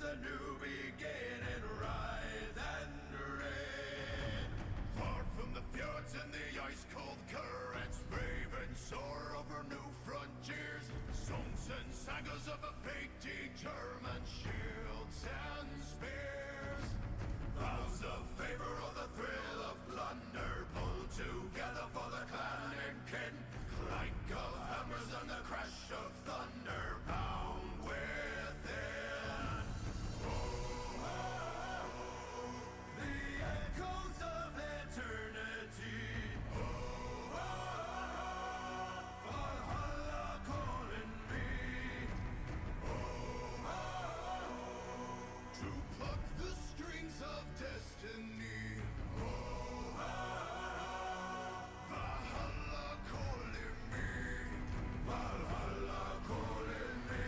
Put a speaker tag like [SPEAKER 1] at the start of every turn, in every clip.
[SPEAKER 1] a new beginning, rise and reign. Far from the fjords and the ice-cold currents, brave and soar over new frontiers. Songs and sagas of a fated German, shields and spears. Vows of favor or the thrill of plunder, pull together for the clan and kin. Clank of hammers and the crash of thunder, pound within. Oh, oh, oh, the echoes of eternity. Oh, oh, oh, Valhalla calling me. Oh, oh, oh, to pluck the strings of destiny. Oh, oh, oh, Valhalla calling me. Valhalla calling me.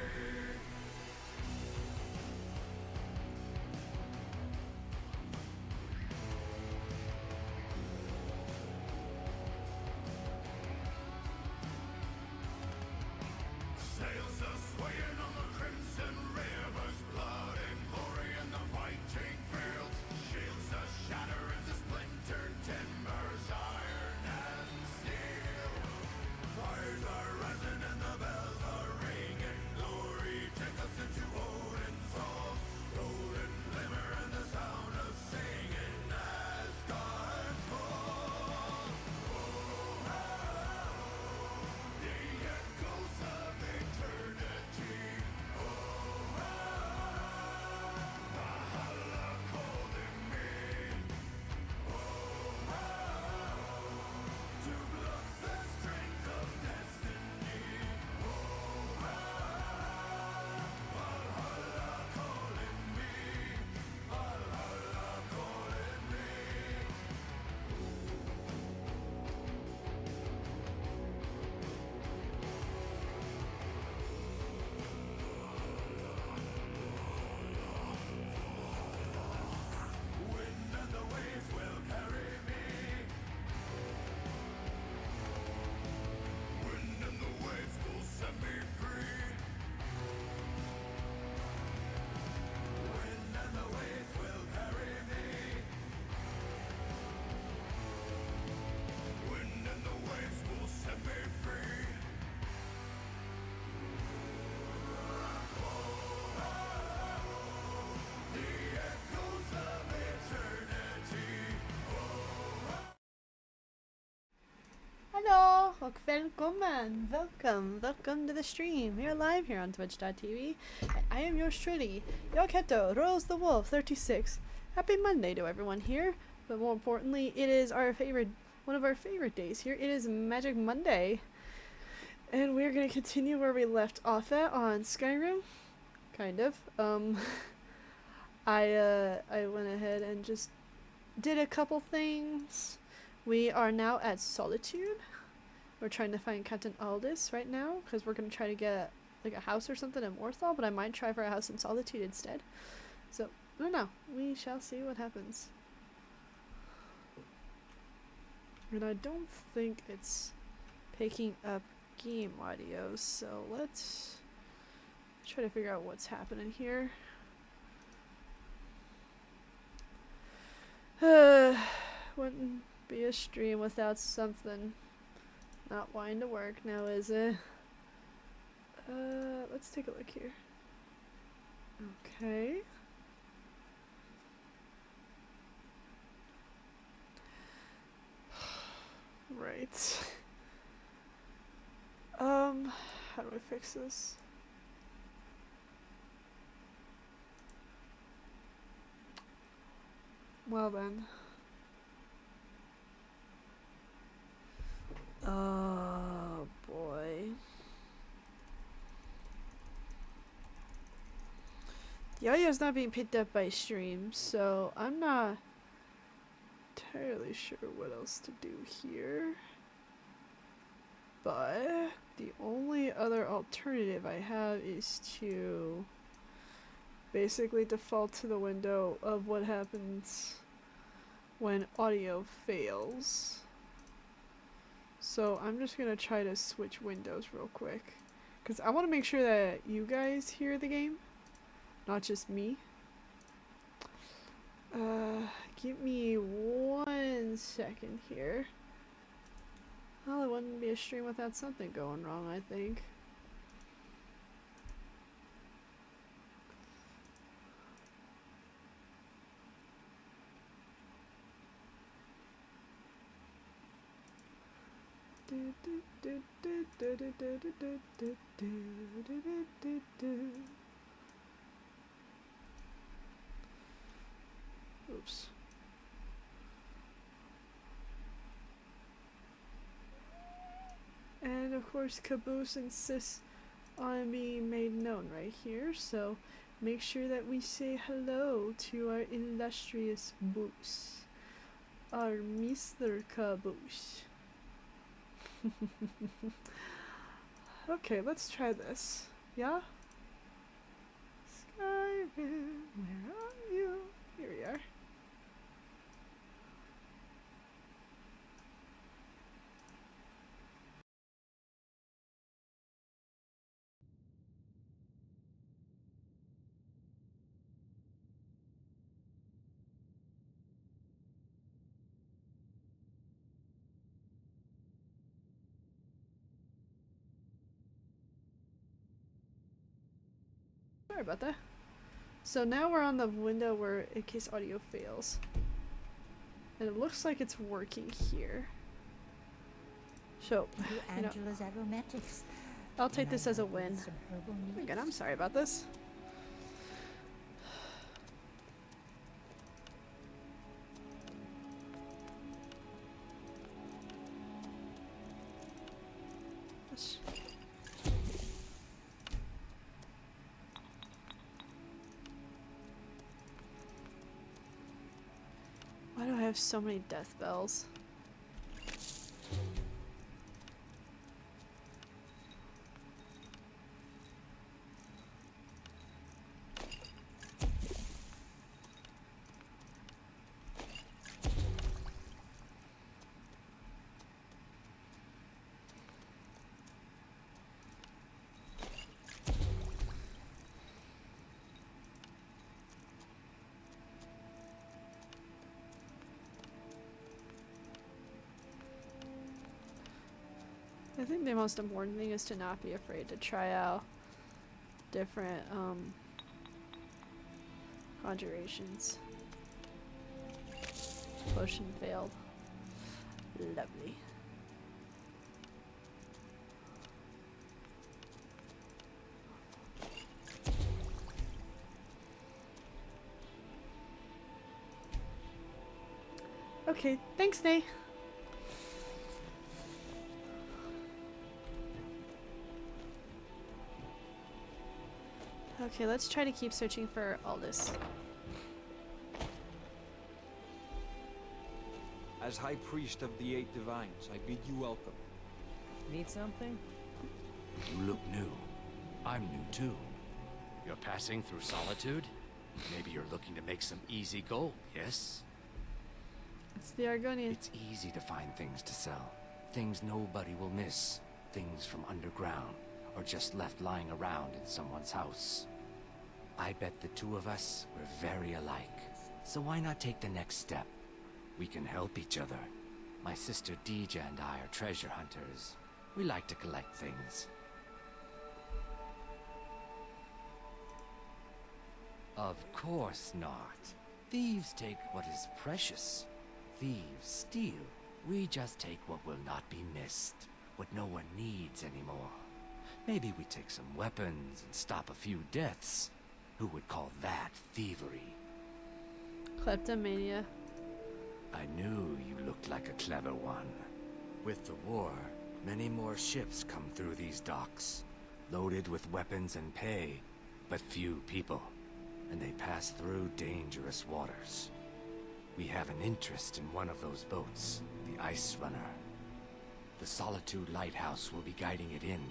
[SPEAKER 1] Sails are swaying on the crimson rivers, blood and glory in the fighting fields. Shields are shatter into splintered timbers, iron and steel. Fires are rising and the bells are ringing. Glory take us into Odin's halls. Golden glimmer and the sound of singing as gods fall. Oh, oh, oh, the echoes of eternity. Oh, oh, oh, Valhalla calling me. Oh, oh, oh, to pluck the strings of destiny. Oh, oh, oh, Valhalla calling me. Valhalla calling me. Wind and the waves will carry me. Wind and the waves will set me free. Wind and the waves will carry me. Wind and the waves will set me free. The echoes of eternity.
[SPEAKER 2] Hello, och välkommen, welcome to the stream. We are live here on twitch.tv, and I am yours truly, Yoketo, Rose the Wolf 36. Happy Monday to everyone here, but more importantly, it is one of our favorite days here. It is Magic Monday, and we're gonna continue where we left off at on Skyrim, kind of. I went ahead and just did a couple things. We are now at Solitude. We're trying to find Captain Aldous right now, because we're going to try to get like a house or something in Morthal, but I might try for a house in Solitude instead. So, I don't know. We shall see what happens. And I don't think it's picking up game audio, so let's try to figure out what's happening here. Wouldn't be a stream without something not wanting to work now, is it? Let's take a look here. Okay. Right. How do I fix this? Well then. Oh boy. The audio is not being picked up by stream, so I'm not entirely sure what else to do here. But the only other alternative I have is to basically default to the window of what happens when audio fails. So I'm just gonna try to switch windows real quick, because I want to make sure that you guys hear the game, not just me, Give me 1 second here. Well, it wouldn't be a stream without something going wrong, I think. Oops. And of course, Caboose insists on being made known right here, so make sure that we say hello to our illustrious Boos. Our Mr. Caboose. Okay, let's try this. Yeah? Skyrim, where are you? Here we are. Sorry about that. So now we're on the window where in case audio fails. And it looks like it's working here. So, you know,
[SPEAKER 3] Angela's aromatics.
[SPEAKER 2] I'll take this as a win. Again, I'm sorry about this. Why do I have so many death bells? I think the most important thing is to not be afraid to try out different conjurations. Potion failed. Lovely. Okay, thanks, Nay. Okay, let's try to keep searching for Aldous.
[SPEAKER 4] As High Priest of the Eight Divines, I bid you welcome.
[SPEAKER 5] Need something?
[SPEAKER 6] You look new. I'm new too. You're passing through solitude? Maybe you're looking to make some easy gold, yes?
[SPEAKER 2] It's the Argonian.
[SPEAKER 6] It's easy to find things to sell. Things nobody will miss. Things from underground, or just left lying around in someone's house. I bet the two of us were very alike. So why not take the next step? We can help each other. My sister Deeja and I are treasure hunters. We like to collect things. Of course not. Thieves take what is precious. Thieves steal. We just take what will not be missed. What no one needs anymore. Maybe we take some weapons and stop a few deaths. Who would call that thievery?
[SPEAKER 2] Kleptomania.
[SPEAKER 6] I knew you looked like a clever one. With the war, many more ships come through these docks, loaded with weapons and pay, but few people, and they pass through dangerous waters. We have an interest in one of those boats, the Ice Runner. The Solitude Lighthouse will be guiding it in,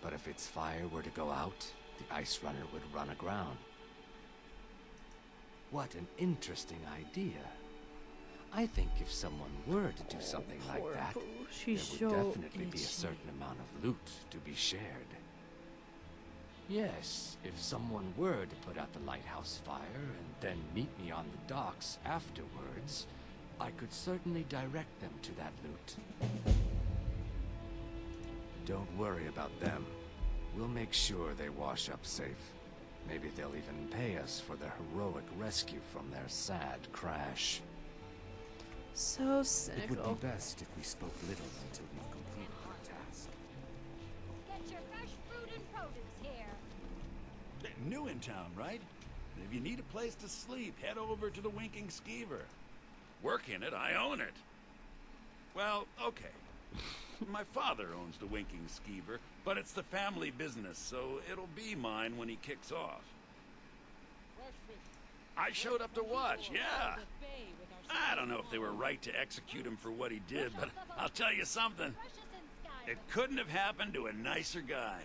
[SPEAKER 6] but if its fire were to go out, the Ice Runner would run aground. What an interesting idea. I think if someone were to do something like
[SPEAKER 2] Poor
[SPEAKER 6] that,
[SPEAKER 2] Boo.
[SPEAKER 6] there
[SPEAKER 2] She's
[SPEAKER 6] would
[SPEAKER 2] so
[SPEAKER 6] definitely be a
[SPEAKER 2] itchy.
[SPEAKER 6] certain amount of loot to be shared. Yes, if someone were to put out the lighthouse fire and then meet me on the docks afterwards, I could certainly direct them to that loot. Don't worry about them. We'll make sure they wash up safe. Maybe they'll even pay us for their heroic rescue from their sad crash.
[SPEAKER 2] So
[SPEAKER 6] It
[SPEAKER 2] cynical.
[SPEAKER 6] would be best if we spoke little until we've completed our task.
[SPEAKER 3] Get your fresh fruit and produce here.
[SPEAKER 7] New in town, right? If you need a place to sleep, head over to the Winking Skeever. Work in it, I own it. Well, okay. My father owns the Winking Skeever, but it's the family business, so it'll be mine when he kicks off. I showed up to watch, yeah. I don't know if they were right to execute him for what he did, but I'll tell you something.
[SPEAKER 3] Precious in Skyrim.
[SPEAKER 7] It couldn't have happened to a nicer guy.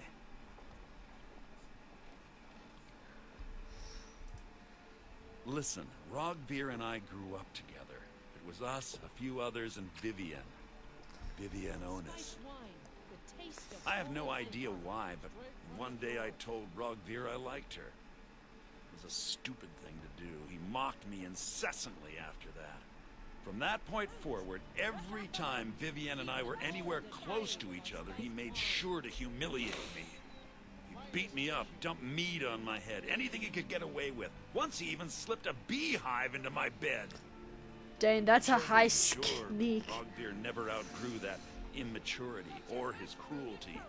[SPEAKER 7] Listen, Rogvir and I grew up together. It was us, a few others, and Vivian. Vivian Onus. I have no idea why, but one day I told Rogvir I liked her. It was a stupid thing to do. He mocked me incessantly after that. From that point forward, every time Vivian and I were anywhere close to each other, he made sure to humiliate me. He beat me up, dumped meat on my head, anything he could get away with. Once he even slipped a beehive into my bed.
[SPEAKER 2] Dang, that's a high
[SPEAKER 7] Sure,
[SPEAKER 2] sneak.
[SPEAKER 7] Rogvir never outgrew that immaturity or his cruelty.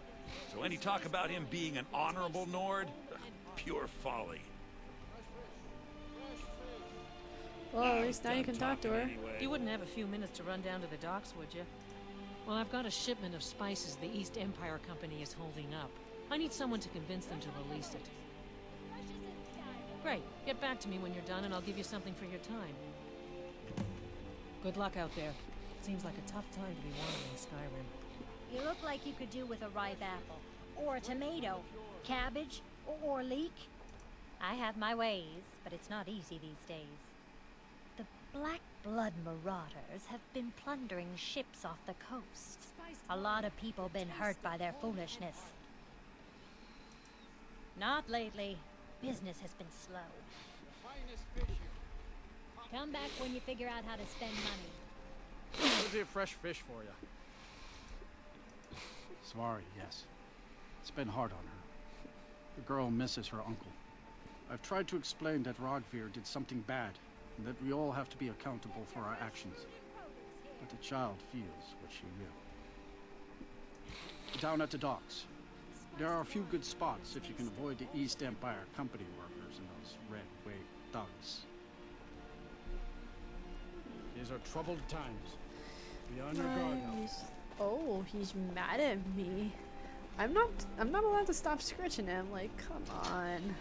[SPEAKER 7] So any talk about him being an honorable Nord? Pure folly.
[SPEAKER 2] Well, at least now you can talk to her.
[SPEAKER 5] You wouldn't have a few minutes to run down to the docks, would you? Well, I've got a shipment of spices the East Empire Company is holding up. I need someone to convince them to release it.
[SPEAKER 3] Precious in Skyrim.
[SPEAKER 5] Great. Get back to me when you're done and I'll give you something for your time. Good luck out there. Seems like a tough time to be wandering Skyrim.
[SPEAKER 3] You look like you could do with a ripe apple, or a tomato, cabbage, or leek. I have my ways, but it's not easy these days. The Black Blood Marauders have been plundering ships off the coast. A lot of people been hurt by their foolishness. Not lately. Business has been slow. Come back when you figure out how to spend money.
[SPEAKER 8] Plenty of fresh fish for you. Sorry, yes. It's been hard on her. The girl misses her uncle. I've tried to explain that Rogvir did something bad, and that we all have to be accountable for our actions. But the child feels what she will. Down at the docks. There are a few good spots if you can avoid the East Empire Company workers and those red wave thugs. These are troubled times. Be on your guard now.
[SPEAKER 2] Oh, he's mad at me. I'm not allowed to stop scratching him. Like, come on.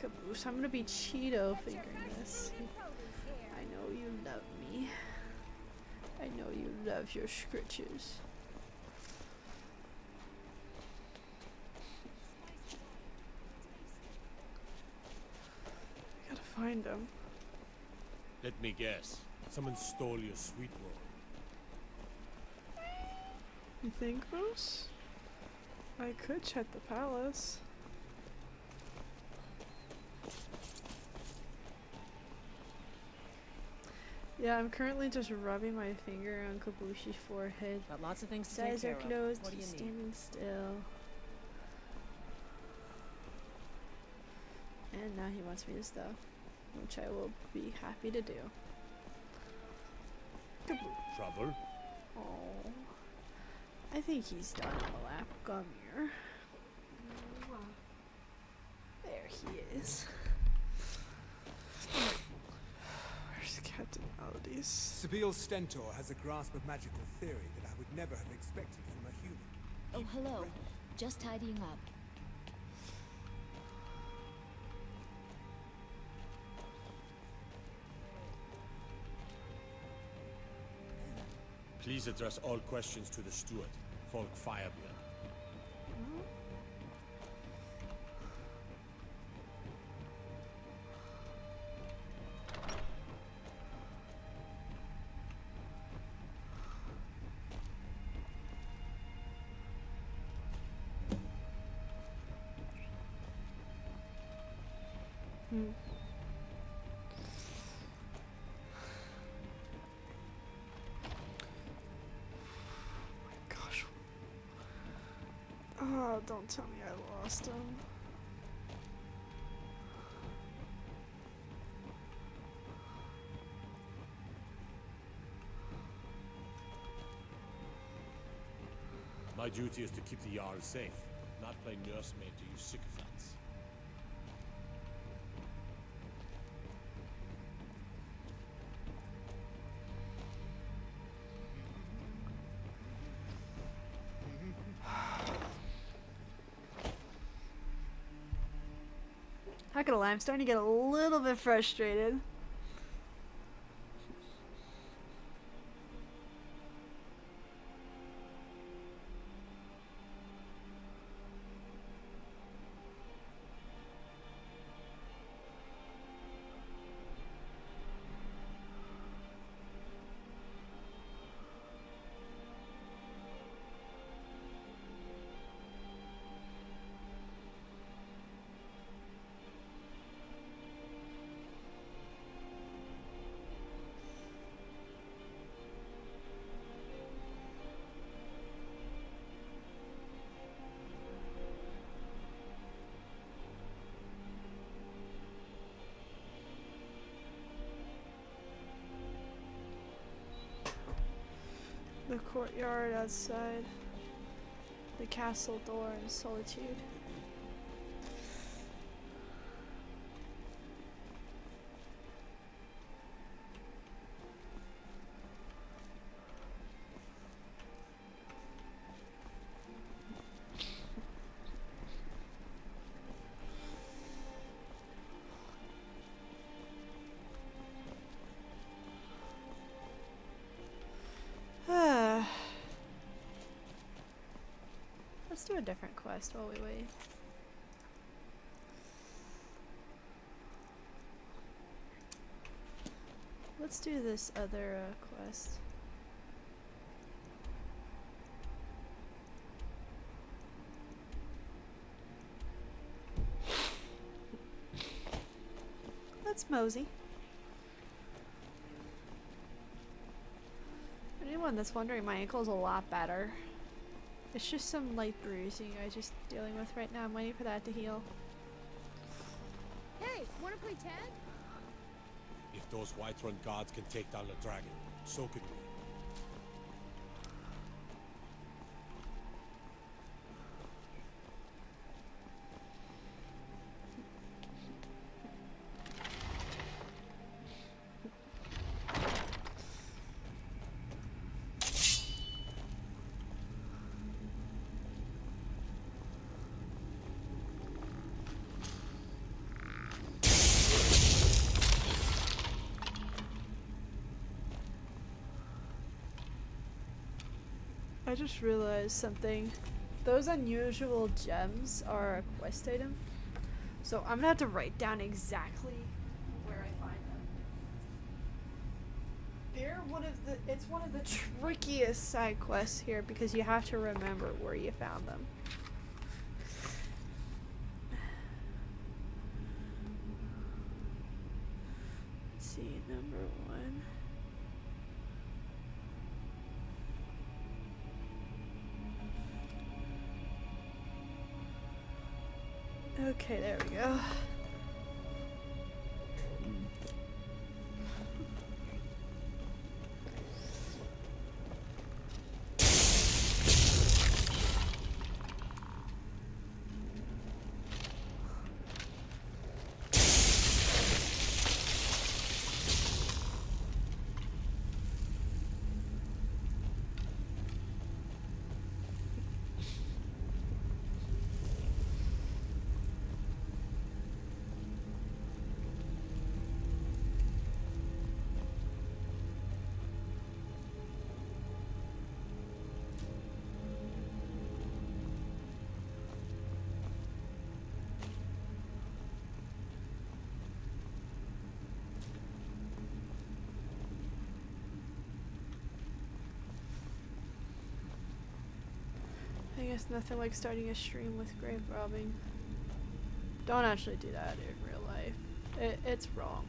[SPEAKER 2] Caboose, I'm gonna be Cheeto figuring this. I know you love me. I know you love your scritches. I gotta find him.
[SPEAKER 9] Let me guess. Someone stole your sweet roll.
[SPEAKER 2] You think, Bruce? I could check the palace. Yeah, I'm currently just rubbing my finger on Kabushi's forehead.
[SPEAKER 5] Got lots of things to
[SPEAKER 2] His
[SPEAKER 5] take
[SPEAKER 2] eyes
[SPEAKER 5] care
[SPEAKER 2] are
[SPEAKER 5] of.
[SPEAKER 2] closed,
[SPEAKER 5] What do you
[SPEAKER 2] he's
[SPEAKER 5] need?
[SPEAKER 2] standing still. And now he wants me to stuff, which I will be happy to do. Kaboosh.
[SPEAKER 9] Trouble?
[SPEAKER 2] Oh, I think he's done in the lap. Come here. There he is. Where's Captain Maladies?
[SPEAKER 10] Sabil Stentor has a grasp of magical theory that I would never have expected from a human.
[SPEAKER 11] Oh, hello. Just tidying up.
[SPEAKER 9] Please address all questions to the steward, Folk Firebeard.
[SPEAKER 2] Gosh. Oh, don't tell me I lost him.
[SPEAKER 9] My duty is to keep the Jarl safe, not play nursemaid to you sycophants.
[SPEAKER 2] Not gonna lie, I'm starting to get a little bit frustrated. The courtyard outside the castle door in solitude. Let's do a different quest while we wait. Let's do this other quest. Let's mosey. For anyone that's wondering, my ankle's a lot better. It's just some light bruising I'm just dealing with right now. I'm waiting for that to heal.
[SPEAKER 11] Hey, wanna play tag?
[SPEAKER 9] If those Whiterun gods can take down the dragon, so can we.
[SPEAKER 2] I just realized something. Those unusual gems are a quest item. So I'm gonna have to write down exactly where I find them. It's one of the trickiest side quests here because you have to remember where you found them. Let's see, number 1. Okay, there we go. I guess nothing like starting a stream with grave robbing. Don't actually do that in real life. It's wrong.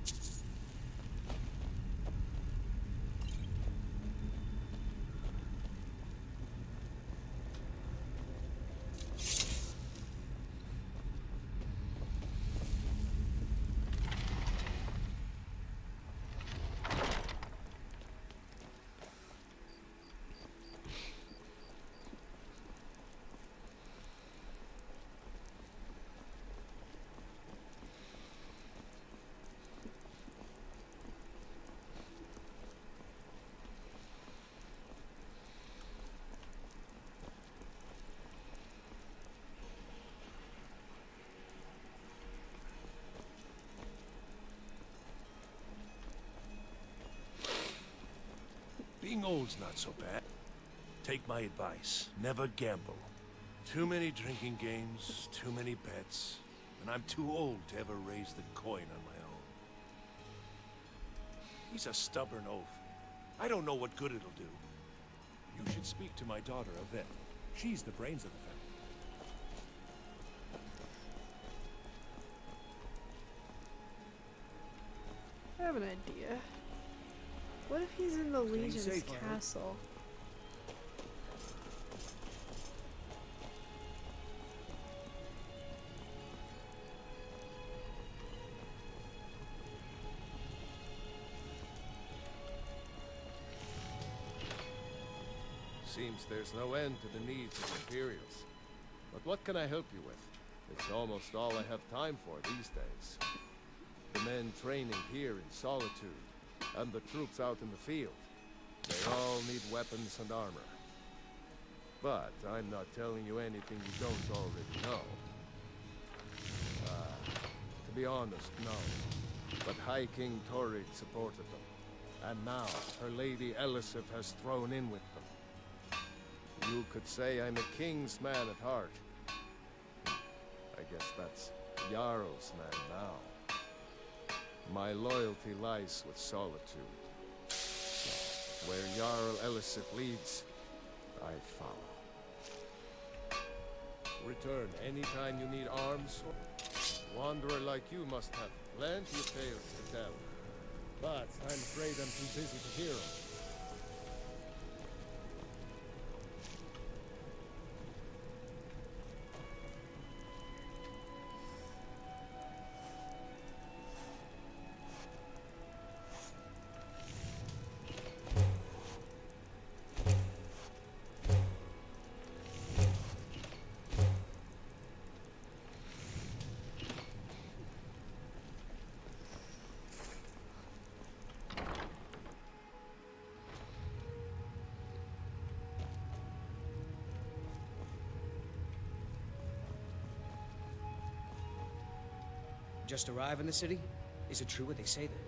[SPEAKER 12] Being old's not so bad. Take my advice. Never gamble. Too many drinking games, too many bets, and I'm too old to ever raise the coin on my own. He's a stubborn oaf. I don't know what good it'll do. You should speak to my daughter, Yvette. She's the brains of the family.
[SPEAKER 2] I have an idea. What if he's in the Legion's castle?
[SPEAKER 13] Seems there's no end to the needs of Imperials. But what can I help you with? It's almost all I have time for these days. The men training here in Solitude, and the troops out in the field. They all need weapons and armor. But I'm not telling you anything you don't already know. To be honest, no. But High King Torrid supported them. And now, her Lady Elisif has thrown in with them. You could say I'm a king's man at heart. I guess that's Jarl's man now. My loyalty lies with Solitude. Where Jarl Elisif leads, I follow. Return anytime you need arms. Wanderer like you must have plenty of tales to tell. But I'm afraid I'm too busy to hear them.
[SPEAKER 14] Just arrive in the city? Is it true what they say then?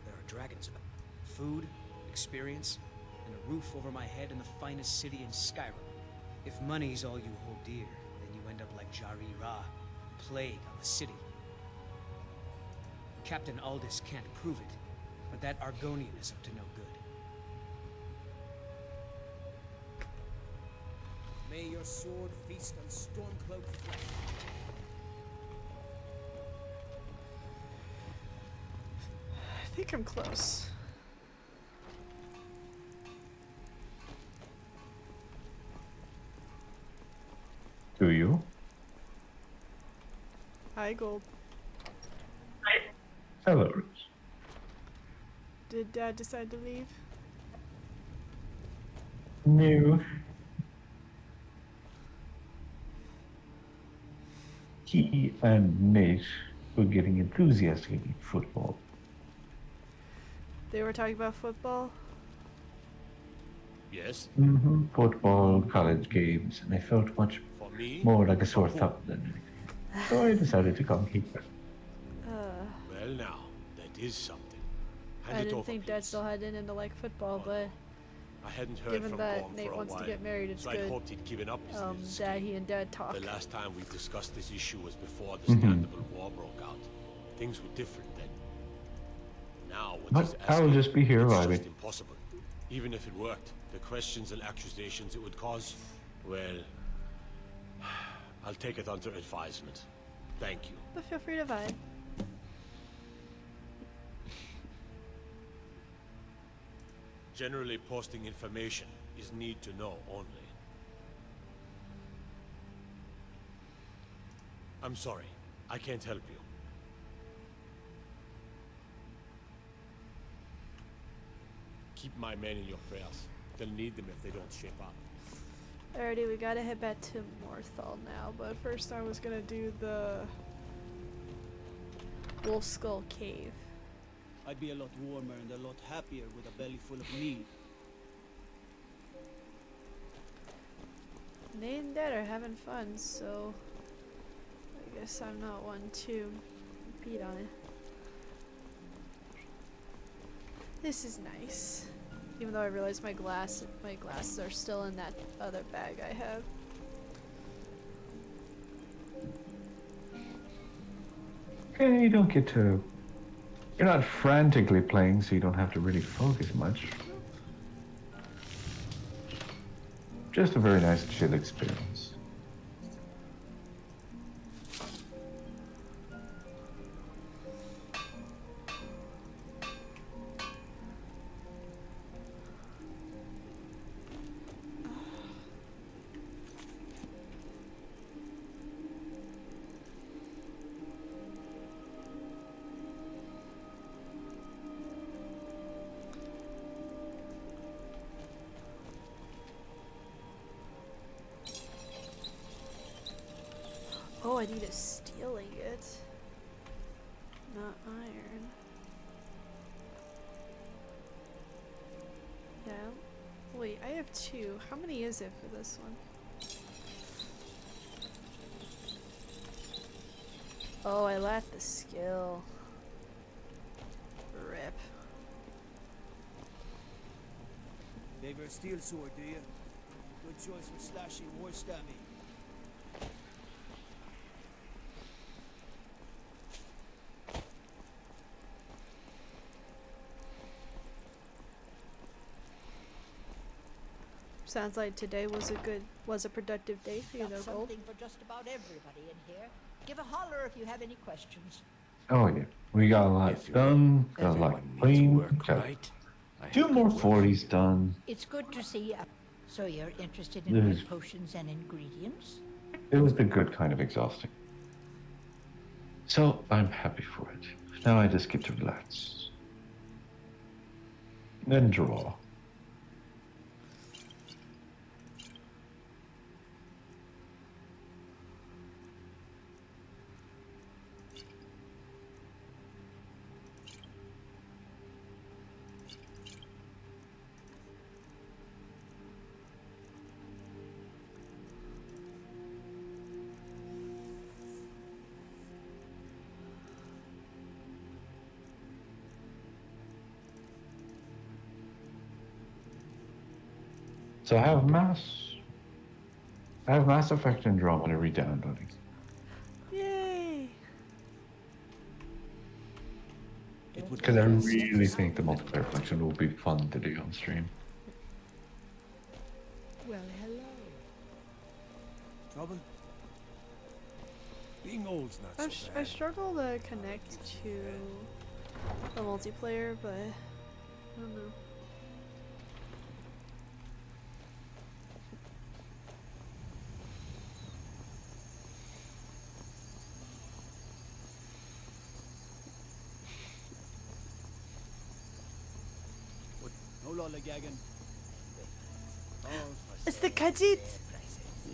[SPEAKER 14] There are dragons about. Food, experience, and a roof over my head in the finest city in Skyrim. If money's all you hold dear, then you end up like Jari Ra, plague on the city. Captain Aldous can't prove it, but that Argonian is up to no good.
[SPEAKER 10] May your sword feast on storm-cloaked flesh.
[SPEAKER 2] I think I'm close.
[SPEAKER 15] Do you?
[SPEAKER 2] Hi, Gold.
[SPEAKER 15] Hello, Rose.
[SPEAKER 2] Did Dad decide to leave?
[SPEAKER 15] No. He and Nate were getting enthusiastic about football.
[SPEAKER 2] They were talking about football?
[SPEAKER 12] Yes?
[SPEAKER 15] Mm-hmm. Football, college games, and I felt much
[SPEAKER 12] For me?
[SPEAKER 15] more like a sore thumb than anything. So I decided to come here.
[SPEAKER 12] Well now, that is something. Hand
[SPEAKER 2] I
[SPEAKER 12] it
[SPEAKER 2] didn't
[SPEAKER 12] over,
[SPEAKER 2] think Dad
[SPEAKER 12] please.
[SPEAKER 2] still had it into like football, but
[SPEAKER 12] I hadn't heard
[SPEAKER 2] given
[SPEAKER 12] from
[SPEAKER 2] that
[SPEAKER 12] Gorm
[SPEAKER 2] Nate
[SPEAKER 12] for a
[SPEAKER 2] wants
[SPEAKER 12] while,
[SPEAKER 2] to get married, it's
[SPEAKER 12] so I'd
[SPEAKER 2] good.
[SPEAKER 12] hoped he'd given up his little
[SPEAKER 2] Daddy and Dad talk.
[SPEAKER 12] The last time we discussed this issue was before the Standable War broke out. Things were different then. Now, what
[SPEAKER 15] But
[SPEAKER 12] he's
[SPEAKER 15] I'll
[SPEAKER 12] asking,
[SPEAKER 15] just be here
[SPEAKER 12] it's
[SPEAKER 15] vibing.
[SPEAKER 12] just impossible. Even if it worked, the questions and accusations it would cause, well, I'll take it under advisement. Thank you.
[SPEAKER 2] But feel free to vibe.
[SPEAKER 9] Generally, posting information is need to know only. I'm sorry. I can't help you. Keep my men in your prayers. They'll need them if they don't shape up.
[SPEAKER 2] Alrighty, we gotta head back to Morthal now, but first I was gonna do the Wolf Skull Cave.
[SPEAKER 16] I'd be a lot warmer and a lot happier with a belly full of meat.
[SPEAKER 2] Nate and Dad are having fun, so I guess I'm not one to compete on it. This is nice. Even though I realize my glasses are still in that other bag I have.
[SPEAKER 15] Okay, you don't get to... You're not frantically playing, so you don't have to really focus much. Just a very nice chill experience.
[SPEAKER 2] Oh, I need a steel ingot, not iron. Yeah. Wait, I have 2. How many is it for this one? Oh, I lack the skill. Rip.
[SPEAKER 16] Favor a steel sword, do you? Good choice for slashing or stabbing.
[SPEAKER 2] Sounds like today was a productive day for you
[SPEAKER 17] Got
[SPEAKER 2] though, Gold.
[SPEAKER 17] something for just about everybody in here. Give a holler if you have any questions.
[SPEAKER 15] Oh yeah, we got a lot done, got a lot clean, got 2 more 40s done.
[SPEAKER 17] It's good to see. So you're interested
[SPEAKER 15] This
[SPEAKER 17] in
[SPEAKER 15] is-
[SPEAKER 17] my potions and ingredients?
[SPEAKER 15] It was the good kind of exhausting. So I'm happy for it. Now I just get to relax. Then draw. So I have Mass Effect Andromeda re-downloading.
[SPEAKER 2] Yay!
[SPEAKER 15] Because I really think the multiplayer function will be fun to do on stream.
[SPEAKER 17] Well, hello.
[SPEAKER 16] Trouble?
[SPEAKER 9] Being old's not so
[SPEAKER 2] I
[SPEAKER 9] bad.
[SPEAKER 2] struggle to connect to the multiplayer, but I don't know.
[SPEAKER 16] No lollygagging. Oh,
[SPEAKER 2] It's the Khajiit!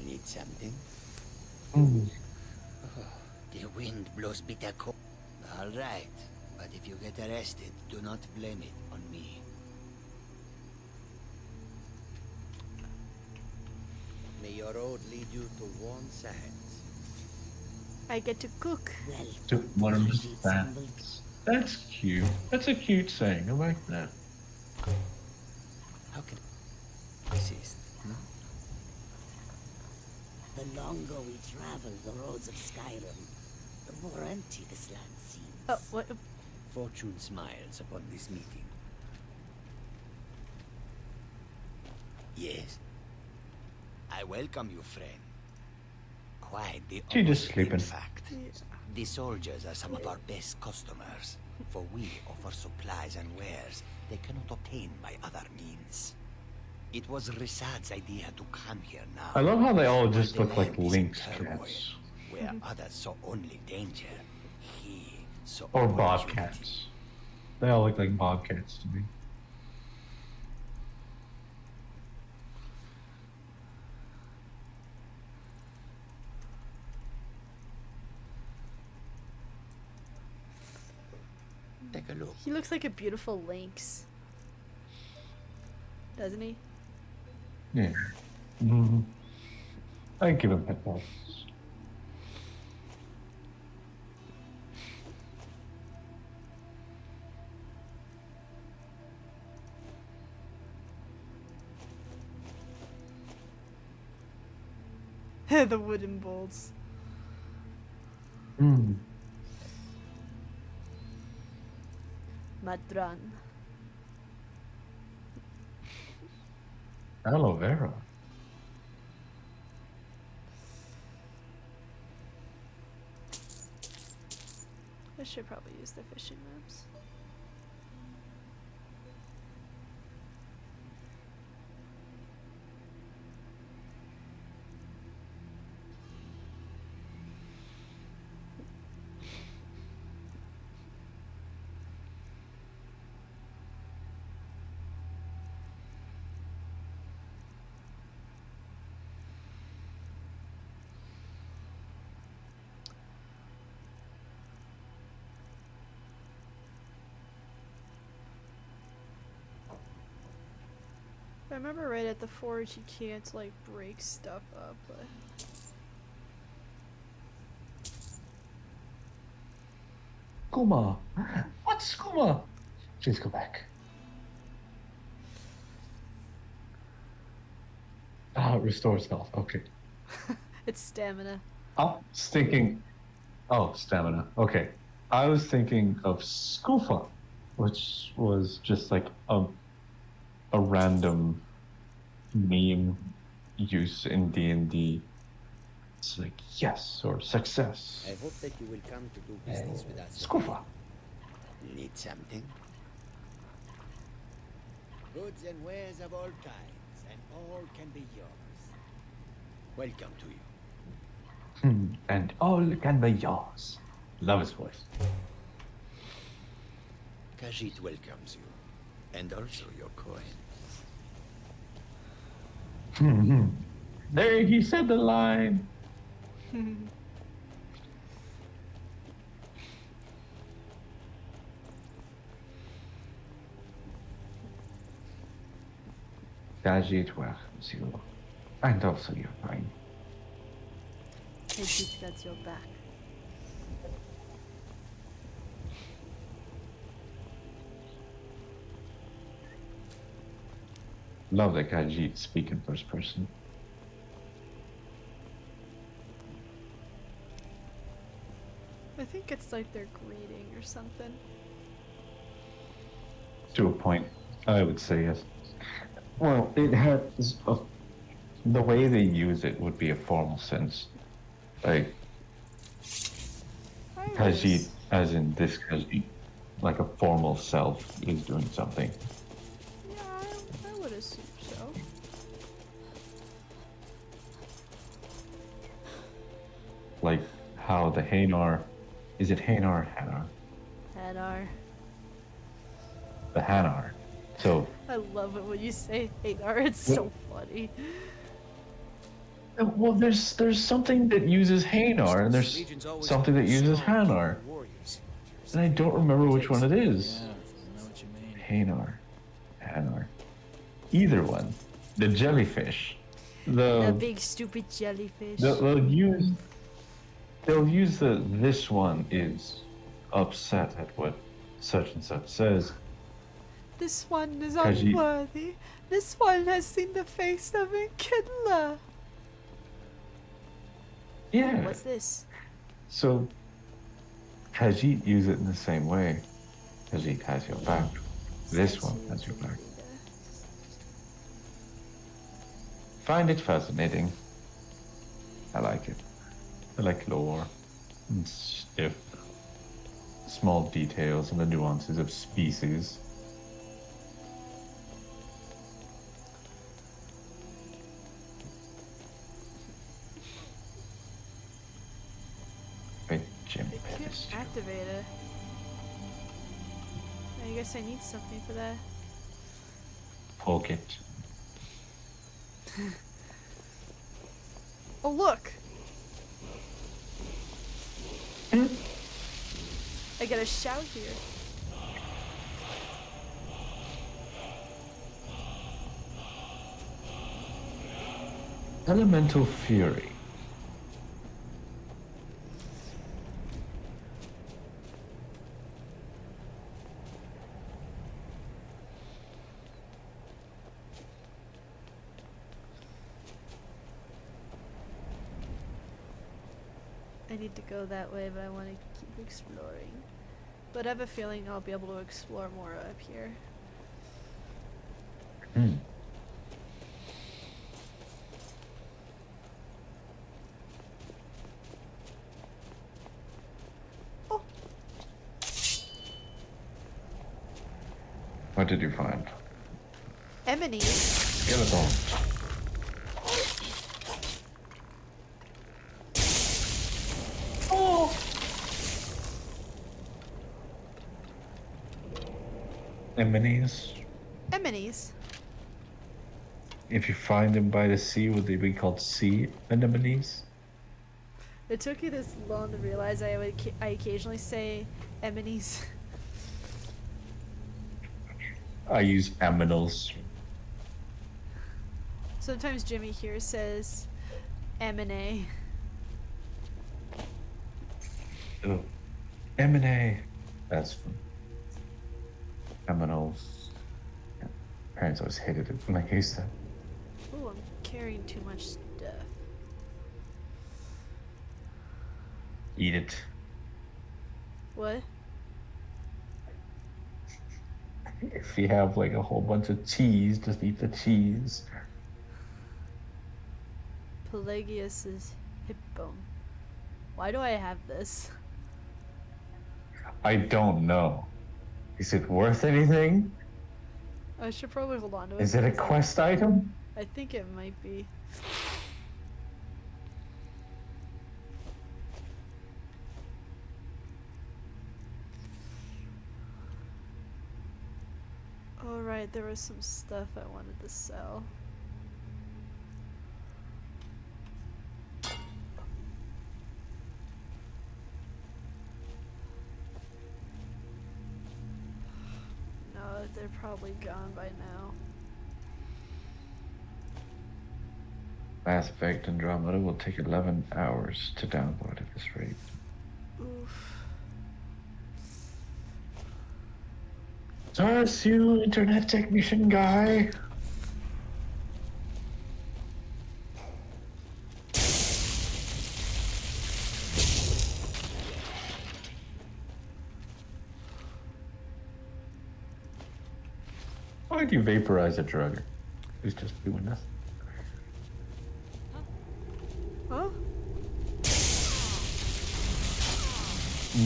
[SPEAKER 18] Need something?
[SPEAKER 15] Mm.
[SPEAKER 18] The wind blows bitter cold. All right, but if you get arrested, do not blame it on me. May your road lead you to warm sands.
[SPEAKER 2] I get to cook.
[SPEAKER 15] To warm sands. That's cute. That's a cute saying. I like that.
[SPEAKER 18] How can I assist?
[SPEAKER 17] The longer we travel the roads of Skyrim, the more empty this land seems.
[SPEAKER 2] Oh, what?
[SPEAKER 18] Fortune smiles upon this meeting. Yes. I welcome you, friend. Quite the
[SPEAKER 15] She just
[SPEAKER 18] opposite,
[SPEAKER 15] sleeping.
[SPEAKER 18] in fact. The soldiers are some of our best customers, for we offer supplies and wares they cannot obtain by other means. It was Risad's idea to come here now.
[SPEAKER 15] I love how they all
[SPEAKER 18] where
[SPEAKER 15] just
[SPEAKER 18] the
[SPEAKER 15] look like
[SPEAKER 18] land is in
[SPEAKER 15] Lynx
[SPEAKER 18] turmoil,
[SPEAKER 15] cats.
[SPEAKER 18] where others saw only danger. He saw
[SPEAKER 15] Or
[SPEAKER 18] opportunity.
[SPEAKER 15] bobcats. They all look like bobcats to me.
[SPEAKER 18] Take a look.
[SPEAKER 2] He looks like a beautiful lynx. Doesn't he?
[SPEAKER 15] Yeah. Mm-hmm. I give him pet balls.
[SPEAKER 2] The wooden bowls.
[SPEAKER 15] Mm.
[SPEAKER 2] Madran.
[SPEAKER 15] Aloe vera.
[SPEAKER 2] I should probably use the fishing maps. I remember right at the forge you can't like break stuff up, but
[SPEAKER 15] Skooma. What's skooma? Please go back. Ah, restores health. Okay.
[SPEAKER 2] it's stamina.
[SPEAKER 15] I was thinking. Oh, stamina. Okay. I was thinking of Scoofa, which was just like a random meme use in D&D. It's like yes or success.
[SPEAKER 18] I hope that you will come to do business with us.
[SPEAKER 15] Scoofa.
[SPEAKER 18] Need something? Goods and wares of all kinds, and all can be yours. Welcome to you.
[SPEAKER 15] And all can be yours. Love his voice.
[SPEAKER 18] Khajiit welcomes you, and also your coin.
[SPEAKER 15] There, he said the line. Khajiit welcomes you, and also your coin.
[SPEAKER 2] Khajiit got your back.
[SPEAKER 15] Love that Khajiit speak in first person.
[SPEAKER 2] I think it's like they're greeting or something.
[SPEAKER 15] To a point, I would say yes. Well, it has the way they use it would be a formal sense, like Khajiit, as in this Khajiit, like a formal self is doing something.
[SPEAKER 2] Yeah, I would assume so.
[SPEAKER 15] Like how the Hanar, is it Hanar or Hanar?
[SPEAKER 2] Hanar.
[SPEAKER 15] The Hanar. So
[SPEAKER 2] I love it when you say Hanar. It's so funny.
[SPEAKER 15] well, there's something that uses Hanar and there's something that uses Hanar, and I don't remember which one it is.
[SPEAKER 4] Yeah, I know what you mean.
[SPEAKER 15] Hanar, Hanar, either one. The jellyfish,
[SPEAKER 2] The big stupid jellyfish.
[SPEAKER 15] they'll use the this one is upset at what such and such says.
[SPEAKER 2] This one is
[SPEAKER 15] Khajiit.
[SPEAKER 2] unworthy. This one has seen the face of a killer.
[SPEAKER 15] Yeah.
[SPEAKER 2] What's this?
[SPEAKER 15] So Khajiit use it in the same way. Khajiit has your back. This one has your back. Find it fascinating. I like it. I like lore and if small details and the nuances of species. Right, Jim Pettis.
[SPEAKER 2] Activate it. I guess I need something for that.
[SPEAKER 15] Poke it.
[SPEAKER 2] Oh, look! I get a shout here.
[SPEAKER 15] Elemental Fury.
[SPEAKER 2] I need to go that way, but I want to keep exploring. But I have a feeling I'll be able to explore more up here. Oh!
[SPEAKER 15] What did you find?
[SPEAKER 2] Emily.
[SPEAKER 15] Skeleton. Anemones.
[SPEAKER 2] Anemones.
[SPEAKER 15] If you find them by the sea, would they be called sea anemones?
[SPEAKER 2] It took you this long to realize I occasionally say anemones.
[SPEAKER 15] I use aminals.
[SPEAKER 2] Sometimes Jimmy here says M&A.
[SPEAKER 15] Oh. M&A. That's fun. Aminals. Yeah. Parents always hated it when I used that.
[SPEAKER 2] Ooh, I'm carrying too much stuff.
[SPEAKER 15] Eat it.
[SPEAKER 2] What?
[SPEAKER 15] If you have like a whole bunch of cheese, just eat the cheese.
[SPEAKER 2] Pelagius's hip bone. Why do I have this?
[SPEAKER 15] I don't know. Is it worth anything?
[SPEAKER 2] I should probably hold on to it.
[SPEAKER 15] Is it a quest item?
[SPEAKER 2] I think it might be. Alright, there was some stuff I wanted to sell. No, they're probably gone by now.
[SPEAKER 15] Mass Effect Andromeda will take 11 hours to download at this rate.
[SPEAKER 2] Oof.
[SPEAKER 15] Taurus, you internet technician guy. Why do you vaporize a drug? Who's just doing this?
[SPEAKER 2] Huh?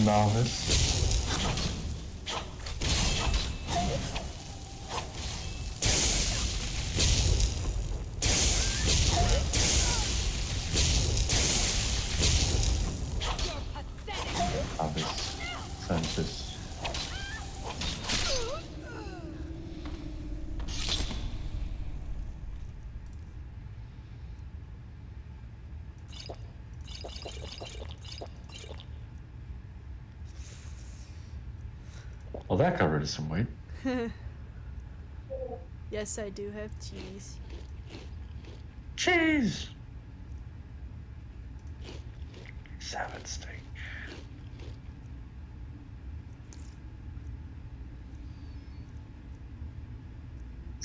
[SPEAKER 15] Novice. Novice. Census. Well, that covered some weight.
[SPEAKER 2] Yes, I do have cheese.
[SPEAKER 15] Cheese! Salmon steak.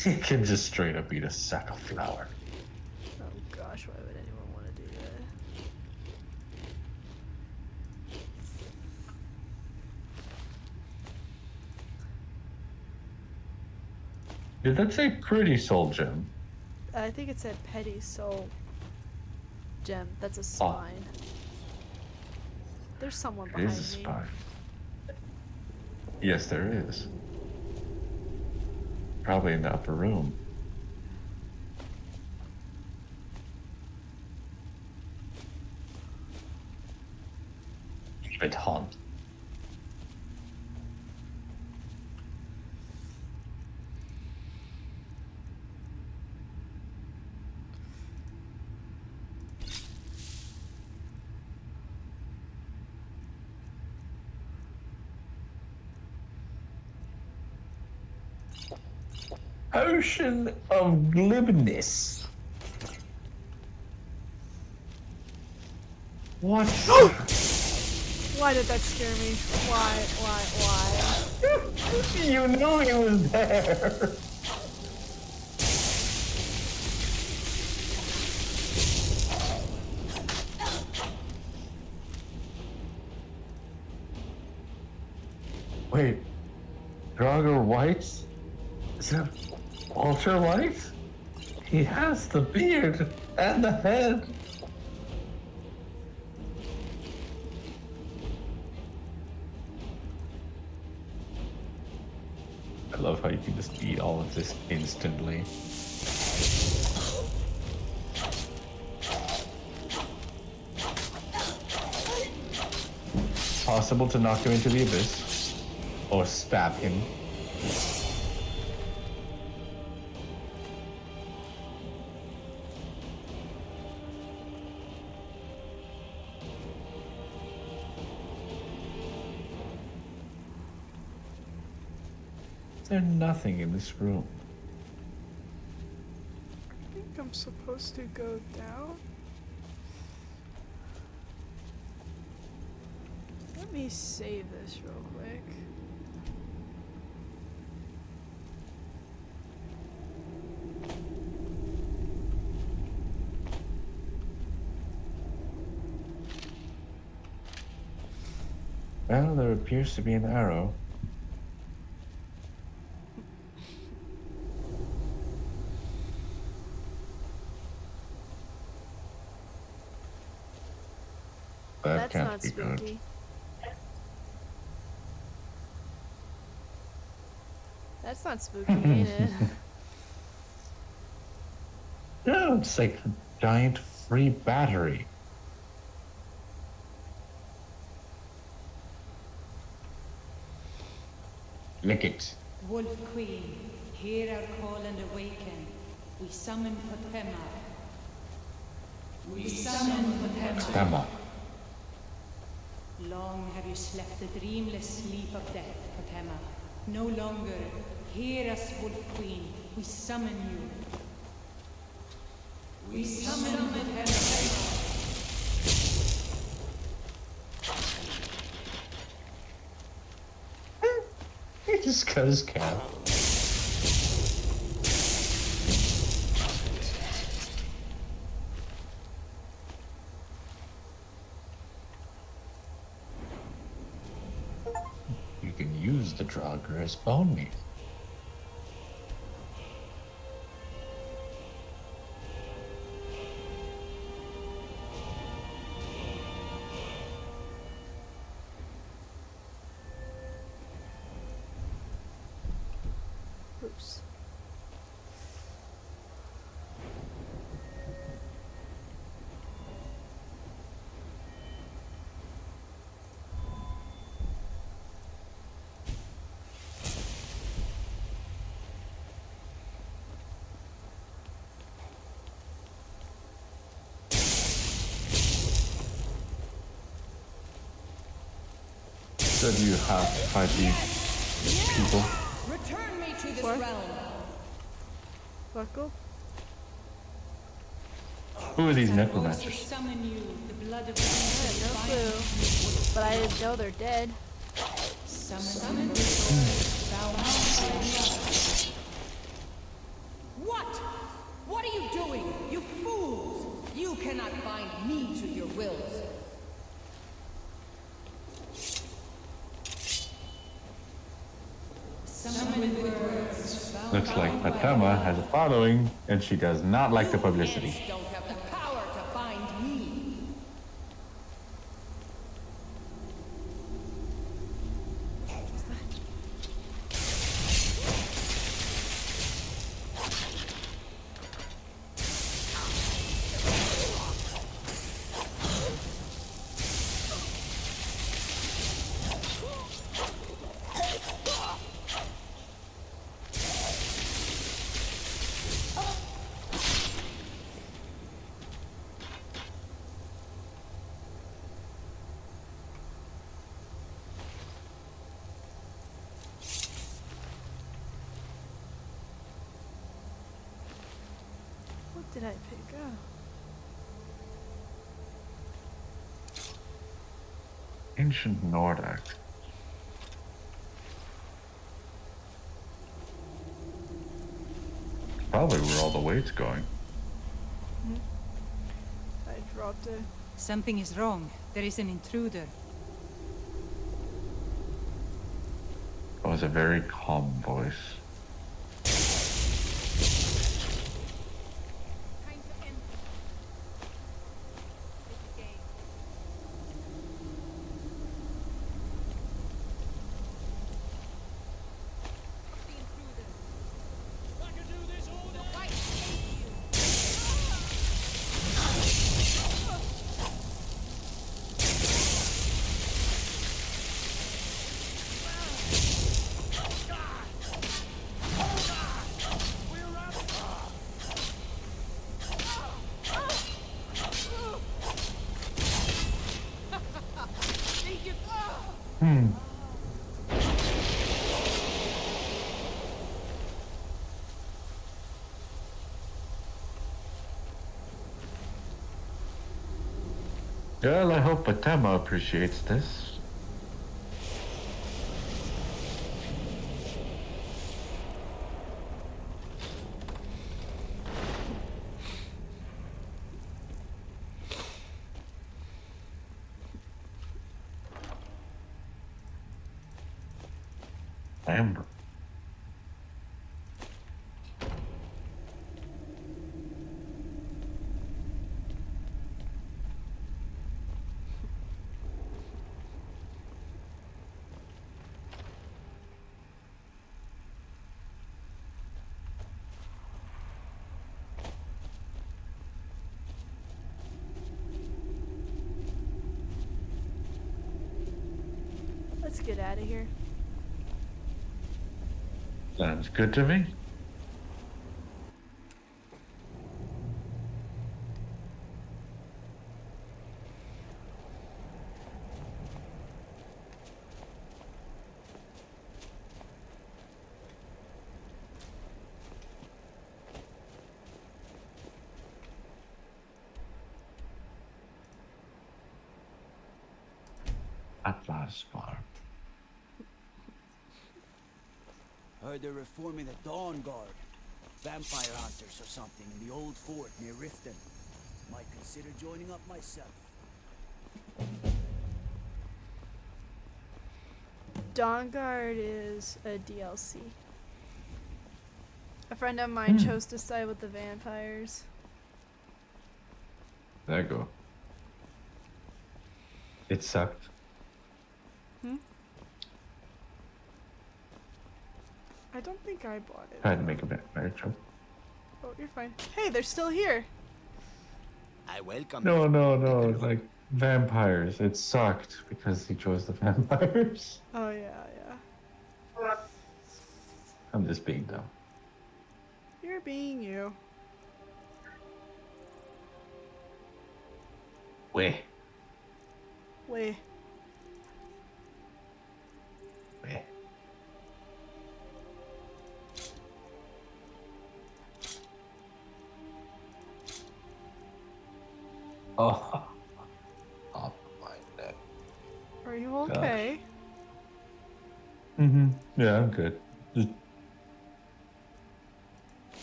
[SPEAKER 15] You can just straight up eat a sack of flour.
[SPEAKER 2] Oh gosh, why would anyone want to do that?
[SPEAKER 15] Did that say pretty soul gem?
[SPEAKER 2] I think it said petty soul gem. That's a spine. There's someone
[SPEAKER 15] It
[SPEAKER 2] behind
[SPEAKER 15] is a
[SPEAKER 2] me.
[SPEAKER 15] spy. Yes, there is. Probably in the upper room. It haunt. Ocean of glibness. What?
[SPEAKER 2] Why did that scare me? Why?
[SPEAKER 15] You knew he was there. Wait, Draugr White? Is that Walter White? He has the beard and the head. I love how you can just eat all of this instantly. Possible to knock him into the abyss or stab him. There's nothing in this room.
[SPEAKER 2] I think I'm supposed to go down. Let me save this real quick.
[SPEAKER 15] Well, there appears to be an arrow. That
[SPEAKER 2] That's
[SPEAKER 15] can't
[SPEAKER 2] not
[SPEAKER 15] be good.
[SPEAKER 2] spooky. That's not spooky, ain't it?
[SPEAKER 15] No, it's like a giant free battery. Lick it.
[SPEAKER 19] Wolf Queen, hear our call and awaken. We summon Potema. We summon Potema.
[SPEAKER 15] Emma.
[SPEAKER 19] Long have you slept the dreamless sleep of death, Potema. No longer. Hear us, Wolf Queen. We summon you. We summon Potema.
[SPEAKER 15] He just cut his cap. You can use the Draugr as bone meat.
[SPEAKER 2] Oops.
[SPEAKER 15] Said you have to fight these people.
[SPEAKER 19] Return me to this
[SPEAKER 2] What?
[SPEAKER 19] realm.
[SPEAKER 2] Buckle?
[SPEAKER 15] Who are these
[SPEAKER 19] We
[SPEAKER 15] necromancers?
[SPEAKER 19] summon you, the blood of
[SPEAKER 2] I had no clue. But I didn't know they're dead.
[SPEAKER 19] Summon What? What are you doing? You fools! You cannot bind me to your wills.
[SPEAKER 15] Looks like Potema has a following, and she does not like the publicity.
[SPEAKER 19] Don't have the power to bind me.
[SPEAKER 2] did I pick up?
[SPEAKER 15] Ancient Nordic. Probably where all the weight's going.
[SPEAKER 2] I dropped it.
[SPEAKER 19] Something is wrong. There is an intruder.
[SPEAKER 15] It was a very calm voice. Well, I hope Atema appreciates this. Amber.
[SPEAKER 2] Let's get out of here.
[SPEAKER 15] Sounds good to me. Atlas Farm.
[SPEAKER 16] Heard they're reforming the Dawn Guard. Vampire hunters or something in the old fort near Riften. Might consider joining up myself.
[SPEAKER 2] Dawn Guard is a DLC. A friend of mine chose to side with the vampires.
[SPEAKER 15] There you go. It sucked.
[SPEAKER 2] I don't think I bought it.
[SPEAKER 15] I had to make a vampire joke.
[SPEAKER 2] Oh, you're fine. Hey, they're still here.
[SPEAKER 18] I welcome
[SPEAKER 15] No, like vampires. It sucked because he chose the vampires.
[SPEAKER 2] Oh, yeah.
[SPEAKER 15] I'm just being dumb.
[SPEAKER 2] You're being you.
[SPEAKER 15] Wait.
[SPEAKER 2] Wait.
[SPEAKER 15] Oh, my neck.
[SPEAKER 2] Are you okay?
[SPEAKER 15] Yeah, I'm good. Just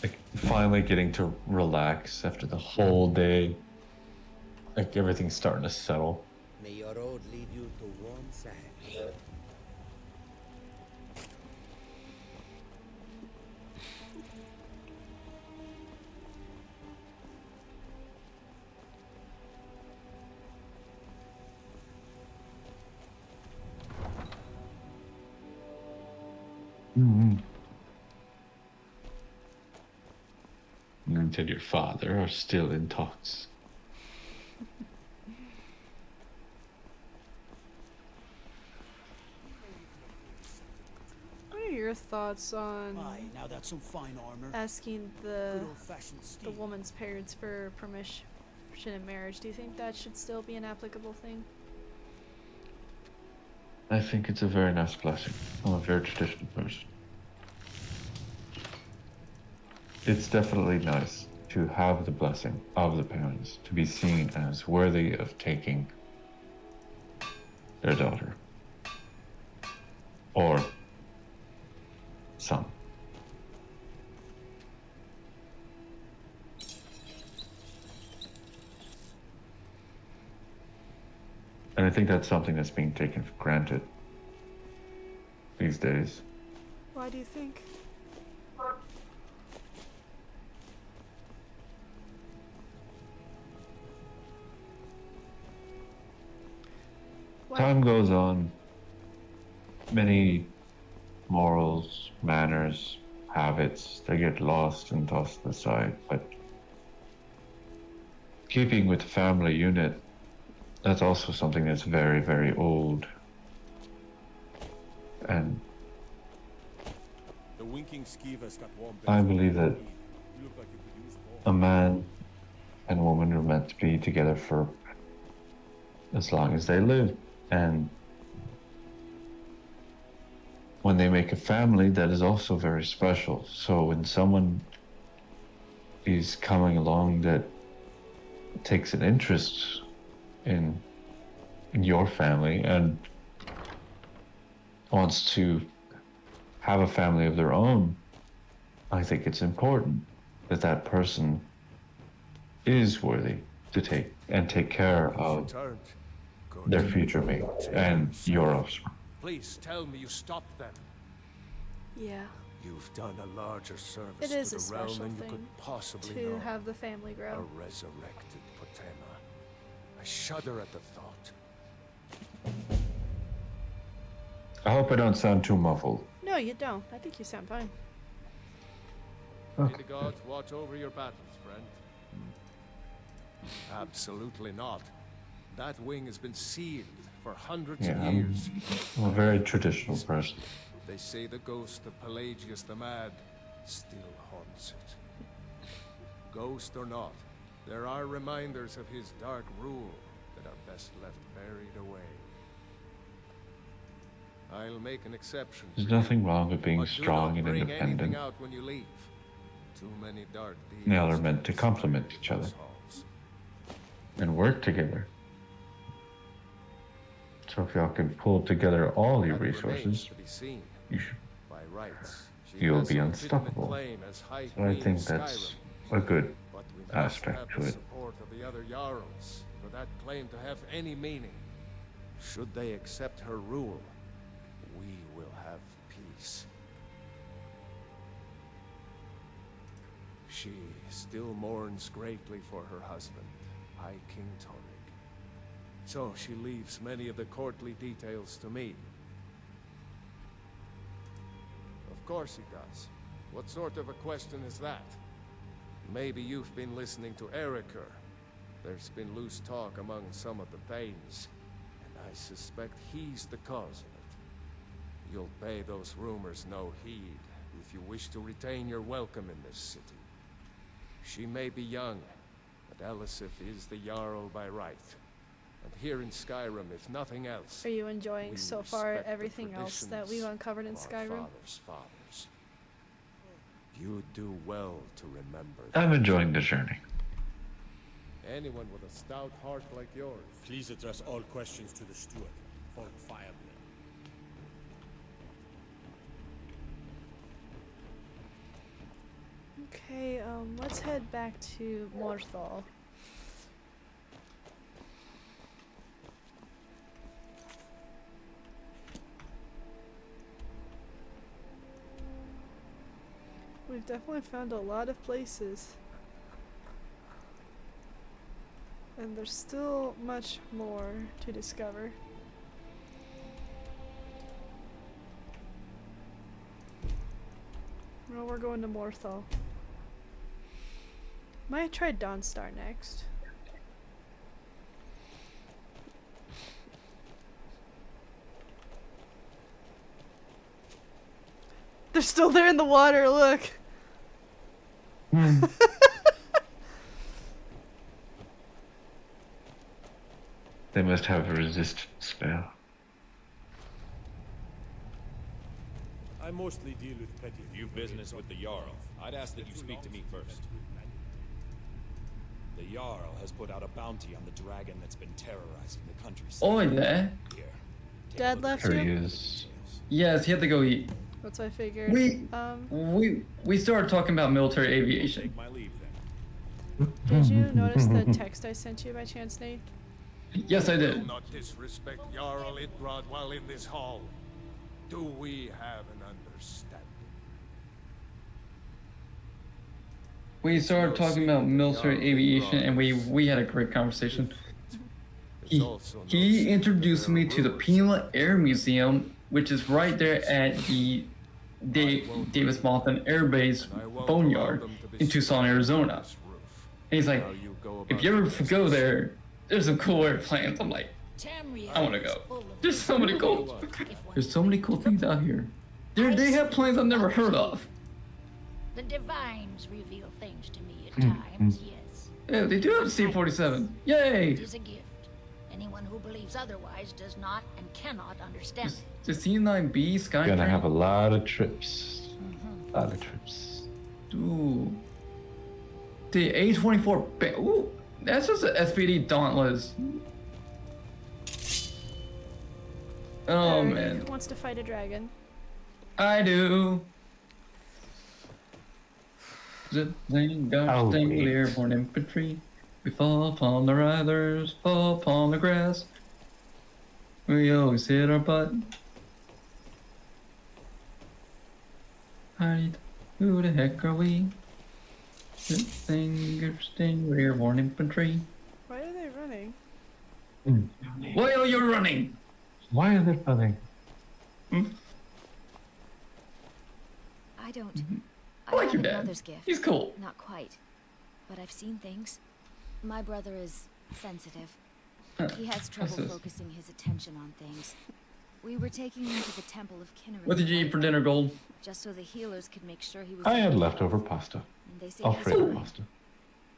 [SPEAKER 15] like finally getting to relax after the whole day. Like everything's starting to settle.
[SPEAKER 18] May your road lead you to warm sands.
[SPEAKER 15] You and your father are still in talks.
[SPEAKER 2] What are your thoughts on
[SPEAKER 16] Aye, now that's some fine armor.
[SPEAKER 2] asking the
[SPEAKER 16] Good old-fashioned steel.
[SPEAKER 2] woman's parents for permission in marriage? Do you think that should still be an applicable thing?
[SPEAKER 15] I think it's a very nice blessing. I'm a very traditional person. It's definitely nice. to have the blessing of the parents, to be seen as worthy of taking their daughter or son. And I think that's something that's being taken for granted these days.
[SPEAKER 2] Why do you think?
[SPEAKER 15] Time goes on, many morals, manners, habits, they get lost and tossed aside, but keeping with the family unit, that's also something that's very, very old. And
[SPEAKER 9] The winking skeever's got warm
[SPEAKER 15] I
[SPEAKER 9] beds.
[SPEAKER 15] believe that
[SPEAKER 9] You look like you could use more.
[SPEAKER 15] a man and woman are meant to be together for as long as they live. And when they make a family, that is also very special. So when someone is coming along that takes an interest in your family and wants to have a family of their own, I think it's important that that person is worthy to take care of their future mate and your offspring.
[SPEAKER 13] Please tell me you stopped them.
[SPEAKER 2] Yeah.
[SPEAKER 13] You've done a larger service
[SPEAKER 2] It is
[SPEAKER 13] to
[SPEAKER 2] a
[SPEAKER 13] the realm
[SPEAKER 2] special
[SPEAKER 13] than you
[SPEAKER 2] thing
[SPEAKER 13] could possibly
[SPEAKER 2] to
[SPEAKER 13] know.
[SPEAKER 2] have the family
[SPEAKER 13] A
[SPEAKER 2] grow.
[SPEAKER 13] resurrected Potema. I shudder at the thought.
[SPEAKER 15] I hope I don't sound too muffled.
[SPEAKER 2] No, you don't. I think you sound fine.
[SPEAKER 13] May the gods watch over your battles, friend. Absolutely not. That wing has been sealed for hundreds
[SPEAKER 15] Yeah,
[SPEAKER 13] of years.
[SPEAKER 15] I'm a very traditional person.
[SPEAKER 13] They say the ghost of Pelagius the Mad still haunts it. Ghost or not, there are reminders of his dark rule that are best left buried away. I'll make an exception.
[SPEAKER 15] There's
[SPEAKER 13] for you,
[SPEAKER 15] nothing wrong with being
[SPEAKER 13] but do
[SPEAKER 15] strong
[SPEAKER 13] not
[SPEAKER 15] and
[SPEAKER 13] bring
[SPEAKER 15] independent.
[SPEAKER 13] anything out when you leave. Too many dark deeds.
[SPEAKER 15] They all are meant to complement each other and work together. So if y'all can pull together all your resources,
[SPEAKER 13] to be seen.
[SPEAKER 15] you should,
[SPEAKER 13] By rights, she
[SPEAKER 15] you'll
[SPEAKER 13] has
[SPEAKER 15] be
[SPEAKER 13] a legitimate
[SPEAKER 15] unstoppable.
[SPEAKER 13] claim as High
[SPEAKER 15] So I
[SPEAKER 13] Queen
[SPEAKER 15] think
[SPEAKER 13] of
[SPEAKER 15] that's
[SPEAKER 13] Skyrim.
[SPEAKER 15] a good
[SPEAKER 13] But we must have
[SPEAKER 15] aspect to
[SPEAKER 13] the
[SPEAKER 15] it.
[SPEAKER 13] support of the other Jarls for that claim to have any meaning. Should they accept her rule, we will have peace. She still mourns greatly for her husband, High King Torrig. So she leaves many of the courtly details to me. Of course he does. What sort of a question is that? Maybe you've been listening to Eriker. There's been loose talk among some of the Thanes, and I suspect he's the cause of it. You'll pay those rumors no heed if you wish to retain your welcome in this city. She may be young, but Elisif is the Jarl by right. And here in Skyrim, if nothing else,
[SPEAKER 2] Are you enjoying
[SPEAKER 13] we
[SPEAKER 2] so far
[SPEAKER 13] respect the
[SPEAKER 2] everything else that we've
[SPEAKER 13] traditions
[SPEAKER 2] uncovered in
[SPEAKER 13] of our
[SPEAKER 2] Skyrim?
[SPEAKER 13] fathers' fathers. You do well to remember
[SPEAKER 15] I'm
[SPEAKER 13] that.
[SPEAKER 15] enjoying the journey.
[SPEAKER 13] Anyone with a stout heart like yours.
[SPEAKER 9] Please address all questions to the steward, Folk Fireblade.
[SPEAKER 2] Okay, let's head back to Morthal. We've definitely found a lot of places. And there's still much more to discover. Well, we're going to Morthal. Might try Dawnstar next. They're still there in the water, look!
[SPEAKER 15] They must have a resistance spell.
[SPEAKER 9] I mostly deal with petty.
[SPEAKER 20] If you've business with the Jarl, I'd ask that you speak to me first.
[SPEAKER 9] The Jarl has put out a bounty on the dragon that's been terrorizing the countryside.
[SPEAKER 20] Oh yeah.
[SPEAKER 9] Here.
[SPEAKER 2] Dad left
[SPEAKER 15] Here he
[SPEAKER 2] you?
[SPEAKER 15] is.
[SPEAKER 20] Yes, he had to go eat.
[SPEAKER 2] That's what I figured.
[SPEAKER 20] We started talking about military aviation.
[SPEAKER 9] Take my leave
[SPEAKER 2] Did you notice the text I sent you by chance, Nate?
[SPEAKER 20] Yes, I did.
[SPEAKER 13] Will not disrespect Jarl Idbrod while in this hall. Do we have an understanding?
[SPEAKER 20] We started talking about military aviation, and we had a great conversation. He introduced me to the Pima Air Museum, which is right there at the Davis Monthan Air Base Boneyard in Tucson, Arizona. And he's like, if you ever go there, there's some cool airplanes. I'm like, I want to go. There's so many cool things out here. They have planes I've never heard of.
[SPEAKER 17] The divines reveal things to me at times, yes.
[SPEAKER 20] Yeah, they do have a C-47. Yay!
[SPEAKER 17] It is a gift. Anyone who believes otherwise does not and cannot understand it.
[SPEAKER 20] The C-9B Skyrim.
[SPEAKER 15] Gonna have a lot of trips. A lot of trips.
[SPEAKER 20] Ooh. The A24. Ooh, that's just an SPD Dauntless. Oh man.
[SPEAKER 2] Who wants to fight a dragon?
[SPEAKER 20] I do. Zing, gosh, dang, airborne infantry. We fall upon the riders, fall upon the grass. We always hit our butt. Who the heck are we? Sting, airborne infantry.
[SPEAKER 2] Why are they running?
[SPEAKER 20] Why are you running?
[SPEAKER 15] Why are they running?
[SPEAKER 11] I don't.
[SPEAKER 20] I like your
[SPEAKER 11] have a
[SPEAKER 20] dad.
[SPEAKER 11] mother's gift.
[SPEAKER 20] He's cool.
[SPEAKER 11] Not quite. But I've seen things. My brother is sensitive. He has trouble focusing his attention on things. We were taking him to the Temple of Kinnerin.
[SPEAKER 20] What did you eat for dinner, Gold?
[SPEAKER 11] Just so the healers could make sure he was.
[SPEAKER 15] I had leftover pasta.
[SPEAKER 11] And they say
[SPEAKER 15] Alfredo
[SPEAKER 11] he's
[SPEAKER 15] pasta.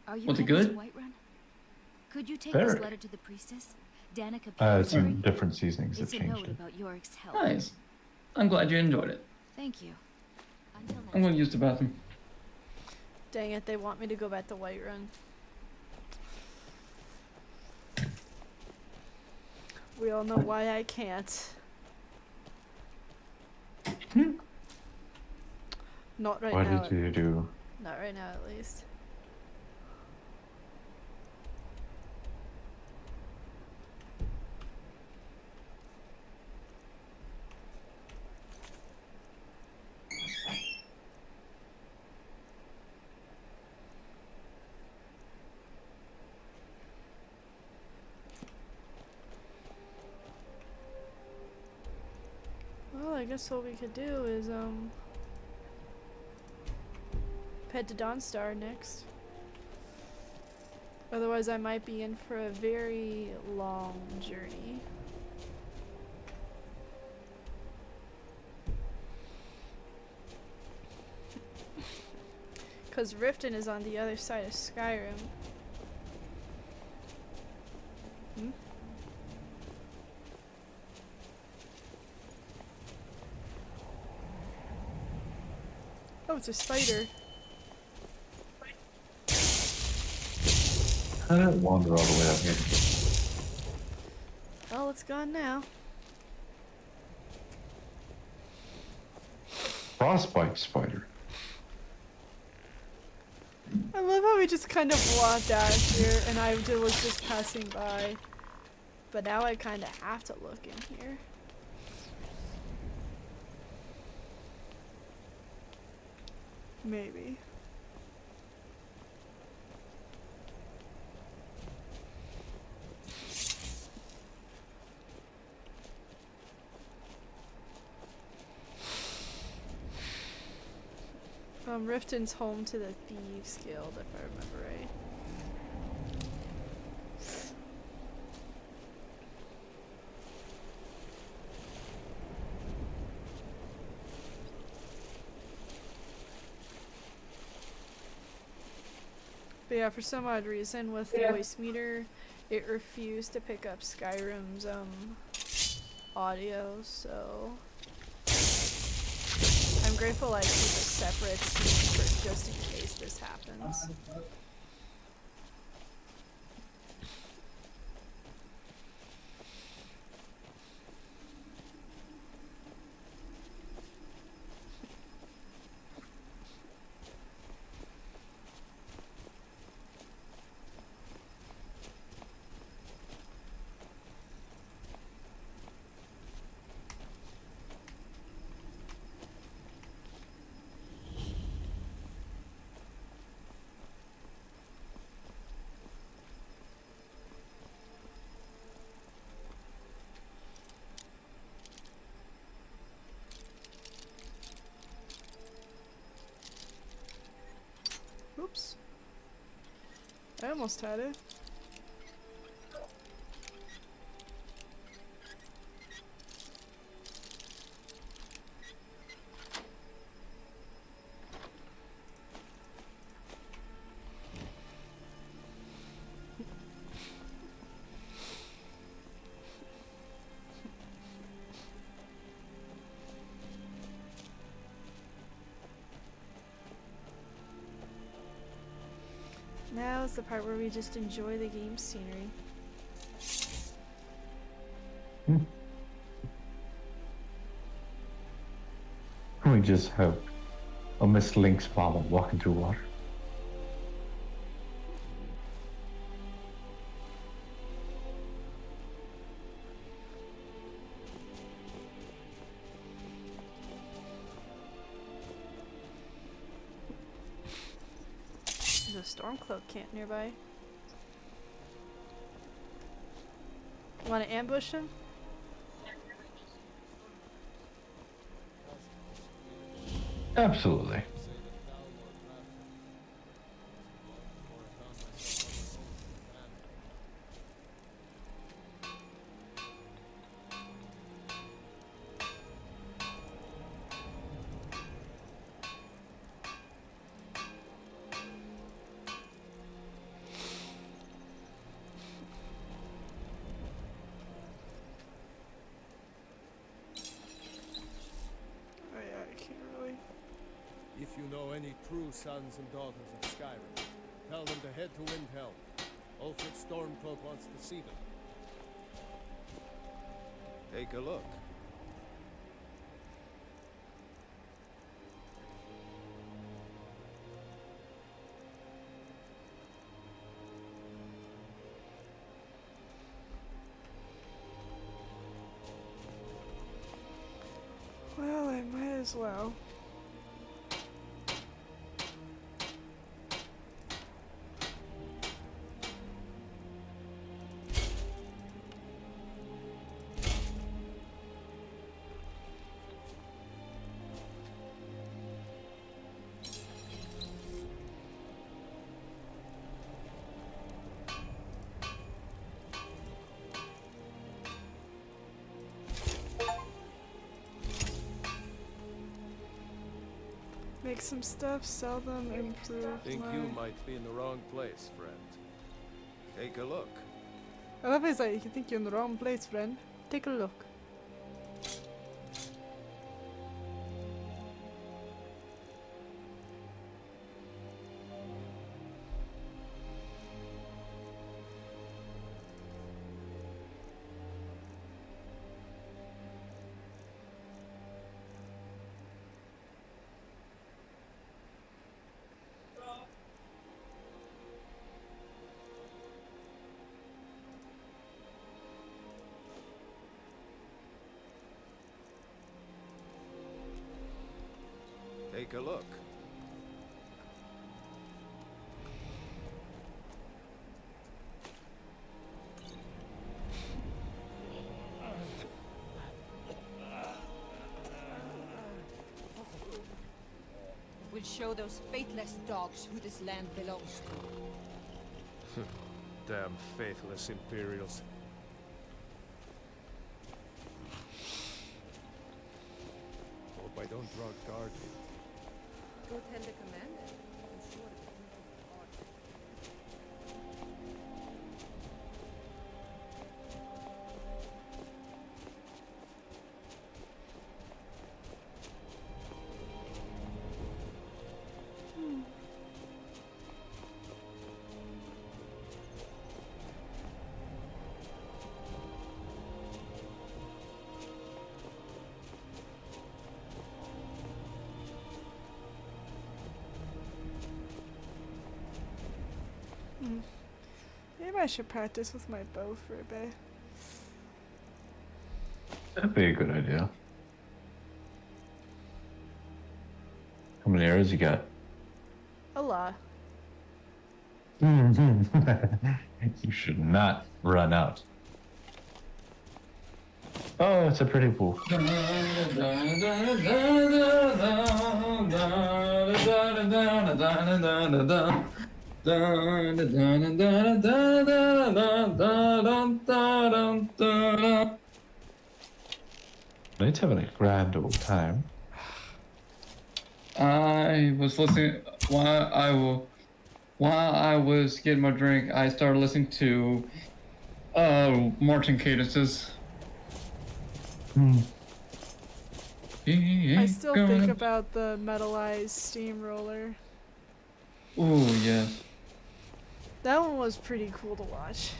[SPEAKER 11] Are you
[SPEAKER 20] Was it
[SPEAKER 11] headed to
[SPEAKER 20] good?
[SPEAKER 11] Whiterun? Could you take
[SPEAKER 15] Very.
[SPEAKER 11] this letter to the priestess? Danica
[SPEAKER 15] Some different seasonings have
[SPEAKER 11] It's a
[SPEAKER 15] changed
[SPEAKER 11] note
[SPEAKER 15] it.
[SPEAKER 11] about Yorick's health.
[SPEAKER 20] Nice. I'm glad you enjoyed it.
[SPEAKER 11] Thank you. Until next
[SPEAKER 20] I'm going to use the bathroom.
[SPEAKER 2] Dang it, they want me to go back to Whiterun. We all know why I can't. Not right now.
[SPEAKER 15] What did you do?
[SPEAKER 2] Not right now, at least. Well, I guess what we could do is, head to Dawnstar next. Otherwise, I might be in for a very long journey. Because Riften is on the other side of Skyrim. Hmm? Oh, it's a spider.
[SPEAKER 15] I didn't wander all the way out here.
[SPEAKER 2] Oh, it's gone now.
[SPEAKER 15] Frostbite spider.
[SPEAKER 2] I love how we just kind of walked out here and I was just passing by. But now I kind of have to look in here. Maybe. Riften's home to the Thieves Guild, if I remember right. But yeah, for some odd reason with the voice meter, it refused to pick up Skyrim's audio, so I'm grateful I keep a separate scene for just in case this happens. I almost had it. Now is the part where we just enjoy the game scenery.
[SPEAKER 15] We just have a Miss Lynx Mama walking through water.
[SPEAKER 2] There's a Stormcloak camp nearby. Want to ambush him?
[SPEAKER 15] Absolutely.
[SPEAKER 2] Oh yeah, I can't really.
[SPEAKER 13] If you know any true sons and daughters of Skyrim, tell them to head to Windhelm. Ulfric Stormcloak wants to see them. Take a look.
[SPEAKER 2] Well, I might as well. Make some stuff, sell them, improve
[SPEAKER 13] Think
[SPEAKER 2] my...
[SPEAKER 13] you might be in the wrong place, friend. Take a look.
[SPEAKER 2] I love his like, you think you're in the wrong place, friend. Take a look.
[SPEAKER 13] Take a look.
[SPEAKER 21] We'll show those faithless dogs who this land belongs to.
[SPEAKER 13] Damn faithless Imperials. Hope I don't draw guard here.
[SPEAKER 21] Go tell the commander. I'm sure it will be hard.
[SPEAKER 2] Maybe I should practice with my bow for a bit.
[SPEAKER 15] That'd be a good idea. How many arrows you got?
[SPEAKER 2] A lot.
[SPEAKER 15] You should not run out. Oh, it's a pretty wolf.
[SPEAKER 20] Da, da, da, da, da, da, da, da, da, da, da.
[SPEAKER 15] Nate's having a grand old time.
[SPEAKER 20] I was listening while I was getting my drink. I started listening to marching cadences.
[SPEAKER 2] I still think about the metalized steamroller.
[SPEAKER 20] Ooh, yes.
[SPEAKER 2] That one was pretty cool to watch,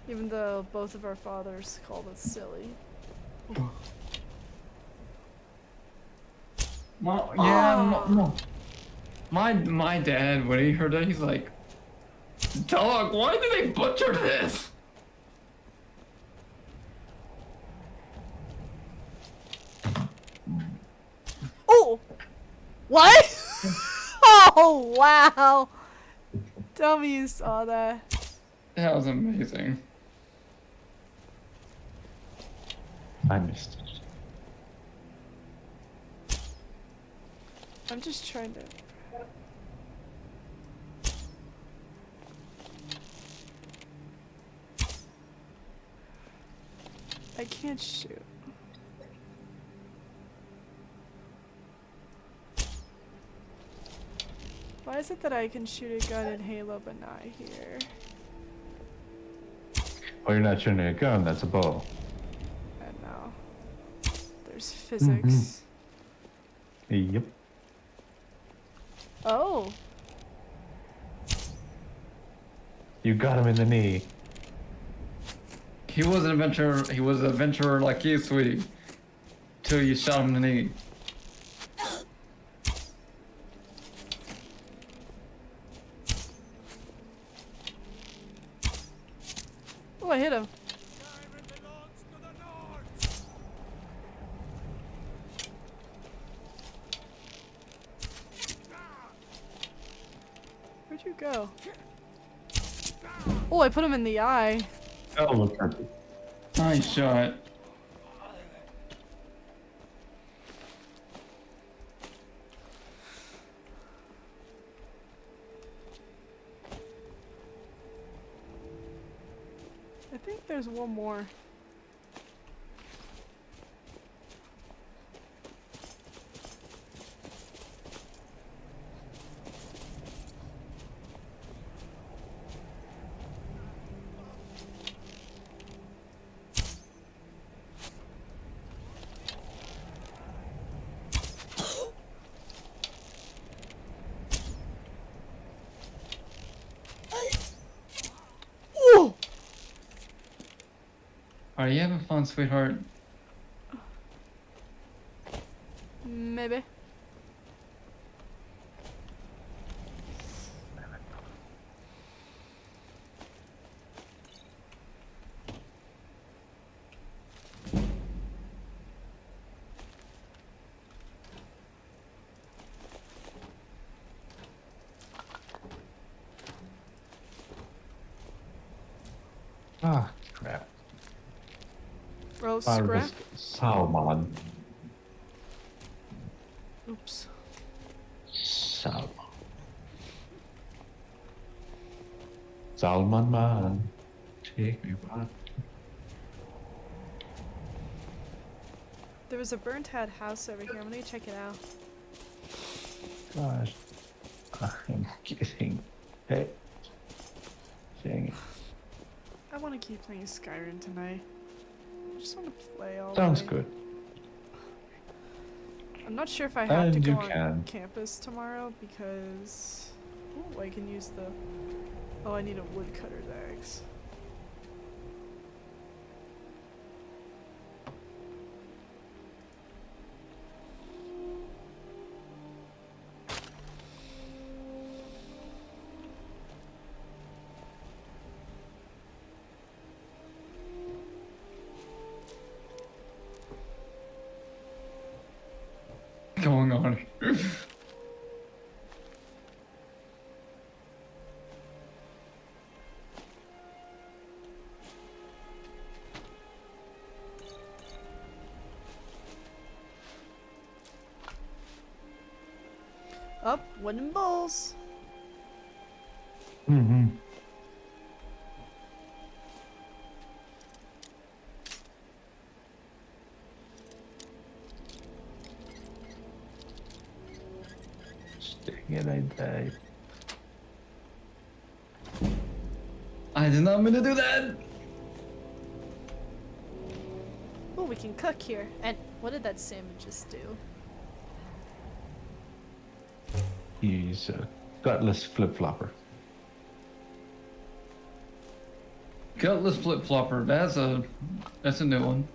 [SPEAKER 2] even though both of our fathers called us silly.
[SPEAKER 20] My dad, when he heard that, he's like, "Dog, why did they butcher this?"
[SPEAKER 2] Oh! What? Oh, wow! Tell me you saw that.
[SPEAKER 20] That was amazing.
[SPEAKER 15] I missed it.
[SPEAKER 2] I'm just trying to... I can't shoot. Why is it that I can shoot a gun in Halo but not here?
[SPEAKER 15] Oh, you're not shooting a gun, that's a bow.
[SPEAKER 2] I know. There's physics.
[SPEAKER 15] Yep.
[SPEAKER 2] Oh!
[SPEAKER 15] You got him in the knee.
[SPEAKER 20] He was an adventurer like you, sweetie. Till you shot him in the knee.
[SPEAKER 2] Oh, I hit him. Where'd you go? Oh, I put him in the eye.
[SPEAKER 15] Oh, look perfect.
[SPEAKER 20] Nice shot.
[SPEAKER 2] I think there's one more.
[SPEAKER 20] Are you having fun, sweetheart?
[SPEAKER 2] Maybe.
[SPEAKER 15] Ah, crap.
[SPEAKER 2] Roast
[SPEAKER 15] Fire
[SPEAKER 2] scrap?
[SPEAKER 15] was Salmon.
[SPEAKER 2] Oops.
[SPEAKER 15] Salmon. Salmon man, take me back.
[SPEAKER 2] There was a burnt out house over here. I'm gonna check it out.
[SPEAKER 15] Gosh, I'm getting hit. Dang it.
[SPEAKER 2] I want to keep playing Skyrim tonight. I just want to play all
[SPEAKER 15] Sounds
[SPEAKER 2] day.
[SPEAKER 15] good.
[SPEAKER 2] I'm not sure if I have to
[SPEAKER 15] And
[SPEAKER 2] go
[SPEAKER 15] you
[SPEAKER 2] on
[SPEAKER 15] can.
[SPEAKER 2] campus tomorrow because... Oh, I can use the... Oh, I need a woodcutter's axe.
[SPEAKER 20] Going on?
[SPEAKER 2] Up, wooden bowls.
[SPEAKER 15] Mm-hmm. Dang it, I died.
[SPEAKER 20] I did not mean to do that!
[SPEAKER 2] Oh, we can cook here. And what did that salmon just do?
[SPEAKER 15] He's a gutless flip-flopper.
[SPEAKER 20] Gutless flip-flopper, that's a new one.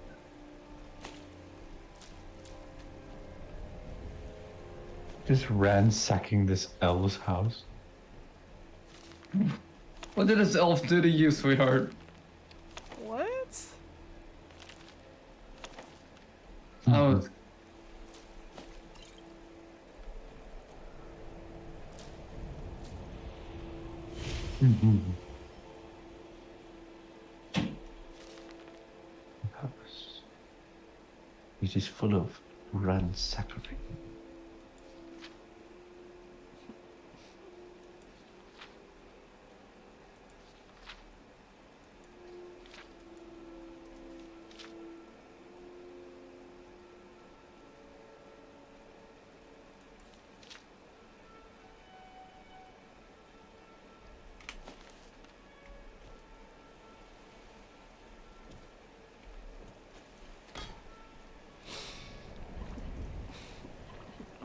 [SPEAKER 15] Just ransacking this elf's house.
[SPEAKER 20] What did this elf do to you, sweetheart?
[SPEAKER 2] What?
[SPEAKER 20] I was...
[SPEAKER 15] Mm-hmm. It is full of ransackery.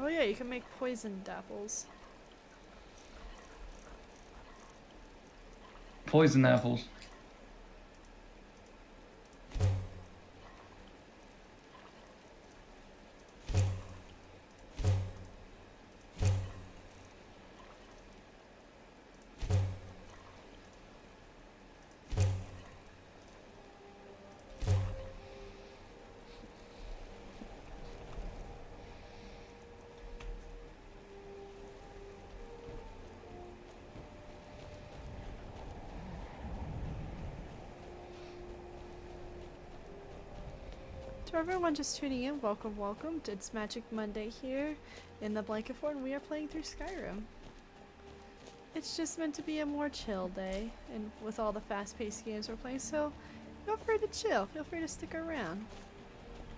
[SPEAKER 2] Oh yeah, you can make poisoned apples.
[SPEAKER 20] Poison apples.
[SPEAKER 2] To everyone just tuning in, welcome, welcome. It's Magic Monday here in the Blanket Fort, and we are playing through Skyrim. It's just meant to be a more chill day, and with all the fast-paced games we're playing, so feel free to chill, feel free to stick around.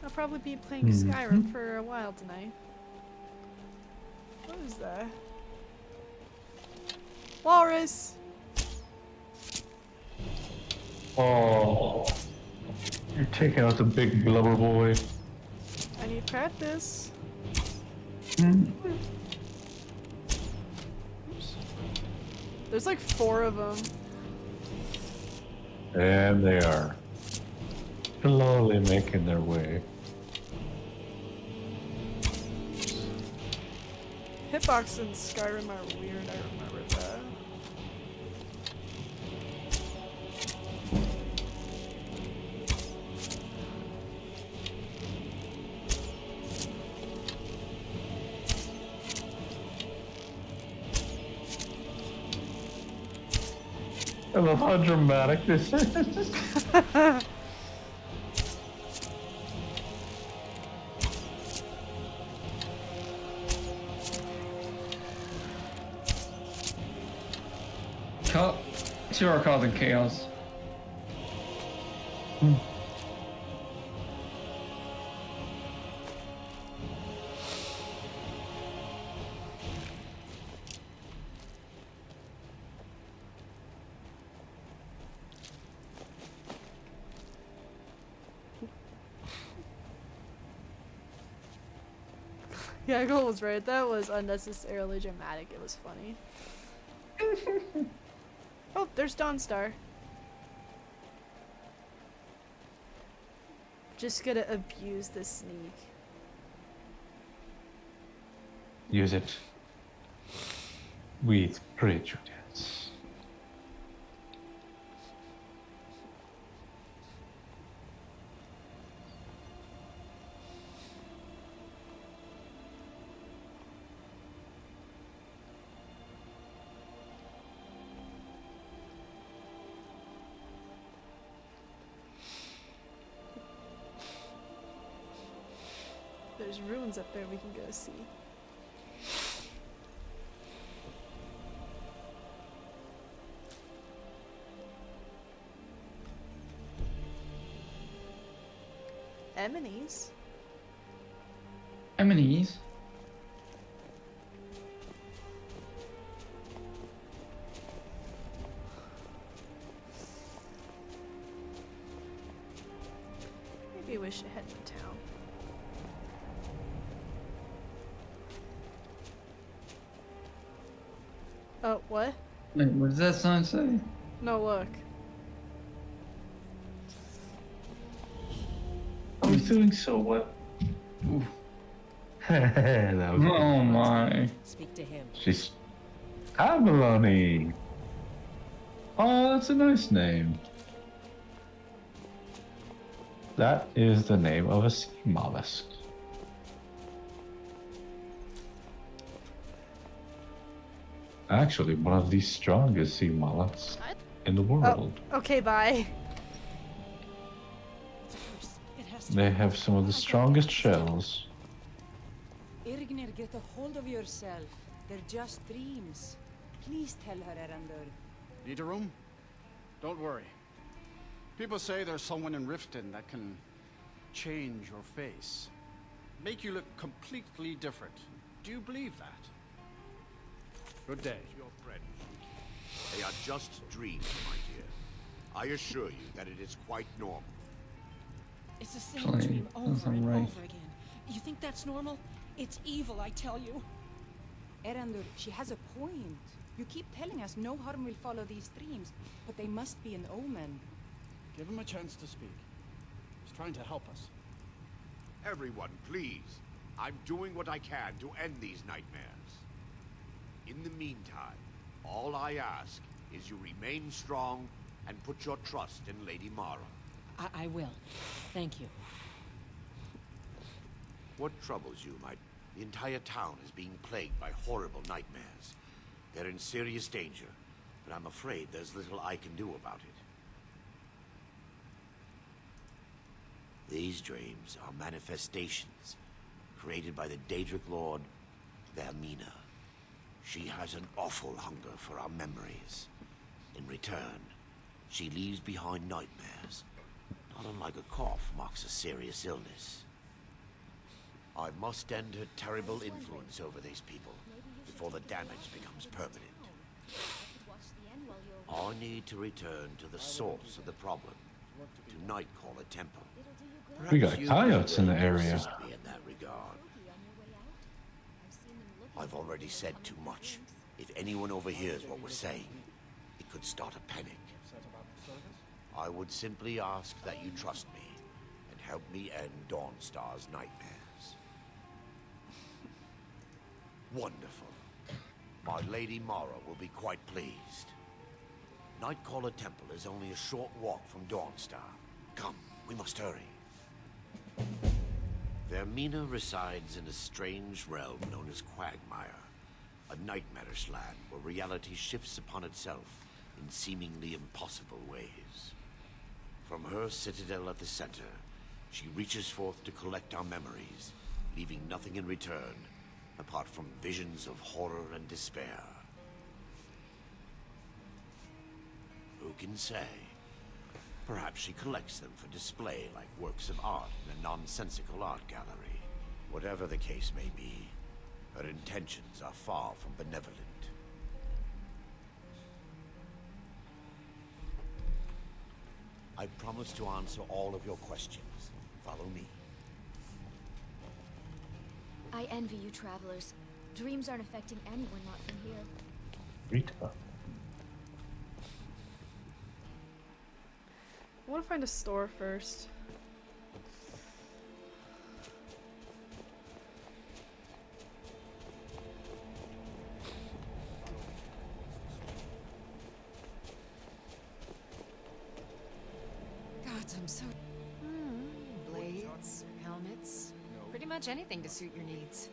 [SPEAKER 2] I'll probably be playing Skyrim for a while tonight. What is that? Walrus!
[SPEAKER 15] Oh, you're taking out the big blubber boy.
[SPEAKER 2] I need practice. Oops. There's like 4 of them.
[SPEAKER 15] And they are slowly making their way.
[SPEAKER 2] Hitbox in Skyrim are weird, I remember that.
[SPEAKER 15] I love how dramatic this is.
[SPEAKER 20] Two are causing chaos.
[SPEAKER 2] Yeah, Cole was right. That was unnecessarily dramatic. It was funny. Oh, there's Dawnstar. Just gonna abuse this sneak.
[SPEAKER 15] Use it with prejudice.
[SPEAKER 2] There's ruins up there we can go see. Eminees.
[SPEAKER 20] Eminees?
[SPEAKER 2] Maybe we should head to town. Oh, what?
[SPEAKER 20] Wait, what does that sign say?
[SPEAKER 2] No, look.
[SPEAKER 15] I was doing so well. That was good.
[SPEAKER 20] Oh my.
[SPEAKER 5] Speak to him.
[SPEAKER 15] She's Abalone. Oh, that's a nice name. That is the name of a sea mollusk. Actually, one of the strongest sea mollusks in the world.
[SPEAKER 2] Oh, okay, bye.
[SPEAKER 15] They have some of the strongest shells.
[SPEAKER 19] Irgnir, get a hold of yourself. They're just dreams. Please tell her, Erandur.
[SPEAKER 8] Need a room? Don't worry. People say there's someone in Riften that can change your face. Make you look completely different. Do you believe that? Good day.
[SPEAKER 1] Your friends. They are just dreams, my dear. I assure you that it is quite normal.
[SPEAKER 5] It's the same dream over and over again. You think that's normal? It's evil, I tell you.
[SPEAKER 19] Erandur, she has a point. You keep telling us no harm will follow these dreams, but they must be an omen.
[SPEAKER 8] Give him a chance to speak. He's trying to help us.
[SPEAKER 1] Everyone, please. I'm doing what I can to end these nightmares. In the meantime, all I ask is you remain strong and put your trust in Lady Mara.
[SPEAKER 5] I will. Thank you.
[SPEAKER 1] What troubles you, The entire town is being plagued by horrible nightmares. They're in serious danger, but I'm afraid there's little I can do about it. These dreams are manifestations created by the Daedric Lord, Vermina. She has an awful hunger for our memories. In return, she leaves behind nightmares. Not unlike a cough marks a serious illness. I must end her terrible influence over these people before the damage becomes permanent. I need to return to the source of the problem, to Nightcaller Temple.
[SPEAKER 15] We got coyotes in the area.
[SPEAKER 1] Assist me in that regard. I've already said too much. If anyone overhears what we're saying, it could start a panic. I would simply ask that you trust me and help me end Dawnstar's nightmares. Wonderful. My Lady Mara will be quite pleased. Nightcaller Temple is only a short walk from Dawnstar. Come, we must hurry. Vermina resides in a strange realm known as Quagmire, a nightmarish land where reality shifts upon itself in seemingly impossible ways. From her citadel at the center, she reaches forth to collect our memories, leaving nothing in return apart from visions of horror and despair. Who can say? Perhaps she collects them for display like works of art in a nonsensical art gallery. Whatever the case may be, her intentions are far from benevolent. I promise to answer all of your questions. Follow me.
[SPEAKER 11] I envy you travelers. Dreams aren't affecting anyone not from here.
[SPEAKER 15] Rita.
[SPEAKER 2] I want to find a store first.
[SPEAKER 22] God, I'm so... Blades, helmets, pretty much anything to suit your needs.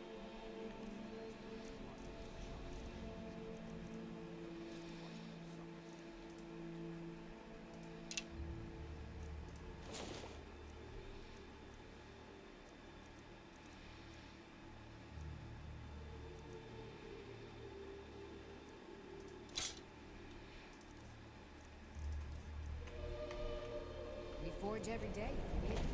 [SPEAKER 22] We forge every day if we need it.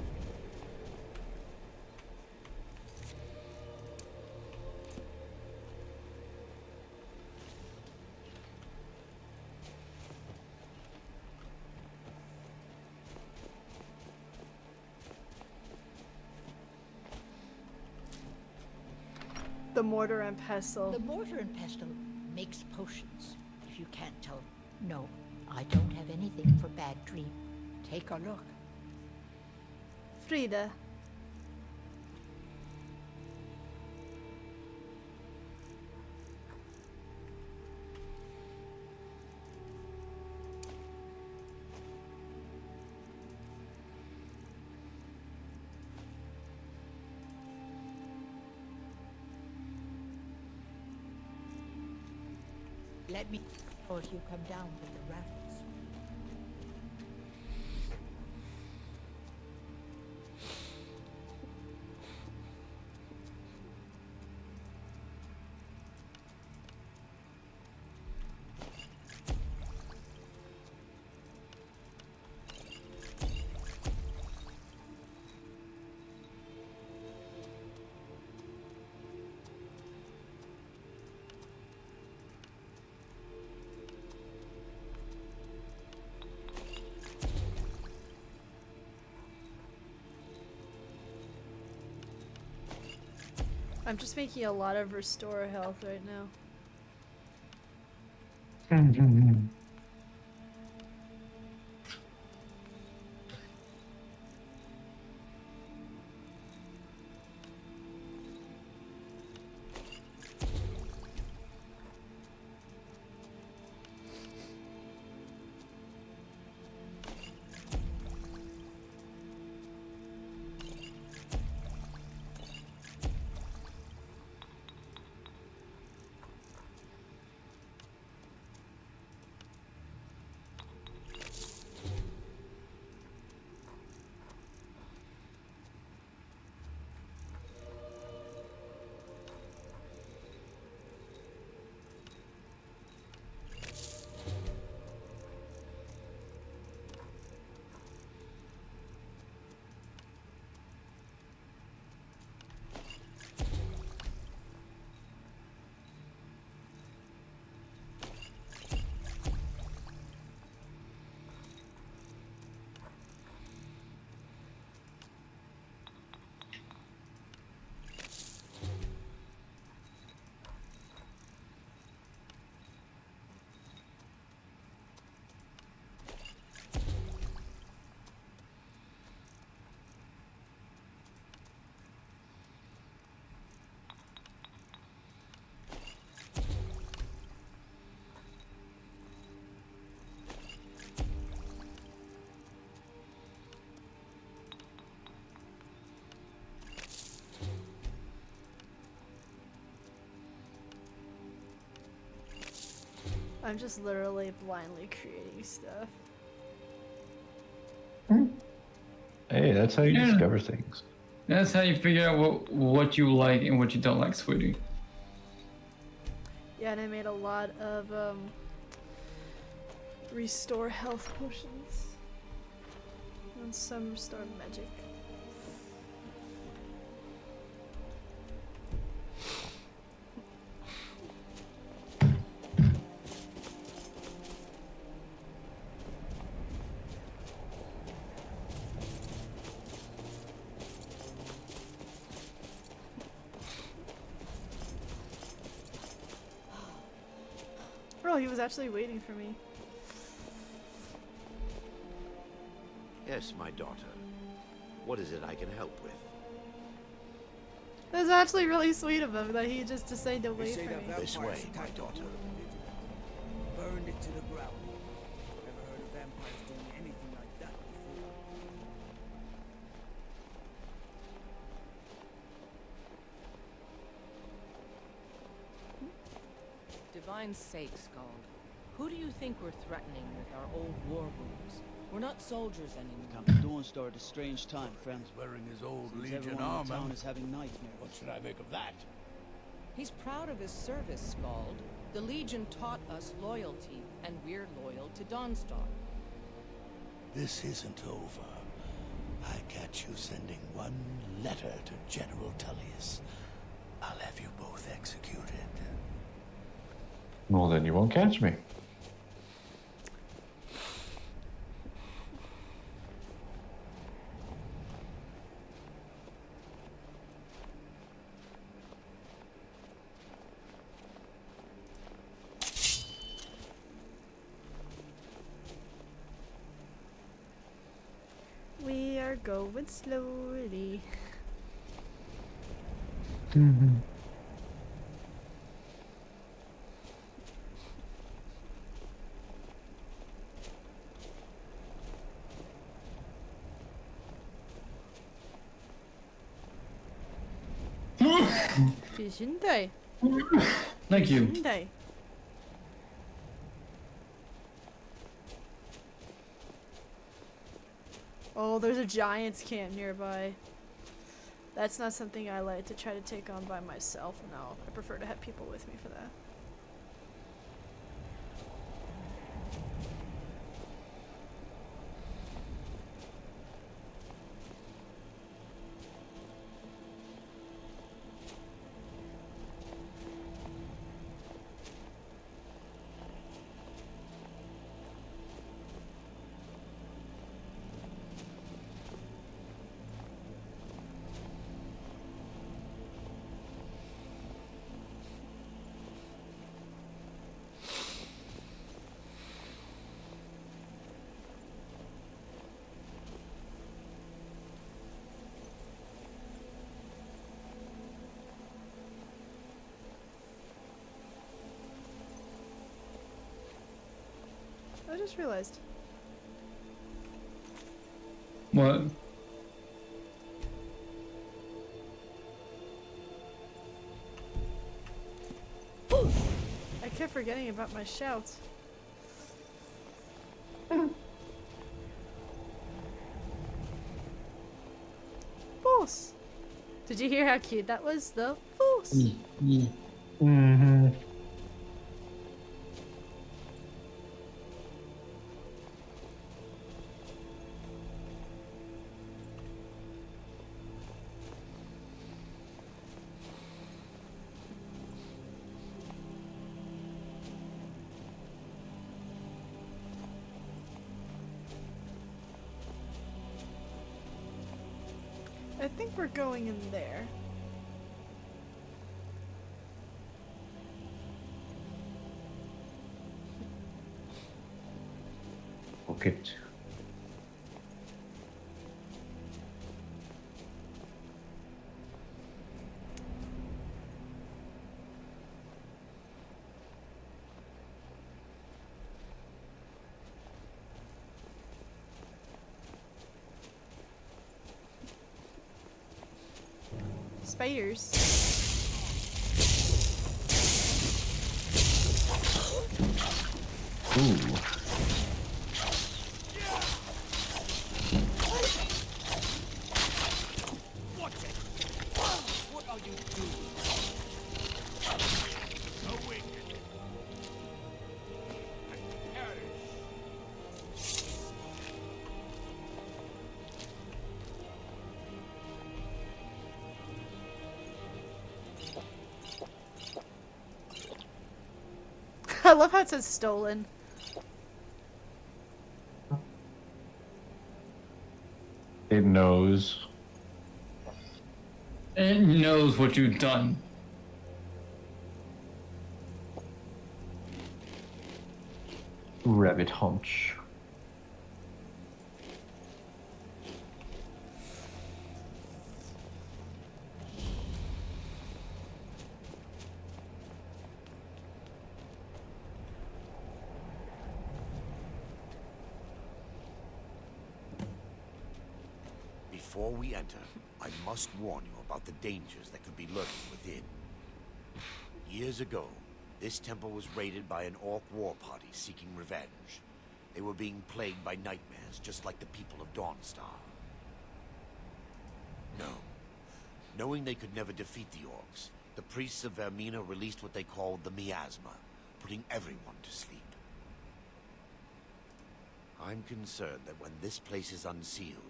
[SPEAKER 2] The mortar and pestle.
[SPEAKER 6] The mortar and pestle makes potions. If you can't tell, no, I don't have anything for bad dream. Take a look.
[SPEAKER 2] Frida.
[SPEAKER 6] Let me know if you come down with the rattles.
[SPEAKER 2] I'm just making a lot of restore health right now. I'm just literally blindly creating stuff.
[SPEAKER 15] Hey, that's how you discover things.
[SPEAKER 20] That's how you figure out what you like and what you don't like, sweetie.
[SPEAKER 2] Yeah, and I made a lot of restore health potions. And some restore magic. Oh, he was actually waiting for me.
[SPEAKER 1] Yes, my daughter. What is it I can help with?
[SPEAKER 2] It was actually really sweet of him that he just decided to wait for me.
[SPEAKER 1] This way, my daughter.
[SPEAKER 16] Burned it to the ground. Never heard of vampires doing anything like that before.
[SPEAKER 7] Divine sake, Scald. Who do you think we're threatening with our old war wounds? We're not soldiers anymore.
[SPEAKER 16] Count Dawn at a strange time, friends.
[SPEAKER 12] Wearing his old
[SPEAKER 16] Seems
[SPEAKER 12] Legion
[SPEAKER 16] everyone in
[SPEAKER 12] armor.
[SPEAKER 16] the town is having nightmares.
[SPEAKER 12] What should I make of that?
[SPEAKER 7] He's proud of his service, Scald. The Legion taught us loyalty, and we're loyal to Dawnstar.
[SPEAKER 12] This isn't over. I catch you sending one letter to General Tullius. I'll have you both executed.
[SPEAKER 15] Well, then you won't catch me.
[SPEAKER 2] are going slowly. Gesundheit.
[SPEAKER 20] Thank you.
[SPEAKER 2] Gesundheit. Oh, there's a giant's camp nearby. That's not something I like to try to take on by myself. No, I prefer to have people with me for that. I just realized.
[SPEAKER 20] What?
[SPEAKER 2] I kept forgetting about my shouts. Boss! Did you hear how cute that was, though? Boss!
[SPEAKER 15] Mm-hmm.
[SPEAKER 2] I think we're going in there.
[SPEAKER 15] Okay.
[SPEAKER 2] Spiders.
[SPEAKER 15] Ooh.
[SPEAKER 12] Watch it! What are you doing? Awaken! And perish!
[SPEAKER 2] I love how it says stolen.
[SPEAKER 15] It knows.
[SPEAKER 20] It knows what you've done.
[SPEAKER 15] Rabbit hunch.
[SPEAKER 1] Before we enter, I must warn you about the dangers that could be lurking within. Years ago, this temple was raided by an orc war party seeking revenge. They were being plagued by nightmares, just like the people of Dawnstar. No. Knowing they could never defeat the orcs, the priests of Vermina released what they called the miasma, putting everyone to sleep. I'm concerned that when this place is unsealed,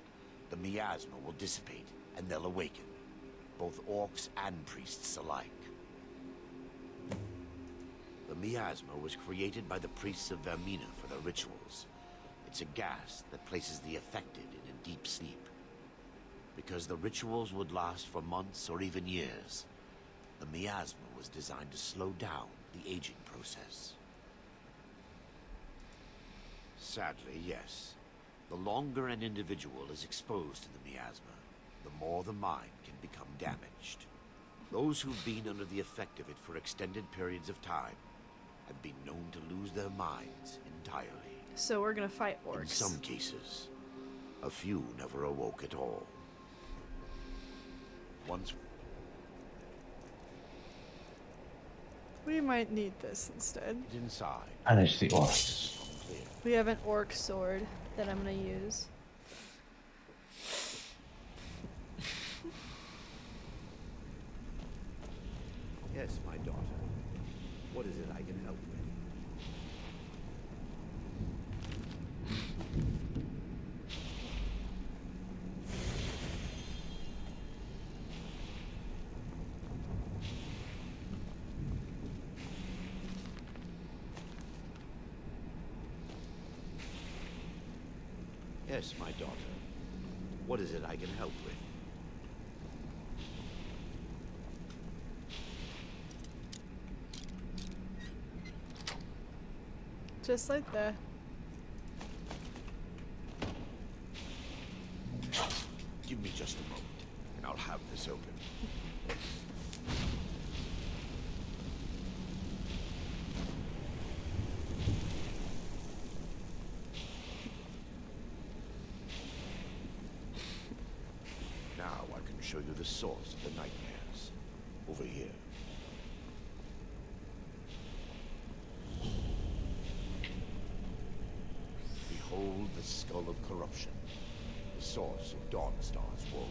[SPEAKER 1] the miasma will dissipate, and they'll awaken. Both orcs and priests alike. The miasma was created by the priests of Vermina for their rituals. It's a gas that places the affected in a deep sleep. Because the rituals would last for months or even years, the miasma was designed to slow down the aging process. Sadly, yes. The longer an individual is exposed to the miasma, the more the mind can become damaged. Those who've been under the effect of it for extended periods of time have been known to lose their minds entirely.
[SPEAKER 2] So we're gonna fight orcs.
[SPEAKER 1] In some cases, a few never awoke at all. Once...
[SPEAKER 2] We might need this instead.
[SPEAKER 1] Inside.
[SPEAKER 15] Manage the orcs.
[SPEAKER 2] We have an orc sword that I'm gonna use.
[SPEAKER 1] Yes, my daughter. What is it I can help with? Yes, my daughter. What is it I can help with?
[SPEAKER 2] Just like that.
[SPEAKER 1] Give me just a moment, and I'll have this open. Now I can show you the source of the nightmares. Over here. Behold the skull of corruption, the source of Dawnstar's woes.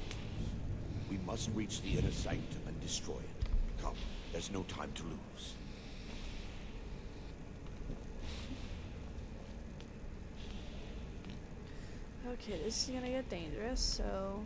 [SPEAKER 1] We must reach the inner sanctum and destroy it. Come, there's no time to lose.
[SPEAKER 2] Okay, this is gonna get dangerous, so...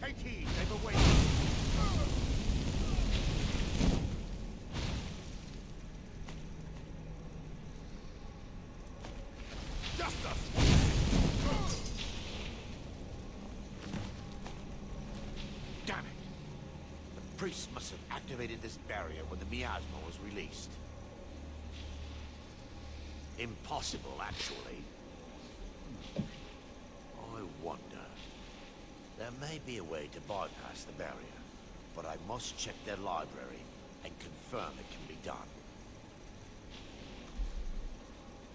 [SPEAKER 1] Take heed, they've awaited. Damn it! The priest must have activated this barrier when the miasma was released. Impossible, actually. I wonder. There may be a way to bypass the barrier, but I must check their library and confirm it can be done.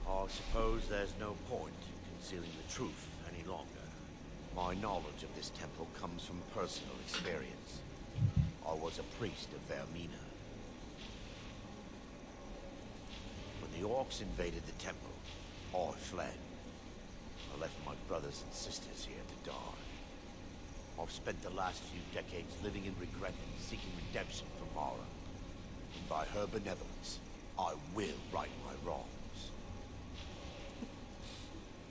[SPEAKER 1] I suppose there's no point concealing the truth any longer. My knowledge of this temple comes from personal experience. I was a priest of Vermina. When the orcs invaded the temple, I fled. I left my brothers and sisters here to die. I've spent the last few decades living in regret and seeking redemption from Mara. And by her benevolence, I will right my wrongs.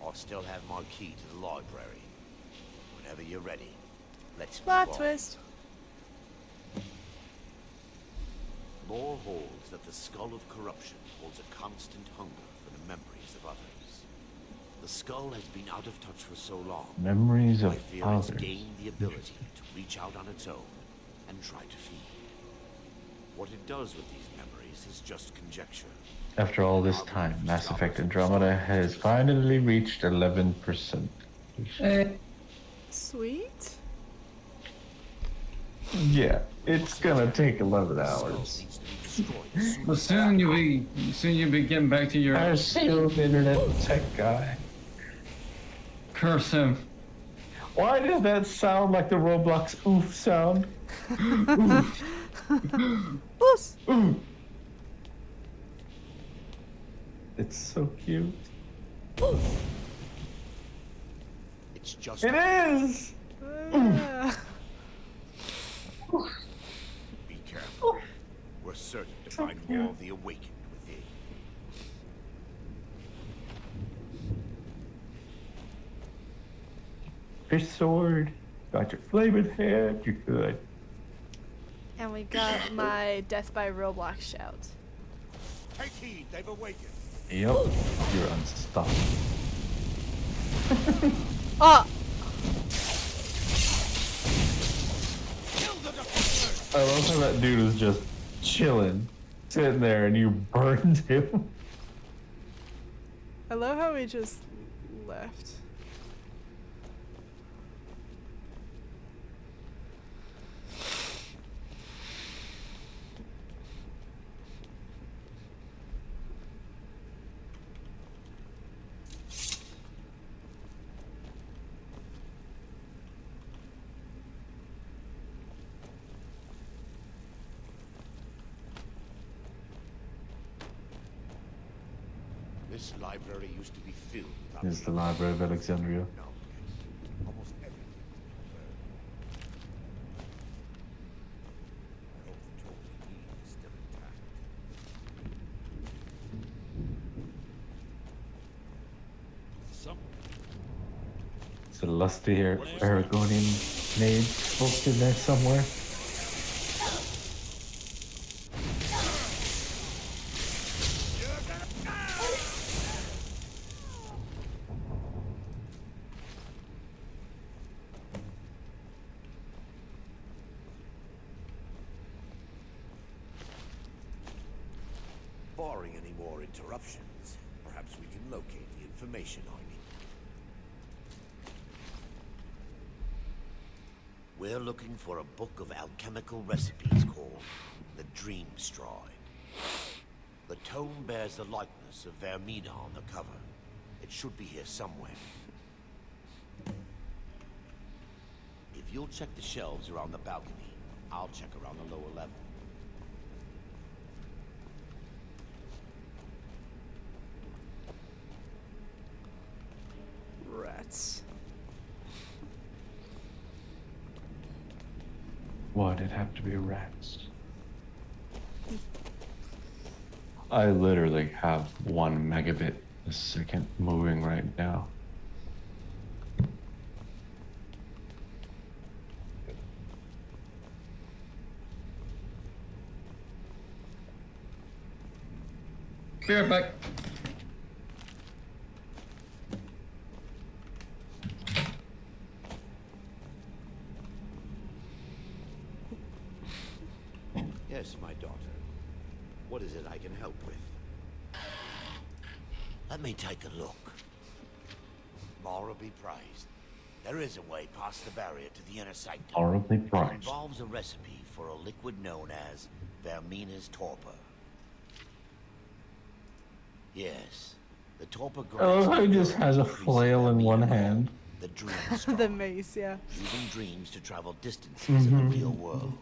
[SPEAKER 1] I still have my key to the library. Whenever you're ready, let's
[SPEAKER 2] Plot
[SPEAKER 1] move on.
[SPEAKER 2] twist.
[SPEAKER 1] Lore holds that the skull of corruption holds a constant hunger for the memories of others. The skull has been out of touch for so long.
[SPEAKER 15] Memories of
[SPEAKER 1] I fear
[SPEAKER 15] others.
[SPEAKER 1] it's gained the ability to reach out on its own and try to feed. What it does with these memories is just conjecture.
[SPEAKER 15] After all this time, Mass Effect Andromeda has finally reached 11%.
[SPEAKER 2] Sweet.
[SPEAKER 15] Yeah, it's gonna take 11 hours.
[SPEAKER 20] Well, soon you'll be getting back to your.
[SPEAKER 15] Our sealed internet tech guy.
[SPEAKER 20] Curse him.
[SPEAKER 15] Why does that sound like the Roblox oof sound? Oof.
[SPEAKER 2] Oof.
[SPEAKER 15] Oof. It's so cute.
[SPEAKER 1] It's just.
[SPEAKER 15] It is!
[SPEAKER 2] Yeah.
[SPEAKER 1] Be careful. We're certain to find more of the awakened within.
[SPEAKER 15] Fish sword. Got your flaming head. You're good.
[SPEAKER 2] And we got my death by Roblox shout.
[SPEAKER 1] Take heed, they've awakened.
[SPEAKER 15] Yep. You're unstoppable.
[SPEAKER 2] Ah!
[SPEAKER 15] I love how that dude was just chilling, sitting there, and you burned him.
[SPEAKER 2] I love how he just left.
[SPEAKER 1] This library used to be filled with.
[SPEAKER 15] This is the Library of Alexandria.
[SPEAKER 1] No, almost everything has been burned. I hope the Torah is still intact.
[SPEAKER 15] It's a lusty Aragonian maid posted there somewhere.
[SPEAKER 1] Barring any more interruptions, perhaps we can locate the information I need. We're looking for a book of alchemical recipes called the Dream Stride. The tome bears the likeness of Vermina on the cover. It should be here somewhere. If you'll check the shelves around the balcony, I'll check around the lower level.
[SPEAKER 2] Rats.
[SPEAKER 15] Why'd it have to be rats? I literally have 1 megabit a second moving right now.
[SPEAKER 20] Be right back.
[SPEAKER 1] Yes, my daughter. What is it I can help with? Let me take a look. Mara be praised. There is a way past the barrier to the inner sanctum.
[SPEAKER 15] Horribly
[SPEAKER 1] It
[SPEAKER 15] priced.
[SPEAKER 1] involves a recipe for a liquid known as Vermina's torpor. Yes, the torpor
[SPEAKER 15] I love how he just has a
[SPEAKER 1] increase
[SPEAKER 15] flail in one
[SPEAKER 1] Vermina,
[SPEAKER 15] hand.
[SPEAKER 1] the dream
[SPEAKER 2] The
[SPEAKER 1] stride,
[SPEAKER 2] mace, yeah.
[SPEAKER 1] using dreams to travel distances in the real world.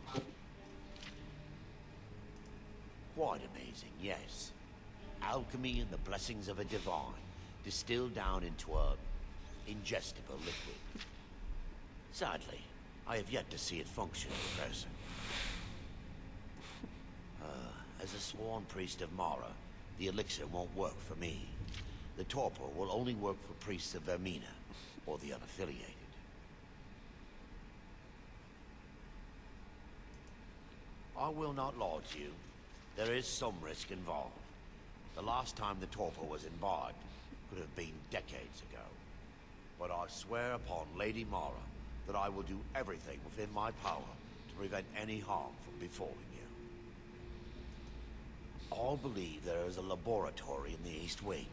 [SPEAKER 1] Quite amazing, yes. Alchemy and the blessings of a divine, distilled down into a ingestible liquid. Sadly, I have yet to see it function in person. As a sworn priest of Mara, the elixir won't work for me. The torpor will only work for priests of Vermina, or the unaffiliated. I will not lie to you. There is some risk involved. The last time the torpor was imbibed could have been decades ago. But I swear upon Lady Mara that I will do everything within my power to prevent any harm from befalling you. All believe there is a laboratory in the East Wing.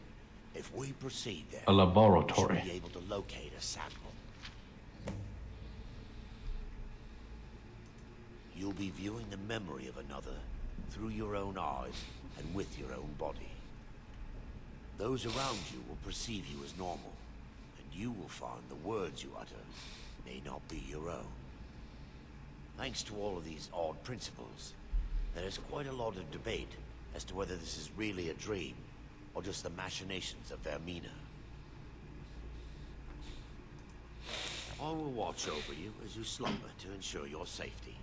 [SPEAKER 1] If we proceed there,
[SPEAKER 15] A laboratory.
[SPEAKER 1] we should be able to locate a sample. You'll be viewing the memory of another through your own eyes and with your own body. Those around you will perceive you as normal, and you will find the words you utter may not be your own. Thanks to all of these odd principles, there is quite a lot of debate as to whether this is really a dream or just the machinations of Vermina? I will watch over you as you slumber to ensure your safety.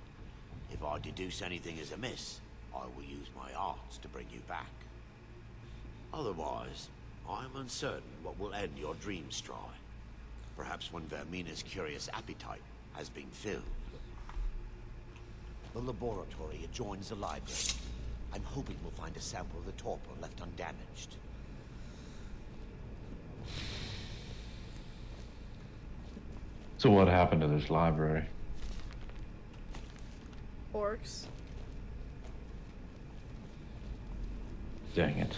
[SPEAKER 1] If I deduce anything is amiss, I will use my arts to bring you back. Otherwise, I am uncertain what will end your dream Stry. Perhaps when Vermina's curious appetite has been filled. The laboratory adjoins the library. I'm hoping we'll find a sample of the torpor left undamaged.
[SPEAKER 15] So what happened to this library?
[SPEAKER 2] Orcs.
[SPEAKER 15] Dang it.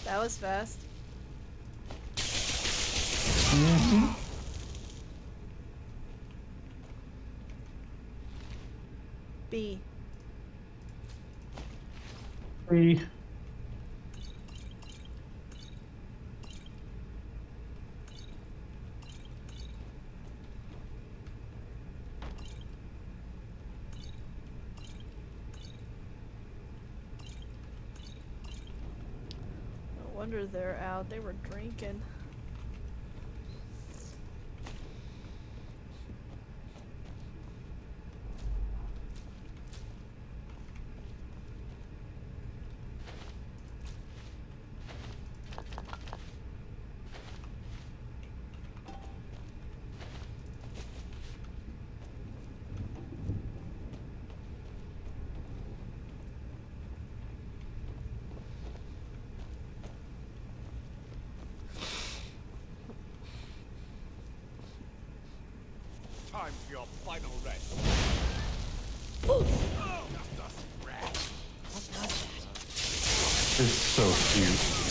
[SPEAKER 2] That was fast. B.
[SPEAKER 15] B.
[SPEAKER 2] No wonder they're out. They were drinking.
[SPEAKER 12] Time for your final rest.
[SPEAKER 15] It's so cute.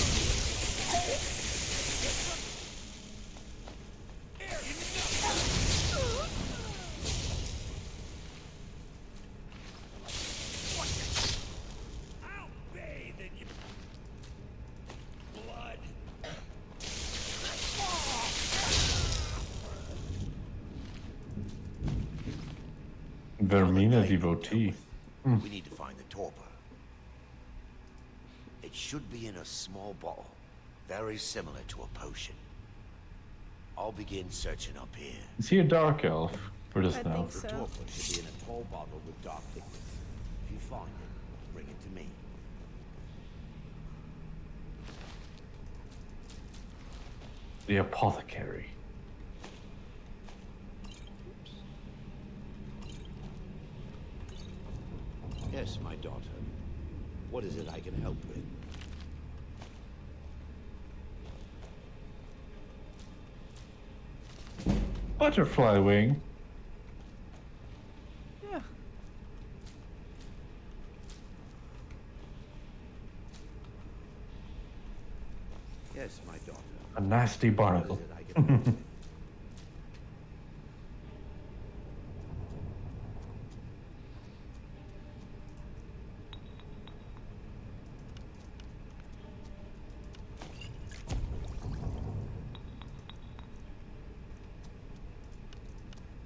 [SPEAKER 15] Vermina devotee.
[SPEAKER 1] We need to find the torpor. It should be in a small bottle, very similar to a potion. I'll begin searching up here.
[SPEAKER 15] Is he a dark elf? Or just
[SPEAKER 2] I
[SPEAKER 15] an
[SPEAKER 2] think
[SPEAKER 15] elf?
[SPEAKER 2] so.
[SPEAKER 1] The torpor should be in a tall bottle with dark liquid. If you find it, bring it to me.
[SPEAKER 15] The apothecary.
[SPEAKER 1] Yes, my daughter. What is it I can help with?
[SPEAKER 15] Butterfly wing.
[SPEAKER 2] Yeah.
[SPEAKER 1] Yes, my daughter.
[SPEAKER 15] A nasty barnacle.
[SPEAKER 1] What is it I can help with?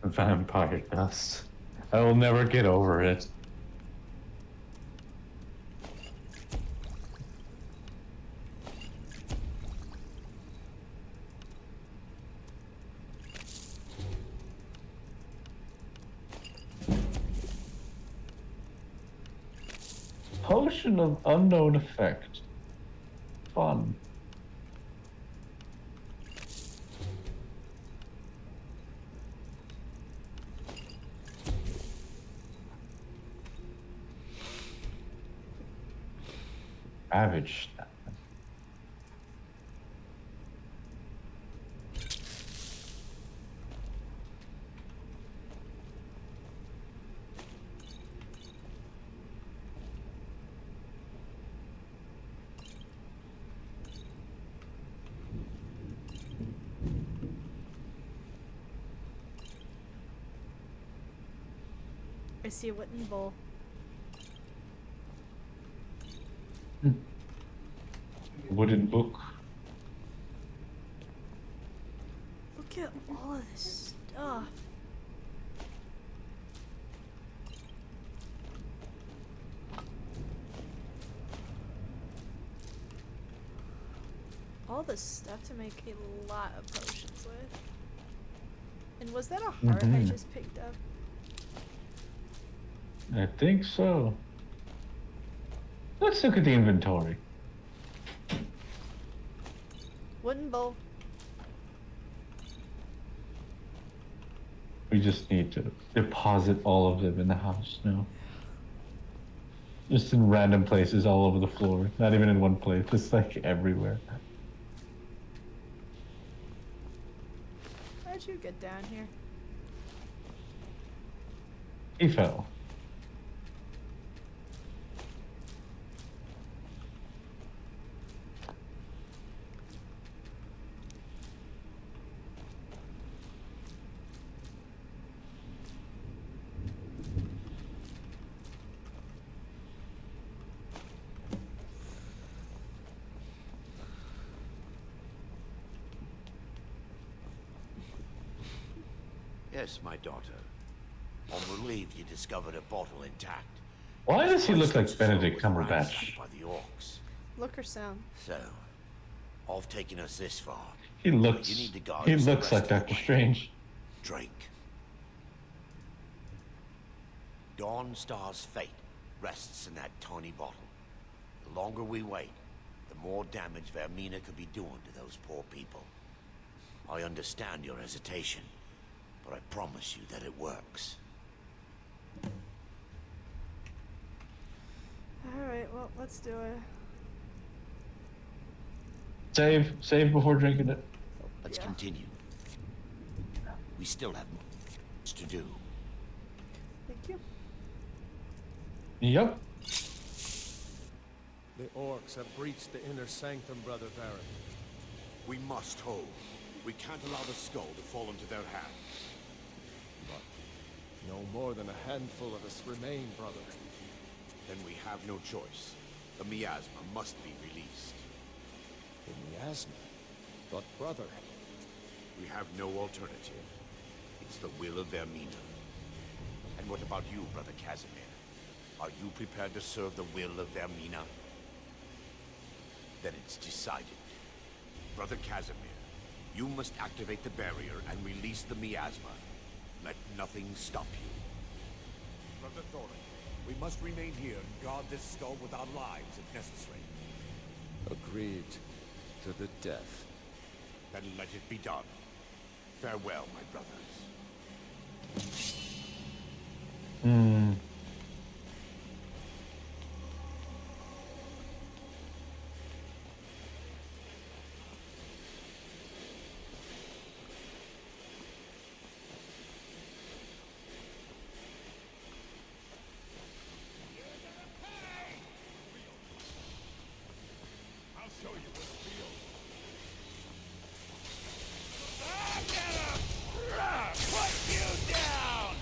[SPEAKER 15] Vampire dust. I will never get over it. Potion of unknown effect. Fun. Savage.
[SPEAKER 2] I see a wooden bowl.
[SPEAKER 15] wooden book.
[SPEAKER 2] Look at all of this stuff. All this stuff to make a lot of potions with. And was that a heart I just picked up?
[SPEAKER 15] I think so. Let's look at the inventory.
[SPEAKER 2] Wooden bowl.
[SPEAKER 15] We just need to deposit all of them in the house now. Just in random places all over the floor. Not even in one place, just like everywhere.
[SPEAKER 2] How'd you get down here?
[SPEAKER 15] He fell.
[SPEAKER 1] Yes, my daughter. I'm relieved you discovered a bottle intact.
[SPEAKER 15] Why does he look like Benedict Cumberbatch?
[SPEAKER 1] By the orcs.
[SPEAKER 2] Look or sound?
[SPEAKER 1] So, I've taken us this far.
[SPEAKER 15] He looks.
[SPEAKER 1] You need to guard
[SPEAKER 15] He
[SPEAKER 1] us the
[SPEAKER 15] looks
[SPEAKER 1] rest
[SPEAKER 15] like
[SPEAKER 1] of the
[SPEAKER 15] Doctor
[SPEAKER 1] way.
[SPEAKER 15] Strange.
[SPEAKER 1] Drink. Dawnstar's fate rests in that tiny bottle. The longer we wait, the more damage Vermina could be doing to those poor people. I understand your hesitation, but I promise you that it works.
[SPEAKER 2] Alright, well, let's do it.
[SPEAKER 15] Save before drinking it.
[SPEAKER 1] Let's continue. We still have much to do.
[SPEAKER 2] Thank you.
[SPEAKER 15] Yep.
[SPEAKER 13] The orcs have breached the inner sanctum, Brother Baron.
[SPEAKER 1] We must hold. We can't allow the skull to fall into their hands.
[SPEAKER 13] But no more than a handful of us remain, brother.
[SPEAKER 1] Then we have no choice. The miasma must be released.
[SPEAKER 13] The miasma? But brother...
[SPEAKER 1] We have no alternative. It's the will of Vermina. And what about you, Brother Casimir? Are you prepared to serve the will of Vermina? Then it's decided. Brother Casimir, you must activate the barrier and release the miasma. Let nothing stop you.
[SPEAKER 10] Brother Thorin, we must remain here and guard this skull with our lives if necessary.
[SPEAKER 13] Agreed. To the death.
[SPEAKER 1] Then let it be done. Farewell, my brothers.
[SPEAKER 12] I'll show you what it feels.
[SPEAKER 1] Put you down!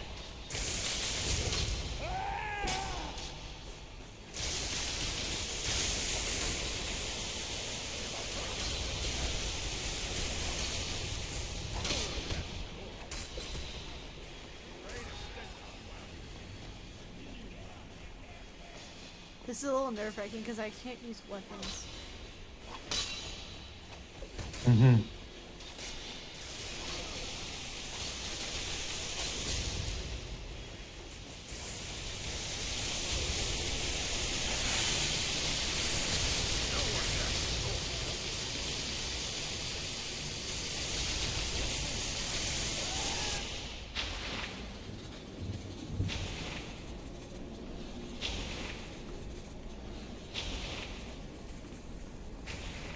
[SPEAKER 2] This is a little nerve-wracking because I can't use weapons.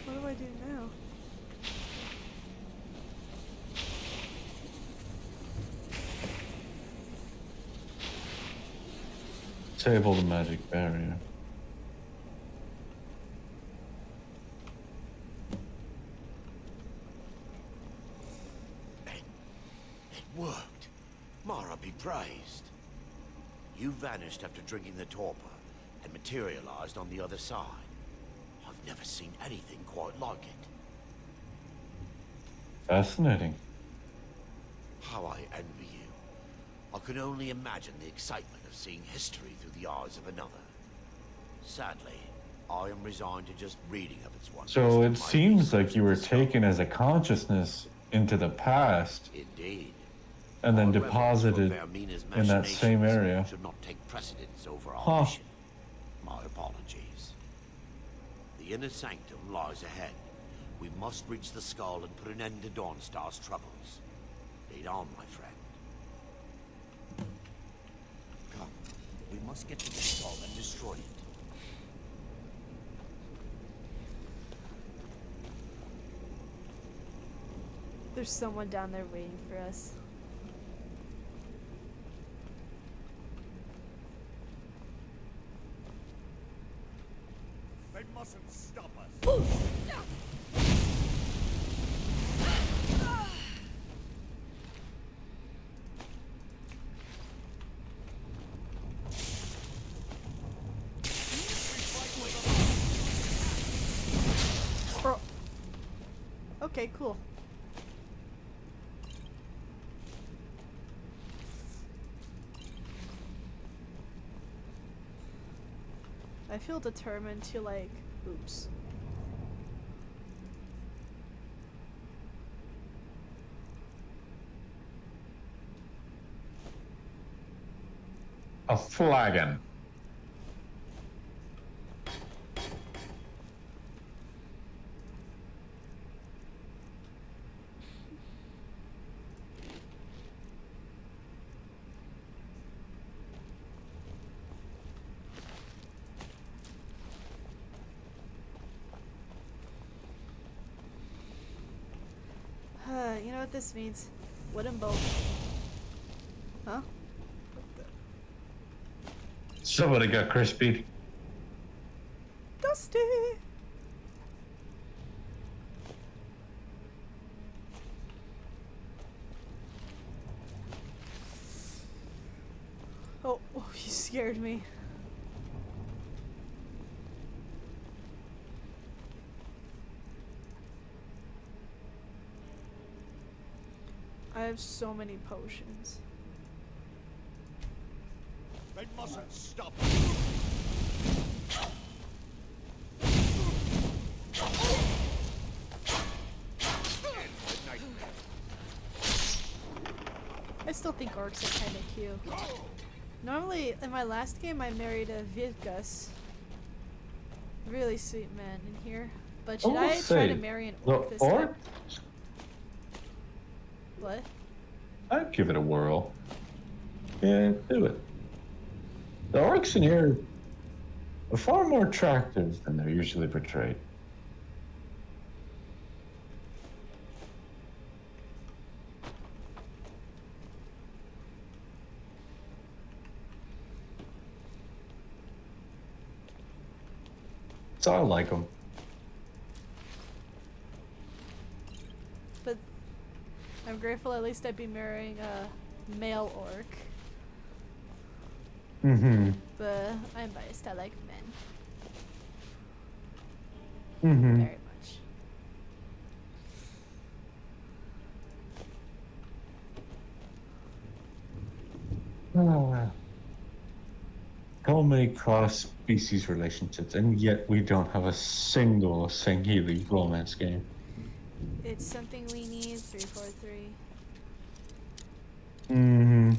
[SPEAKER 2] What do I do now?
[SPEAKER 15] Disable the magic barrier.
[SPEAKER 1] It worked. Mara be praised. You vanished after drinking the torpor and materialized on the other side. I've I've never seen anything quite like it.
[SPEAKER 15] Fascinating.
[SPEAKER 1] How I envy you. I can only imagine the excitement of seeing history through the eyes of another. Sadly, I am resigned to just reading of its wonders.
[SPEAKER 15] So
[SPEAKER 1] through
[SPEAKER 15] it
[SPEAKER 1] my
[SPEAKER 15] seems like
[SPEAKER 1] research
[SPEAKER 15] you
[SPEAKER 1] of
[SPEAKER 15] were
[SPEAKER 1] the skull.
[SPEAKER 15] taken as a consciousness into the past
[SPEAKER 1] Indeed.
[SPEAKER 15] and then
[SPEAKER 1] Our reverence for
[SPEAKER 15] deposited
[SPEAKER 1] Vermina's
[SPEAKER 15] in that same
[SPEAKER 1] machinations
[SPEAKER 15] area.
[SPEAKER 1] should not take precedence over our
[SPEAKER 15] Huh.
[SPEAKER 1] mission. My apologies. The inner sanctum lies ahead. We must reach the skull and put an end to Dawnstar's troubles. Lead on, my friend. Come, we must get to the skull and destroy it.
[SPEAKER 2] There's someone down there waiting for us.
[SPEAKER 10] They mustn't stop us.
[SPEAKER 2] Bro. Okay, cool. I feel determined to like, oops.
[SPEAKER 15] A flagon.
[SPEAKER 2] You know what this means? Wooden bolt. Huh?
[SPEAKER 15] Somebody got crispy.
[SPEAKER 2] Dusty! Oh, you scared me. I have so many potions.
[SPEAKER 10] They mustn't stop us.
[SPEAKER 2] I still think orcs are kind of cute. Normally, in my last game, I married a Vidgus. Really sweet man in here. But should I try to marry an orc this time? What?
[SPEAKER 15] I'd give it a whirl. Yeah, do it. The orcs in here are far more attractive than they're usually portrayed. So I like them.
[SPEAKER 2] But I'm grateful at least I'd be marrying a male orc.
[SPEAKER 15] Mm-hmm.
[SPEAKER 2] But I'm biased. I like men.
[SPEAKER 15] Mm-hmm.
[SPEAKER 2] Very much.
[SPEAKER 15] So many cross-species relationships, and yet we don't have a single Sangheili romance game.
[SPEAKER 2] It's something we need. 343.
[SPEAKER 15] Mm-hmm.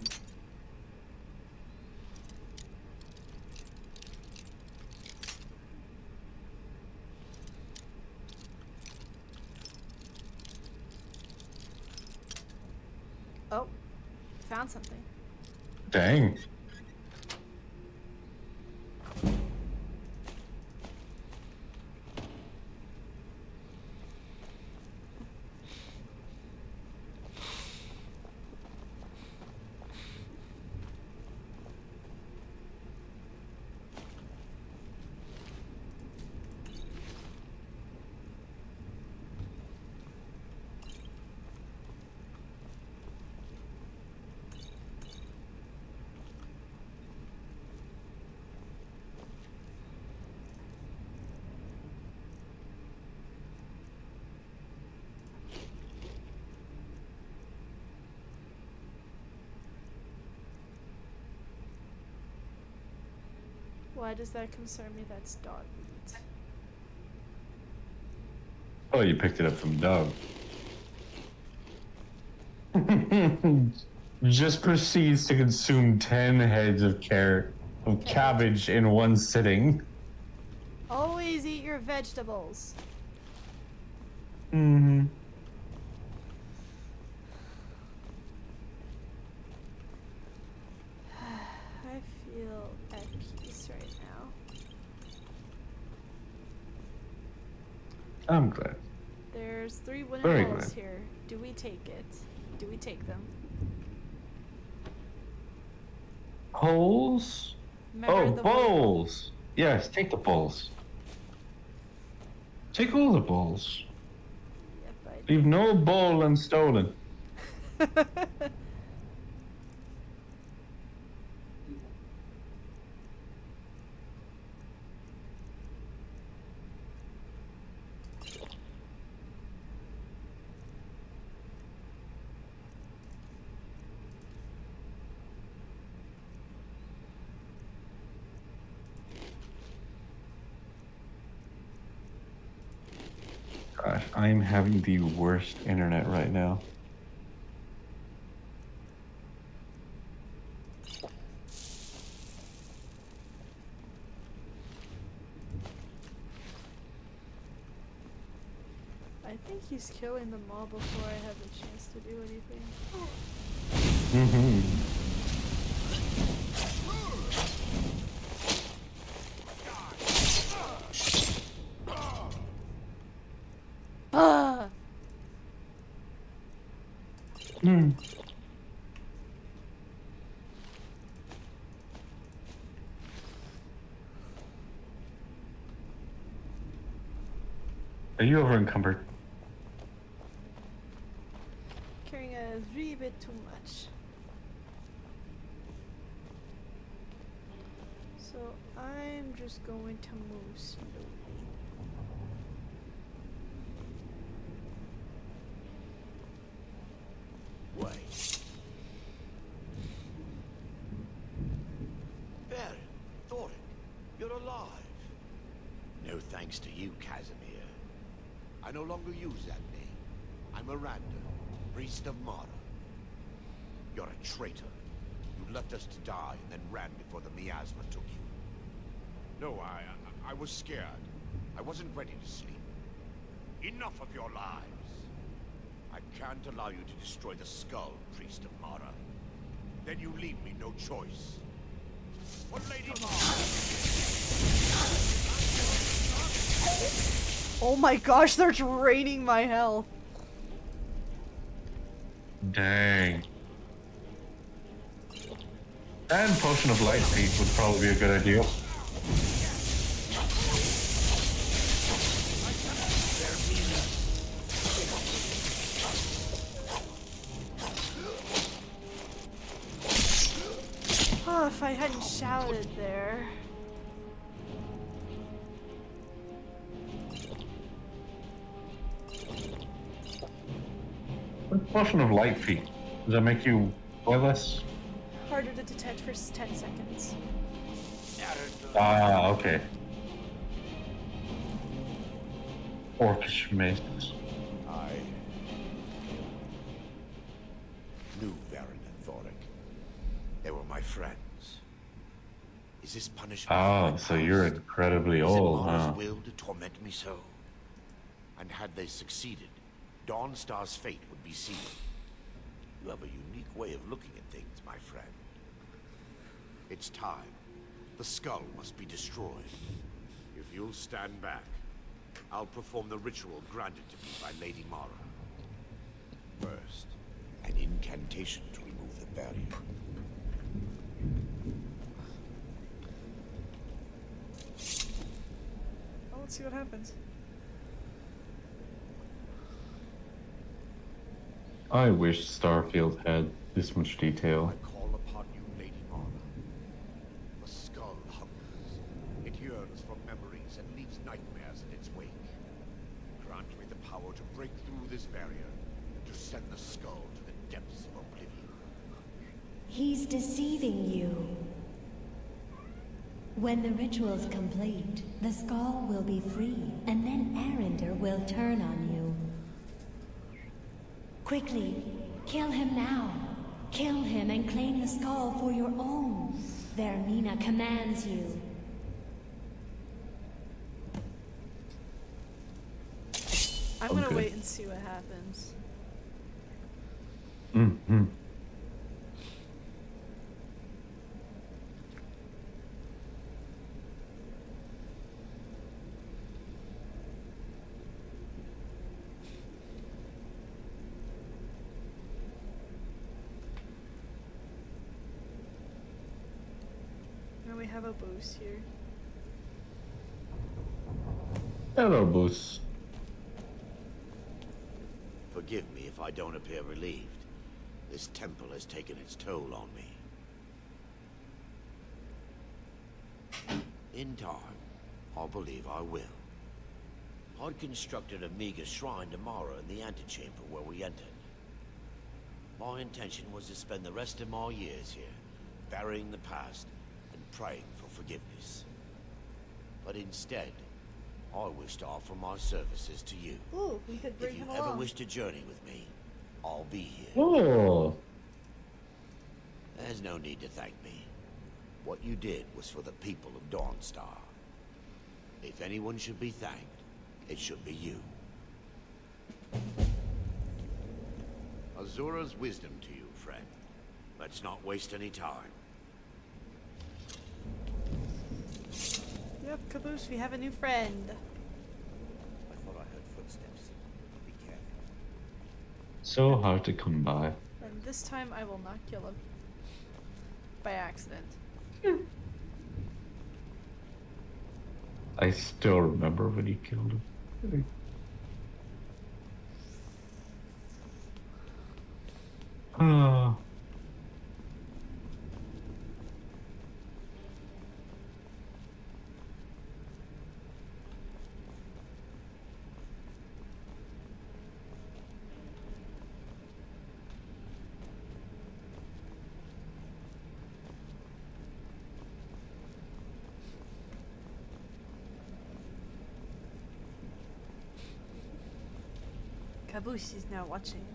[SPEAKER 2] Oh, found something.
[SPEAKER 15] Dang.
[SPEAKER 2] Why does that concern me? That's dog meat.
[SPEAKER 15] Oh, you picked it up from Dog. Just proceeds to consume 10 heads of cabbage in one sitting.
[SPEAKER 2] Always eat your vegetables.
[SPEAKER 15] Mm-hmm.
[SPEAKER 2] I feel at peace right now.
[SPEAKER 15] I'm glad.
[SPEAKER 2] There's 3 wooden
[SPEAKER 15] Very
[SPEAKER 2] bowls
[SPEAKER 15] glad.
[SPEAKER 2] here. Do we take it? Do we take them?
[SPEAKER 15] Holes?
[SPEAKER 2] Remember
[SPEAKER 15] Oh,
[SPEAKER 2] the wooden
[SPEAKER 15] bowls! Yes, take the bowls. Take all the bowls.
[SPEAKER 2] Yep, I
[SPEAKER 15] Leave no bowl unstolen. Gosh, I'm having the worst internet right now.
[SPEAKER 2] I think he's killing them all before I have a chance to do anything.
[SPEAKER 15] Mm-hmm.
[SPEAKER 2] Ah!
[SPEAKER 15] Hmm. Are you over encumbered?
[SPEAKER 2] Carrying a wee bit too much. So I'm just going to move slowly.
[SPEAKER 1] Wait. Baron, Thorin, you're alive. No thanks to you, Casimir. I no longer use that name. I'm Miranda, priest of Mara. You're a traitor. You left us to die and then ran before the miasma took you.
[SPEAKER 10] No, I was scared. I wasn't ready to sleep. Enough of your lies.
[SPEAKER 1] I can't allow you to destroy the skull, priest of Mara.
[SPEAKER 10] Then you leave me no choice. For Lady
[SPEAKER 2] Oh my gosh, they're draining my health.
[SPEAKER 15] Dang. And Potion of Light Feet would probably be a good idea.
[SPEAKER 2] Oh, if I hadn't shouted there.
[SPEAKER 15] Potion of Light Feet. Does that make you joyless?
[SPEAKER 2] Harder to detect for 10 seconds.
[SPEAKER 15] Ah, okay. Orcish maces.
[SPEAKER 1] I knew Varen and Thoric. They were my friends. Is this punishment?
[SPEAKER 15] Oh, so you're incredibly old, huh?
[SPEAKER 1] Is it Mara's will to torment me so? And had they succeeded, Dawnstar's fate would be sealed. You have a unique way of looking at things, my friend. It's time. The skull must be destroyed. If you'll stand back, I'll perform the ritual granted to me by Lady Mara. First, an incantation to remove the barrier.
[SPEAKER 2] Oh, let's see what happens.
[SPEAKER 15] I wish Starfield had this much detail.
[SPEAKER 10] Call upon you, Lady Mara. The skull hungers. It yearns for memories and leaves nightmares in its wake. Grant me the power to break through this barrier and to send the skull to the depths of oblivion.
[SPEAKER 3] He's deceiving you. When the ritual's complete, the skull will be free, and then Arender will turn on you. Quickly, kill him now. Kill him and claim the skull for your own. Vermina commands you.
[SPEAKER 2] I'm gonna wait and see what happens.
[SPEAKER 15] Mm-hmm.
[SPEAKER 2] Now we have a boost here.
[SPEAKER 15] Hello, Boost.
[SPEAKER 1] Forgive me if I don't appear relieved. This temple has taken its toll on me. In time, I believe I will. I'd constructed a meager shrine to Mara in the antechamber where we entered. My intention was to spend the rest of my years here, burying the past and praying for forgiveness. But instead, I wish to offer my services to you.
[SPEAKER 2] Ooh, we could bring
[SPEAKER 1] If you
[SPEAKER 2] him
[SPEAKER 1] ever
[SPEAKER 2] along.
[SPEAKER 1] wish to journey with me, I'll be here.
[SPEAKER 15] Oh.
[SPEAKER 1] There's no need to thank me. What you did was for the people of Dawnstar. If anyone should be thanked, it should be you. Azura's wisdom to you, friend. Let's not waste any time.
[SPEAKER 2] Yep, Caboose, we have a new friend.
[SPEAKER 1] I thought I heard footsteps. Be careful.
[SPEAKER 15] So hard to come by.
[SPEAKER 2] And this time I will not kill him. By accident.
[SPEAKER 15] I still remember when he killed him. Ah.
[SPEAKER 2] Caboose is now watching.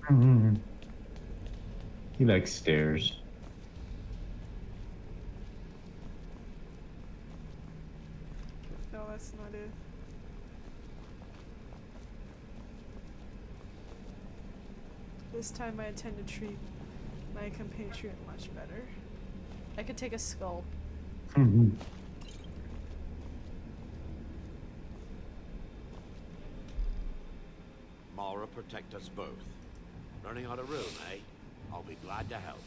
[SPEAKER 15] Mhm. He likes stairs.
[SPEAKER 2] No, that's not it. This time I intend to treat my compatriot much better. I could take a skull.
[SPEAKER 15] Mhm.
[SPEAKER 1] Mara, protect us both. Learning how to room, eh? I'll be glad to help.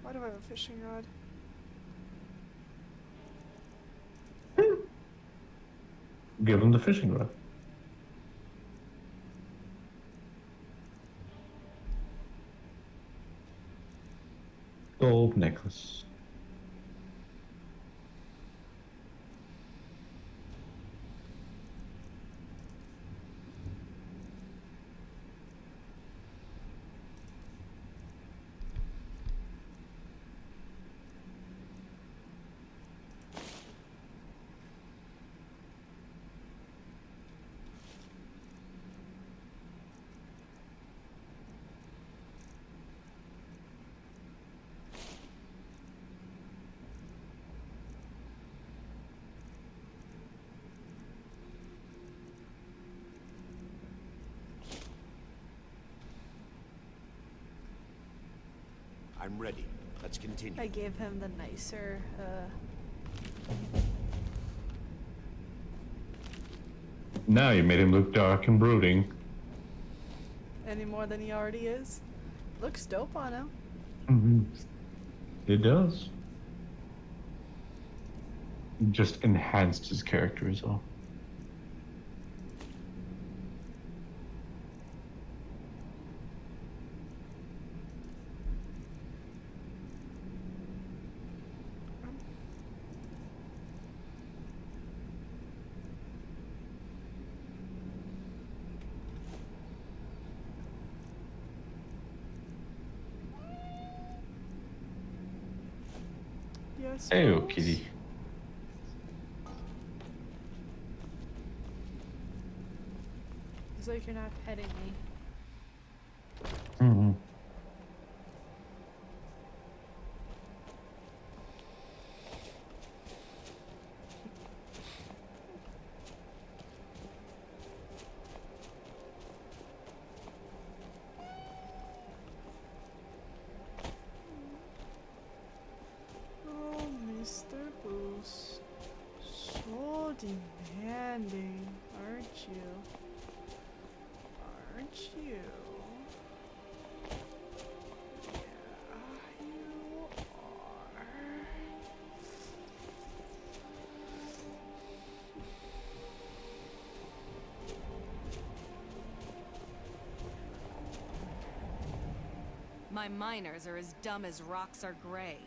[SPEAKER 2] Why do I have a fishing rod?
[SPEAKER 15] Give him the fishing rod. Gold necklace.
[SPEAKER 1] I'm ready. Let's continue.
[SPEAKER 2] I gave him the nicer,
[SPEAKER 15] Now you made him look dark and brooding.
[SPEAKER 2] any more than he already is. Looks dope on him.
[SPEAKER 15] Mm-hmm. It does. Just enhanced his character as well. Hey,
[SPEAKER 2] suppose.
[SPEAKER 15] kitty.
[SPEAKER 2] It's like you're not petting me.
[SPEAKER 15] Mm-hmm.
[SPEAKER 2] Oh, Mr. Boost. So demanding, aren't you? Aren't you? Yeah, you are.
[SPEAKER 22] My miners are as dumb as rocks are gray.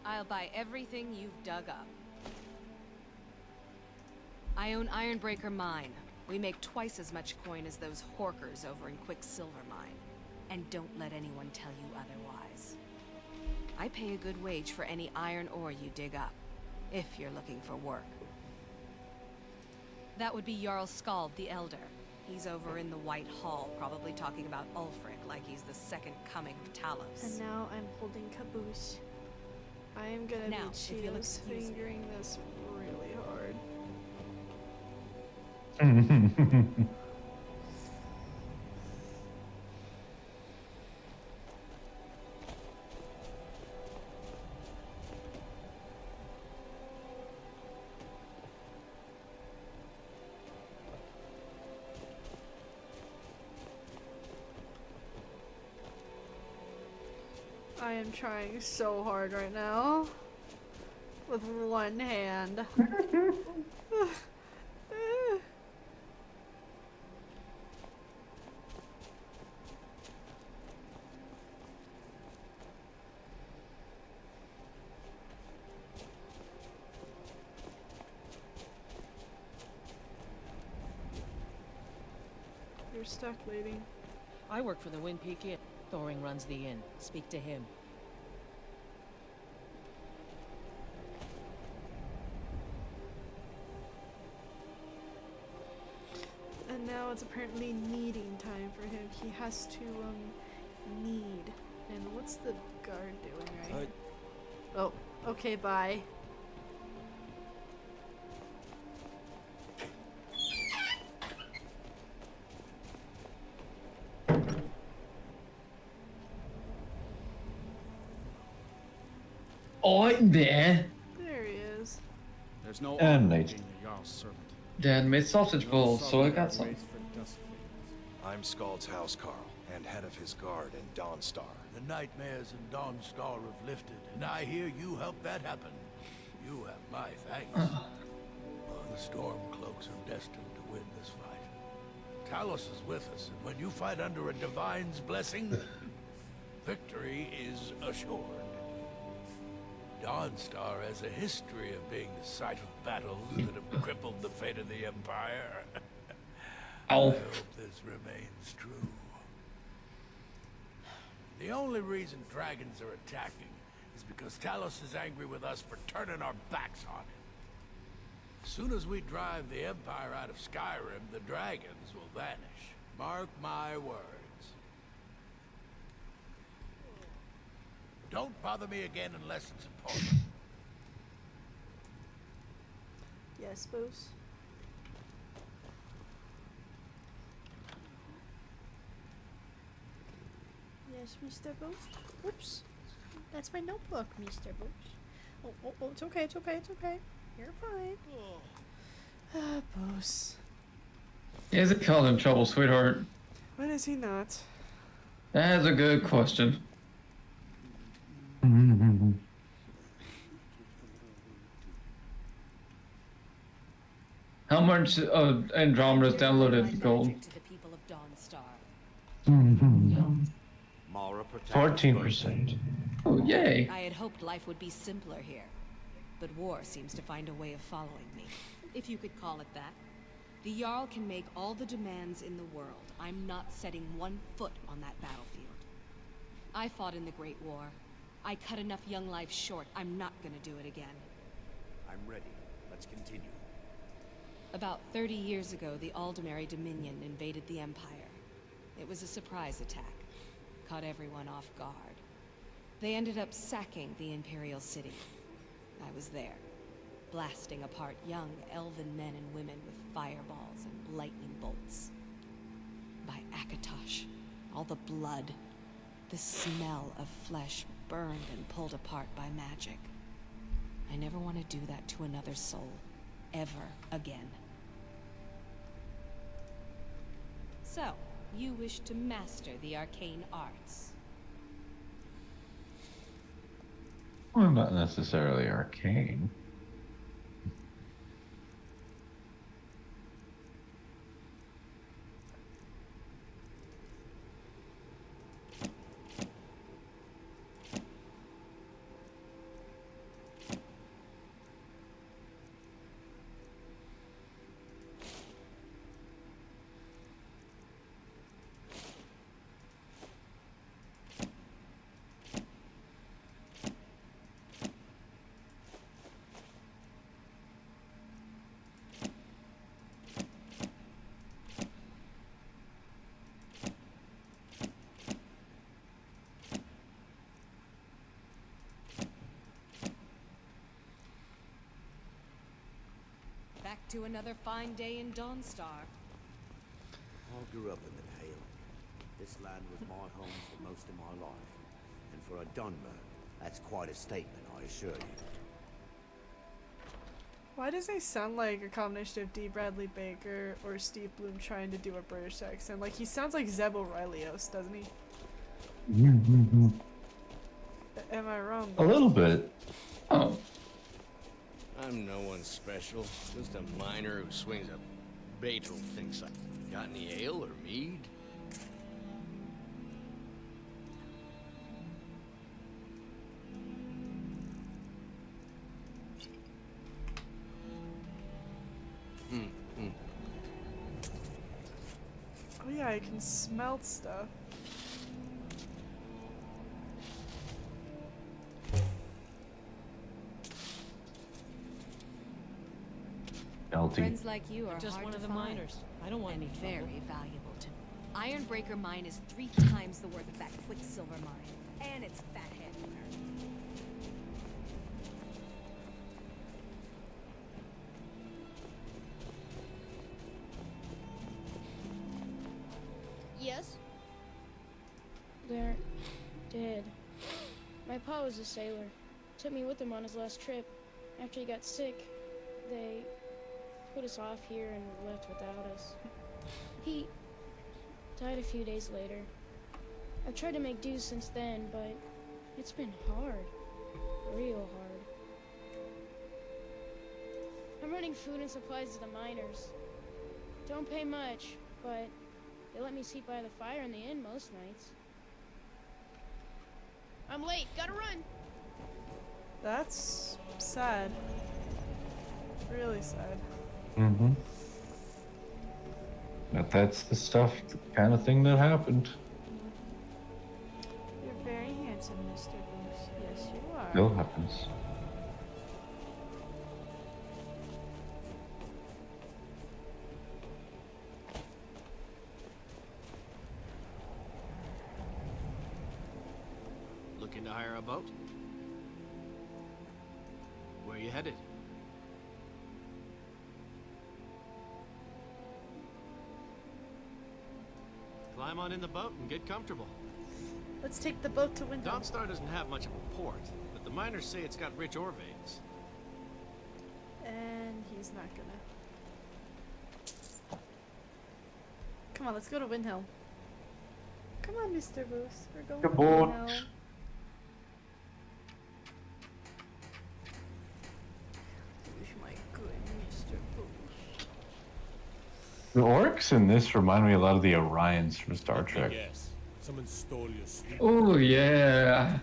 [SPEAKER 22] I'll buy everything you've dug up. I own Ironbreaker Mine. We make twice as much coin as those horkers over in Quicksilver Mine. And don't let anyone tell you otherwise. I pay a good wage for any iron ore you dig up, if you're looking for work. That would be Jarl Skald the Elder. He's over in the White Hall, probably talking about Ulfric like he's the second coming of Talos.
[SPEAKER 2] And now I'm holding Caboose. I am gonna
[SPEAKER 22] Now,
[SPEAKER 2] be
[SPEAKER 22] if you'll
[SPEAKER 2] Cheetah's
[SPEAKER 22] excuse me.
[SPEAKER 2] fingering this really hard. I am trying so hard right now. With one hand. You're stuck, lady.
[SPEAKER 5] I work for the Wind Peak Inn. Thoring runs the inn. Speak to him.
[SPEAKER 2] And now it's apparently needing time for him. He has to, need. And what's the guard doing right here? Oh, okay, bye.
[SPEAKER 20] Oh, there.
[SPEAKER 2] There he is.
[SPEAKER 8] There's no
[SPEAKER 15] And
[SPEAKER 8] honor in
[SPEAKER 15] night.
[SPEAKER 8] being a Jarl's servant.
[SPEAKER 20] Dad made sausage bowls, so I got some.
[SPEAKER 12] I'm Skald's housecarl, and head of his guard in Dawnstar.
[SPEAKER 16] The nightmares in Dawnstar have lifted, and I hear you helped that happen. You have my thanks. The Stormcloaks are destined to win this fight. Talos is with us, and when you fight under a divine's blessing, victory is assured. Dawnstar has a history of being the site of battles that have crippled the fate of the Empire. I
[SPEAKER 20] Ow.
[SPEAKER 16] hope this remains true. The only reason dragons are attacking is because Talos is angry with us for turning our backs on him. As soon as we drive the Empire out of Skyrim, the dragons will vanish. Mark my words. Don't bother me again unless it's important.
[SPEAKER 2] Yes, boss. Yes, Mr. Boss. Oops. That's my notebook, Mr. Boss. Oh, it's okay, it's okay, it's okay. You're fine. Ah, boss.
[SPEAKER 20] Is it causing trouble, sweetheart?
[SPEAKER 2] When is he not?
[SPEAKER 20] That's a good question. How much of Andromeda's downloaded gold?
[SPEAKER 22] To the people of Dawnstar.
[SPEAKER 1] Mara protects
[SPEAKER 15] 14%.
[SPEAKER 20] Oh, yay.
[SPEAKER 22] I had hoped life would be simpler here, but war seems to find a way of following me, if you could call it that. The Jarl can make all the demands in the world. I'm not setting one foot on that battlefield. I fought in the Great War. I cut enough young lives short. I'm not gonna do it again.
[SPEAKER 1] I'm ready. Let's continue.
[SPEAKER 22] About 30 years ago, the Aldemary Dominion invaded the Empire. It was a surprise attack. Caught everyone off guard. They ended up sacking the Imperial City. I was there, blasting apart young elven men and women with fireballs and lightning bolts. By Akatosh, all the blood, the smell of flesh burned and pulled apart by magic. I never want to do that to another soul, ever again. So, you wish to master the arcane arts?
[SPEAKER 15] Well, not necessarily arcane.
[SPEAKER 22] Back to another fine day in Dawnstar.
[SPEAKER 1] I grew up in the Pale. This land was my home for most of my life. And for a Dunmer, that's quite a statement, I assure you.
[SPEAKER 2] Why does he sound like a combination of D. Bradley Baker or Steve Bloom trying to do a British accent? Like, he sounds like Zeb O'Reillyos, doesn't he? Am I wrong?
[SPEAKER 15] A little bit. Oh.
[SPEAKER 13] I'm no one special. Just a miner who swings a bait who thinks I got any ale or mead.
[SPEAKER 2] Oh yeah, I can smell stuff.
[SPEAKER 22] Friends like you are
[SPEAKER 5] Just
[SPEAKER 22] hard
[SPEAKER 5] one
[SPEAKER 22] to
[SPEAKER 5] of the
[SPEAKER 22] find.
[SPEAKER 5] miners. I don't want
[SPEAKER 22] and
[SPEAKER 5] any trouble.
[SPEAKER 22] very valuable to me. Ironbreaker mine is 3 times the worth of that Quicksilver mine, and it's fathead owner.
[SPEAKER 4] Yes? They're dead. My pa was a sailor. Took me with him on his last trip. After he got sick, they put us off here and left without us. He died a few days later. I've tried to make do since then, but it's been hard. Real hard. I'm running food and supplies to the miners. Don't pay much, but they let me sleep by the fire in the inn most nights. I'm late. Gotta run.
[SPEAKER 2] That's sad. Really sad.
[SPEAKER 15] Mm-hmm. But that's the stuff, the kind of thing that happened.
[SPEAKER 2] You're very handsome, Mr. Goose. Yes, you are.
[SPEAKER 15] Still happens.
[SPEAKER 14] Looking to hire a boat? Where you headed? Climb on in the boat and get comfortable.
[SPEAKER 2] Let's take the boat to Windhelm.
[SPEAKER 14] Dawnstar doesn't have much of a port, but the miners say it's got rich ore veins.
[SPEAKER 2] And he's not gonna. Come on, let's go to Windhelm. Come on, Mr. Goose. We're going
[SPEAKER 15] Good
[SPEAKER 2] to
[SPEAKER 15] boy.
[SPEAKER 2] Windhelm. Who's my good Mr. Goose?
[SPEAKER 15] The orcs in this remind me a lot of the Orions from Star Trek.
[SPEAKER 9] Yes. Someone stole your sleep.
[SPEAKER 20] Oh yeah.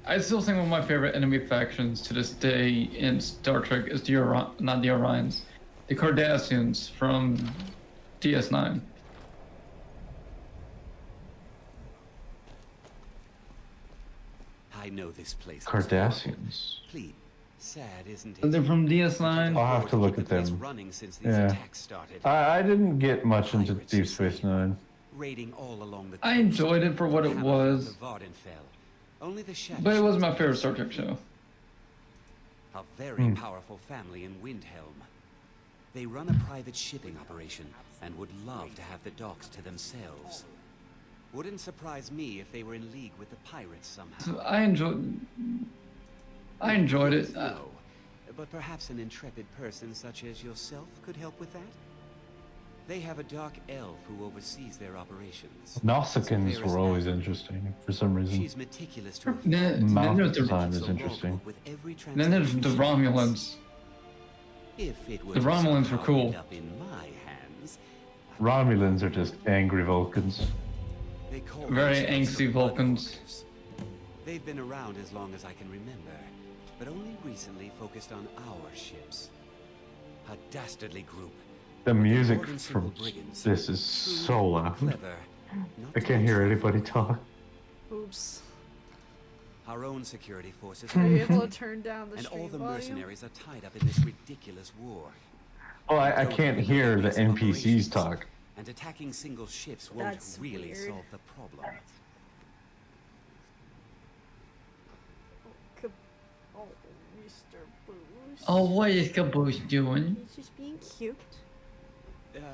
[SPEAKER 20] I still think one of my favorite enemy factions to this day in Star Trek is the not the Orions, the Cardassians from DS9.
[SPEAKER 17] I know this place.
[SPEAKER 15] Cardassians.
[SPEAKER 17] Please. Sad, isn't it?
[SPEAKER 20] They're from DS9.
[SPEAKER 15] I'll have to look at them.
[SPEAKER 17] Running since these
[SPEAKER 15] Yeah.
[SPEAKER 17] attacks started.
[SPEAKER 15] I didn't get much into Deep Space Nine.
[SPEAKER 17] Raiding all along the
[SPEAKER 20] I enjoyed it for what it was,
[SPEAKER 17] Only the shadow
[SPEAKER 20] but it wasn't my favorite Star Trek show.
[SPEAKER 17] A very powerful family in Windhelm. They run a private shipping operation and would love to have the docks to themselves. Wouldn't surprise me if they were in league with the pirates somehow.
[SPEAKER 20] So I enjoyed it.
[SPEAKER 17] No, but perhaps an intrepid person such as yourself could help with that? They have a dark elf who oversees their operations.
[SPEAKER 15] Nausicaans were always interesting for some reason.
[SPEAKER 17] She's meticulous to
[SPEAKER 20] Then there's
[SPEAKER 15] design is interesting.
[SPEAKER 20] Then there's the Romulans.
[SPEAKER 17] If it
[SPEAKER 20] The Romulans were cool.
[SPEAKER 17] up in my hands,
[SPEAKER 15] Romulans are just angry Vulcans.
[SPEAKER 17] they call
[SPEAKER 20] Very
[SPEAKER 17] themselves
[SPEAKER 20] angsty
[SPEAKER 17] the
[SPEAKER 20] Vulcans.
[SPEAKER 17] Bloodwalkers. They've been around as long as I can remember, but only recently focused on our ships. A dastardly group.
[SPEAKER 15] The music
[SPEAKER 17] Lord and
[SPEAKER 15] from
[SPEAKER 17] simple brigands.
[SPEAKER 15] this is so loud.
[SPEAKER 17] Clever.
[SPEAKER 15] I can't hear anybody talk.
[SPEAKER 2] Oops.
[SPEAKER 17] Our own security forces
[SPEAKER 2] Are you able to turn down the
[SPEAKER 17] and
[SPEAKER 2] stream
[SPEAKER 17] all the
[SPEAKER 2] volume?
[SPEAKER 17] mercenaries are tied up in this ridiculous war.
[SPEAKER 15] Oh, I can't hear the NPCs talk.
[SPEAKER 17] And attacking single ships won't
[SPEAKER 2] That's
[SPEAKER 17] really
[SPEAKER 2] weird.
[SPEAKER 17] solve the problem.
[SPEAKER 2] Oh, Mr. Boost.
[SPEAKER 20] Oh, what is Caboose doing?
[SPEAKER 2] He's just being cute.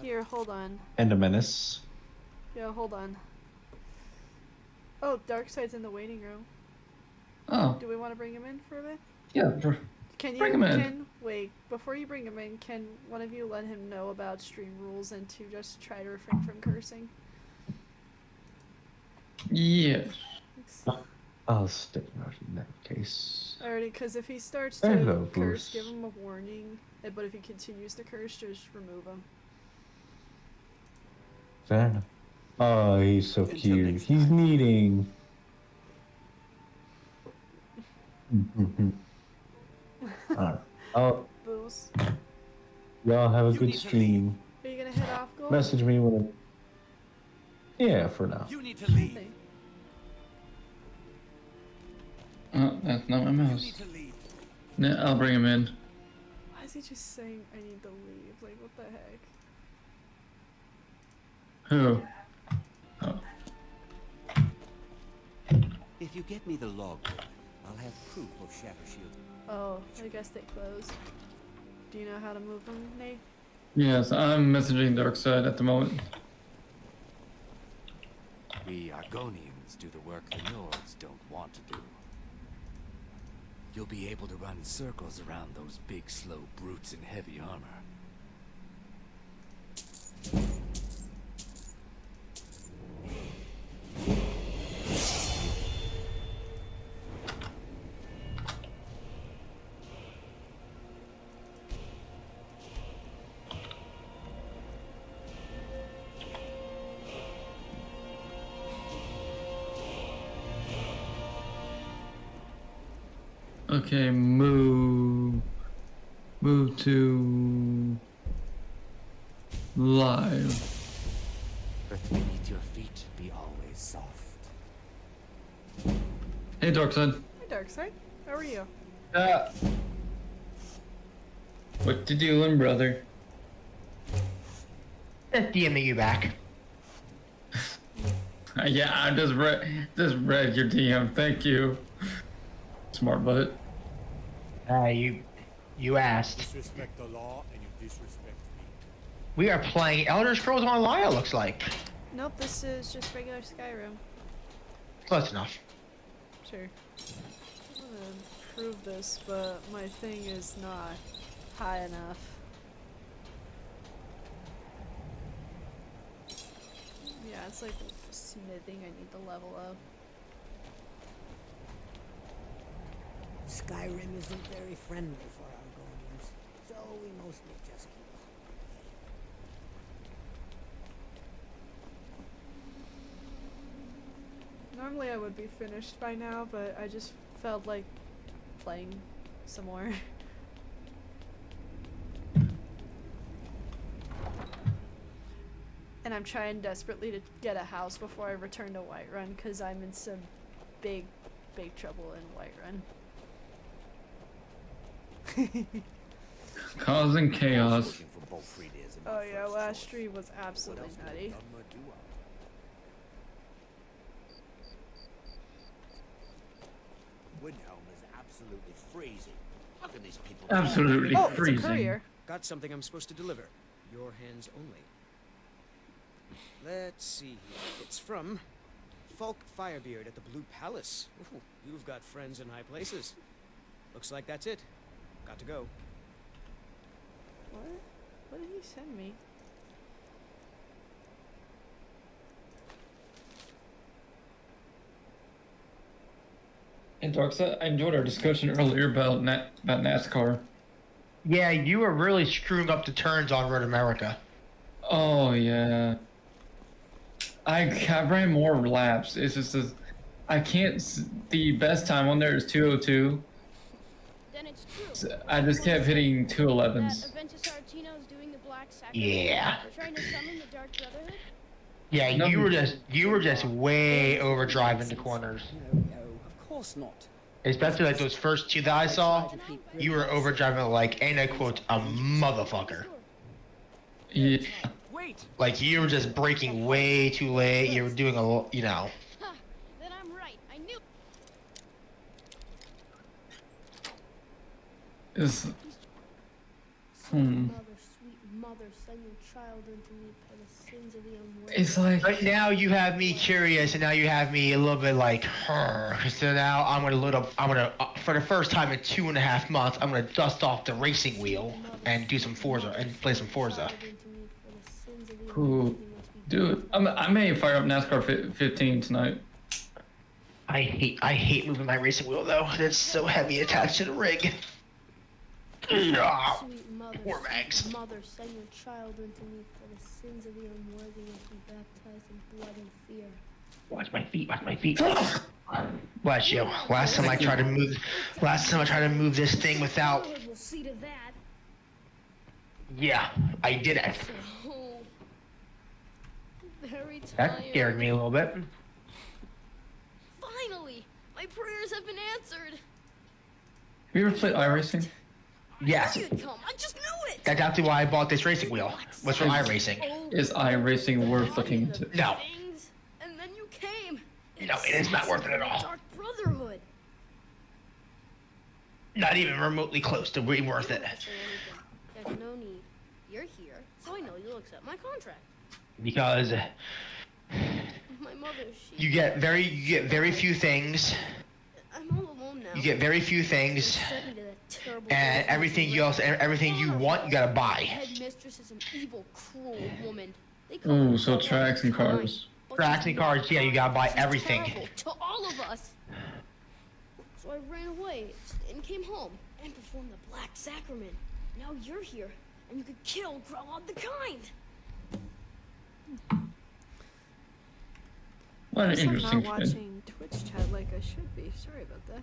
[SPEAKER 2] Here, hold on.
[SPEAKER 15] And a menace.
[SPEAKER 2] Yeah, hold on. Oh, Darkseid's in the waiting room.
[SPEAKER 20] Oh.
[SPEAKER 2] Do we want to bring him in for a bit?
[SPEAKER 20] Yeah,
[SPEAKER 2] Can you
[SPEAKER 20] bring him in.
[SPEAKER 2] wait, before you bring him in, can one of you let him know about stream rules and to just try to refrain from cursing?
[SPEAKER 20] Yes.
[SPEAKER 15] I'll stick out in that case.
[SPEAKER 2] Alrighty, because if he starts to
[SPEAKER 15] Hello,
[SPEAKER 2] curse,
[SPEAKER 15] Bruce.
[SPEAKER 2] give him a warning. But if he continues to curse, just remove him.
[SPEAKER 15] Fair enough. Oh, he's so cute. He's kneading. Alright. Oh,
[SPEAKER 2] Booze.
[SPEAKER 15] y'all have a good stream.
[SPEAKER 2] Are you gonna head off, Gold?
[SPEAKER 15] Message me when it... Yeah, for now.
[SPEAKER 17] You need to leave.
[SPEAKER 20] Oh, that's not my mouse. No, I'll bring him in.
[SPEAKER 2] Why is he just saying I need to leave? Like, what the heck?
[SPEAKER 20] Who?
[SPEAKER 17] If you get me the logbook, I'll have proof of Shatter Shield.
[SPEAKER 2] Oh, I guess they closed. Do you know how to move them, Nate?
[SPEAKER 20] Yes, I'm messaging Darkseid at the moment.
[SPEAKER 18] We Argonians do the work the Nords don't want to do. You'll be able to run circles around those big, slow brutes in heavy armor.
[SPEAKER 20] Okay, move to live.
[SPEAKER 18] Earth beneath your feet be always soft.
[SPEAKER 20] Hey, Darkseid.
[SPEAKER 2] Hey, Darkseid. How are you?
[SPEAKER 20] What you doing, brother?
[SPEAKER 23] DMing you back.
[SPEAKER 20] Yeah, I just read your DM. Thank you. Smart butt.
[SPEAKER 23] You asked.
[SPEAKER 9] Disrespect the law and you disrespect me.
[SPEAKER 23] We are playing Elder Scrolls Online, it looks like.
[SPEAKER 2] Nope, this is just regular Skyrim.
[SPEAKER 23] Close enough.
[SPEAKER 2] Sure. I'm gonna prove this, but my thing is not high enough. Yeah, it's like smithing I need to level up.
[SPEAKER 24] Skyrim isn't very friendly for Argonians, so we mostly just keep up.
[SPEAKER 2] Normally I would be finished by now, but I just felt like playing some more. And I'm trying desperately to get a house before I return to Whiterun, because I'm in some big big trouble in Whiterun.
[SPEAKER 20] Causing chaos.
[SPEAKER 2] Oh yeah, last stream was absolutely nutty.
[SPEAKER 1] Windhelm is absolutely freezing. How can these people?
[SPEAKER 20] Absolutely
[SPEAKER 2] Oh,
[SPEAKER 20] freezing.
[SPEAKER 2] it's a courier.
[SPEAKER 6] Got something I'm supposed to deliver. Your hands only. Let's see here. It's from Falk Firebeard at the Blue Palace. Ooh, you've got friends in high places. Looks like that's it. Got to go.
[SPEAKER 2] What? What did he send me?
[SPEAKER 20] And Darkseid, I enjoyed our discussion earlier about NASCAR.
[SPEAKER 23] Yeah, you were really screwing up the turns on Road America.
[SPEAKER 20] Oh yeah. I ran more laps. It's just I can't. The best time on there is 2:02.
[SPEAKER 4] Then it's true.
[SPEAKER 20] So I just kept hitting 2:11s.
[SPEAKER 4] That Aventus Artino's doing the Black Sacrament.
[SPEAKER 23] Yeah.
[SPEAKER 4] They're trying to summon the Dark Brotherhood.
[SPEAKER 23] Yeah,
[SPEAKER 20] No,
[SPEAKER 23] you were just way overdriving the corners.
[SPEAKER 6] No, of course not.
[SPEAKER 23] Especially like those first two that I saw, you were overdriving like, and I quote, a motherfucker.
[SPEAKER 20] Yeah.
[SPEAKER 6] Wait.
[SPEAKER 23] Like you were just braking way too late. You were doing you know.
[SPEAKER 4] Huh, then I'm right. I knew.
[SPEAKER 20] Is
[SPEAKER 4] Mother, sweet mother, send your child unto me for the sins of the unworthy.
[SPEAKER 20] It's like
[SPEAKER 23] right now you have me curious, and now you have me a little bit like, so now I'm gonna load up. I'm gonna for the first time in 2.5 months, I'm gonna dust off the racing wheel and do some Forza and play some Forza.
[SPEAKER 20] Cool. Dude, I may fire up NASCAR 15 tonight.
[SPEAKER 23] I hate moving my racing wheel though. It's so heavy attached to the rig.
[SPEAKER 4] Sweet mother,
[SPEAKER 23] Poor Max.
[SPEAKER 4] mother, send your child unto me for the sins of the unworthy and be baptized in blood and fear.
[SPEAKER 23] Watch my feet. Watch my feet. Bless you. Last time I tried to move this thing without.
[SPEAKER 4] We'll see to that.
[SPEAKER 23] Yeah, I did it.
[SPEAKER 4] So very tired.
[SPEAKER 23] That scared me a little bit.
[SPEAKER 4] Finally, my prayers have been answered.
[SPEAKER 20] Have you ever played iRacing?
[SPEAKER 23] Yes.
[SPEAKER 4] You'd come. I just knew it.
[SPEAKER 23] That's actually why I bought this racing wheel. Was for iRacing.
[SPEAKER 20] Is iRacing worth looking into?
[SPEAKER 23] No.
[SPEAKER 4] And then you came.
[SPEAKER 23] No, it is not worth it at all.
[SPEAKER 4] Dark Brotherhood.
[SPEAKER 23] Not even remotely close to being worth it.
[SPEAKER 4] There's no need. You're here, so I know you'll accept my contract.
[SPEAKER 23] Because
[SPEAKER 4] My mother, she.
[SPEAKER 23] you get very few things.
[SPEAKER 4] I'm all alone now.
[SPEAKER 23] You get very few things, and everything you want, you gotta buy.
[SPEAKER 4] Headmistress is an evil, cruel woman. They
[SPEAKER 20] Ooh, so tracks and cars.
[SPEAKER 23] Tracks and cars, yeah, you gotta buy everything.
[SPEAKER 4] terrible to all of us. So I ran away and came home and performed the Black Sacrament. Now you're here, and you could kill Grelod the Kind.
[SPEAKER 20] What an
[SPEAKER 2] Guess I'm
[SPEAKER 20] interesting
[SPEAKER 2] not
[SPEAKER 20] thing.
[SPEAKER 2] watching Twitch chat like I should be. Sorry about that.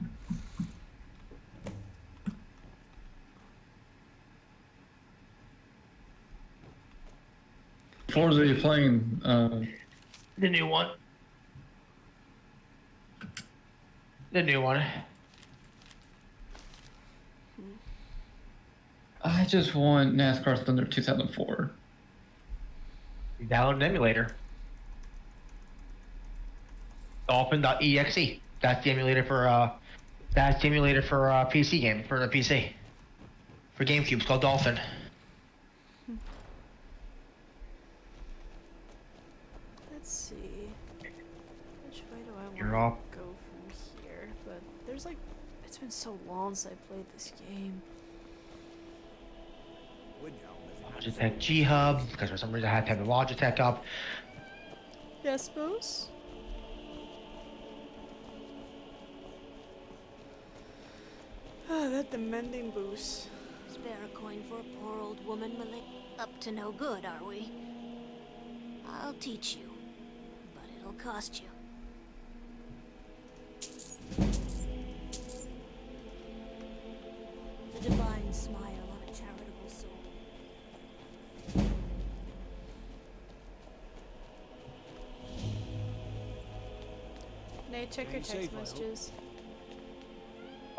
[SPEAKER 20] Forza, you playing?
[SPEAKER 23] The new one. The new one.
[SPEAKER 20] I just want NASCAR Thunder 2004.
[SPEAKER 23] Download an emulator. Dolphin.exe. That's the emulator for PC game for the PC. For GameCube, it's called Dolphin.
[SPEAKER 2] Let's see. Which way do I
[SPEAKER 23] You're
[SPEAKER 2] want
[SPEAKER 23] off.
[SPEAKER 2] to go from here? But there's like, it's been so long since I played this game.
[SPEAKER 23] Logitech G Hub, because for some reason I had to have the Logitech up.
[SPEAKER 2] Yes, boss. Ah, that demanding boost.
[SPEAKER 11] Spare a coin for a poor old woman, Malik. Up to no good, are we? I'll teach you, but it'll cost you. The divine smile on a charitable soul.
[SPEAKER 2] Nate, check your text messages.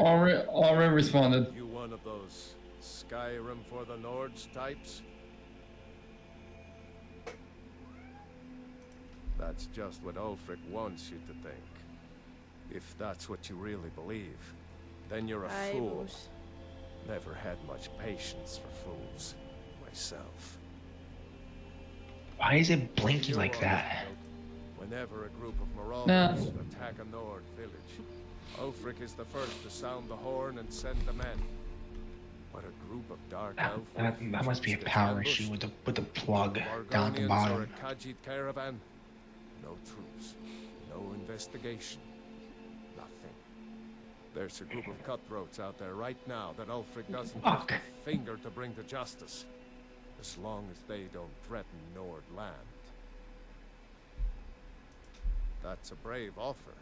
[SPEAKER 20] Already responded.
[SPEAKER 13] You one of those Skyrim for the Nords types? That's just what Ulfric wants you to think. If that's what you really believe, then you're a fool. Never had much patience for fools, myself.
[SPEAKER 23] Why is it blinking like that?
[SPEAKER 13] Whenever a group of marauders attack a Nord village, Ulfric is the first to sound the horn and send the men. But a group of dark elf
[SPEAKER 23] That must be a power issue with the plug down at the bottom.
[SPEAKER 13] or a Khajiit caravan, no troops, no investigation, nothing. There's a group of cutthroats out there right now that Ulfric doesn't lift a finger to bring to justice, as long as they don't threaten Nord land. That's a brave offer.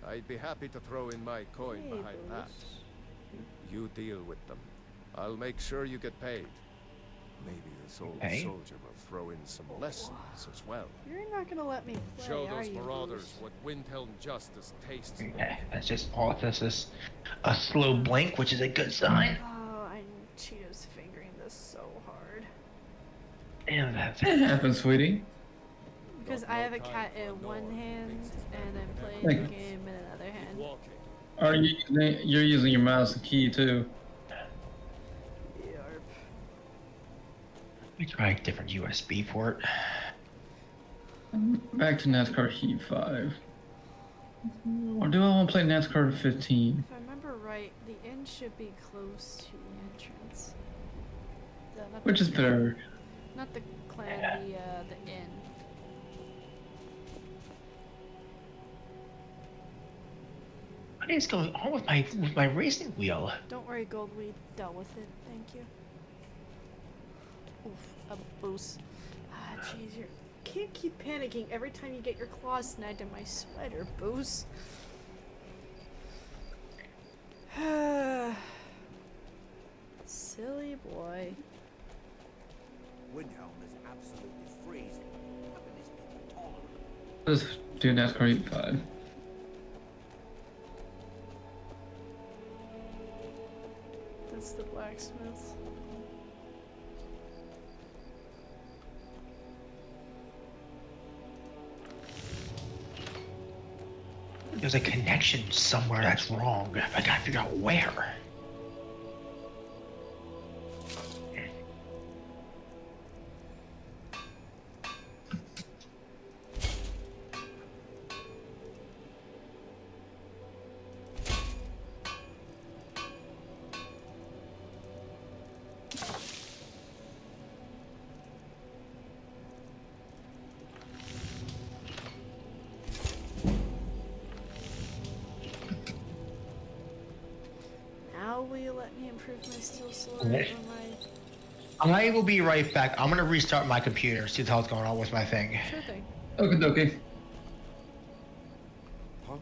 [SPEAKER 13] I'd be happy to throw in my coin behind that. You deal with them. I'll make sure you get paid. Maybe this old soldier will throw in some lessons as well.
[SPEAKER 2] You're not gonna let me play,
[SPEAKER 13] Show
[SPEAKER 2] are
[SPEAKER 13] those
[SPEAKER 2] you,
[SPEAKER 13] marauders what Windhelm justice tastes like.
[SPEAKER 23] Okay, that's just all this is. A slow blink, which is a good sign.
[SPEAKER 2] Oh, I'm Cheeto's fingering this so hard.
[SPEAKER 23] And that's
[SPEAKER 20] It happens, sweetie.
[SPEAKER 2] Because I have a cat in one hand and I'm playing the game in another hand.
[SPEAKER 20] Are you you're using your mouse and key too?
[SPEAKER 2] Yarp.
[SPEAKER 23] We try a different USB port.
[SPEAKER 20] Back to NASCAR Heat 5. Or do I want to play NASCAR 15?
[SPEAKER 2] If I remember right, the inn should be close to the entrance.
[SPEAKER 20] Which is better?
[SPEAKER 2] Not the clan, the inn.
[SPEAKER 23] What is going on with my racing wheel?
[SPEAKER 2] Don't worry, Gold, we dealt with it. Thank you. Oof, a boost. Ah, jeez, you can't keep panicking every time you get your claws snagged in my sweater, Boost. Silly boy.
[SPEAKER 1] Windhelm is absolutely freezing. How can these people tolerate?
[SPEAKER 20] Let's do NASCAR Heat 5.
[SPEAKER 2] That's the blacksmith.
[SPEAKER 23] There's a connection somewhere that's wrong. I gotta figure out where.
[SPEAKER 2] Will you let me improve my steel sword or
[SPEAKER 23] I will be right back. I'm gonna restart my computer, see what the hell's going on with my thing.
[SPEAKER 2] Sure thing.
[SPEAKER 20] Okay.
[SPEAKER 1] Huh?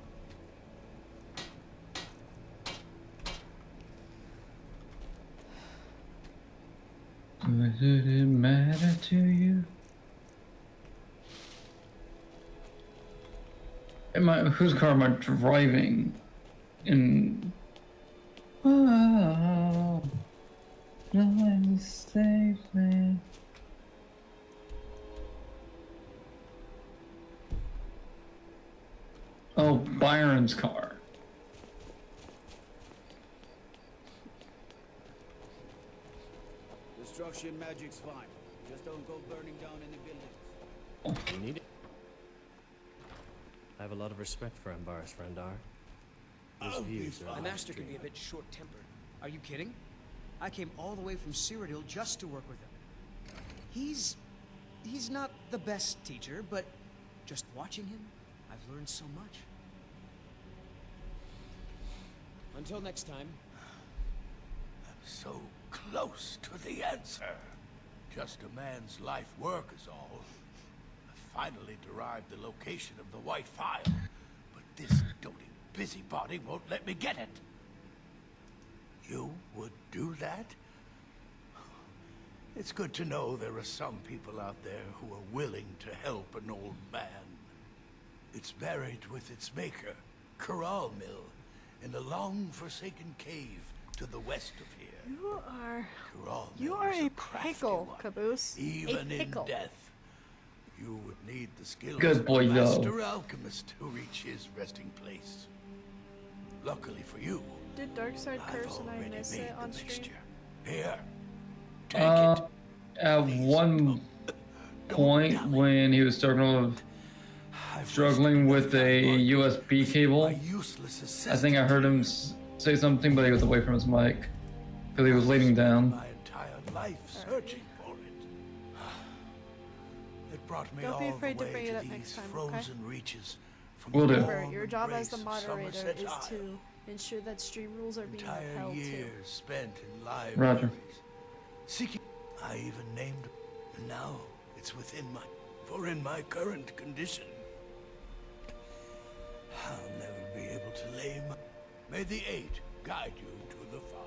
[SPEAKER 20] Does it matter to you? Whose car am I driving? Oh, flying safely. Oh, Byron's car.
[SPEAKER 7] Destruction magic's fine. Just don't go burning down any buildings.
[SPEAKER 14] You need it. I have a lot of respect for Ambaris Frandar. His views are
[SPEAKER 6] My master can be a bit short-tempered. Are you kidding? I came all the way from Cyrodiil just to work with him. He's not the best teacher, but just watching him, I've learned so much. Until next time.
[SPEAKER 16] I'm so close to the answer. Just a man's life work is all. I finally derived the location of the White File, but this doting busybody won't let me get it. You would do that? It's good to know there are some people out there who are willing to help an old man. It's buried with its maker, Corral Mill, in a long-forsaken cave to the west of here.
[SPEAKER 2] You are a pickle, Caboose.
[SPEAKER 16] Even
[SPEAKER 2] a
[SPEAKER 16] in
[SPEAKER 2] pickle.
[SPEAKER 16] death, you would need the skills
[SPEAKER 20] Good
[SPEAKER 16] of
[SPEAKER 20] boy,
[SPEAKER 16] a
[SPEAKER 20] though.
[SPEAKER 16] master alchemist to reach his resting place. Luckily for you,
[SPEAKER 2] Did Darkseid
[SPEAKER 16] I've
[SPEAKER 2] curse and I
[SPEAKER 16] already
[SPEAKER 2] miss
[SPEAKER 16] made
[SPEAKER 2] it on
[SPEAKER 16] the
[SPEAKER 2] stream?
[SPEAKER 16] mixture. Here, take
[SPEAKER 20] At one point when he was struggling with a USB cable, I think I heard him say something, but he was away from his mic because he was leaning down.
[SPEAKER 16] my entire life searching for it. It brought me
[SPEAKER 2] Don't
[SPEAKER 16] all
[SPEAKER 2] be afraid
[SPEAKER 16] the
[SPEAKER 2] to
[SPEAKER 16] way
[SPEAKER 2] bring it
[SPEAKER 16] to
[SPEAKER 2] up
[SPEAKER 16] these
[SPEAKER 2] next time,
[SPEAKER 16] frozen
[SPEAKER 2] okay?
[SPEAKER 16] reaches from
[SPEAKER 20] Will
[SPEAKER 16] the
[SPEAKER 20] do.
[SPEAKER 2] Remember,
[SPEAKER 16] warm
[SPEAKER 2] your job as the
[SPEAKER 16] embrace of
[SPEAKER 2] moderator
[SPEAKER 16] Somerset
[SPEAKER 2] is
[SPEAKER 16] Isle.
[SPEAKER 2] to ensure that stream rules are being
[SPEAKER 16] Entire
[SPEAKER 2] upheld too.
[SPEAKER 16] years spent in libraries.
[SPEAKER 20] Roger.
[SPEAKER 16] Seeking. I even named, and now it's within my. For in my current condition, I'll never be able to lay my. May the eight guide you to the fire.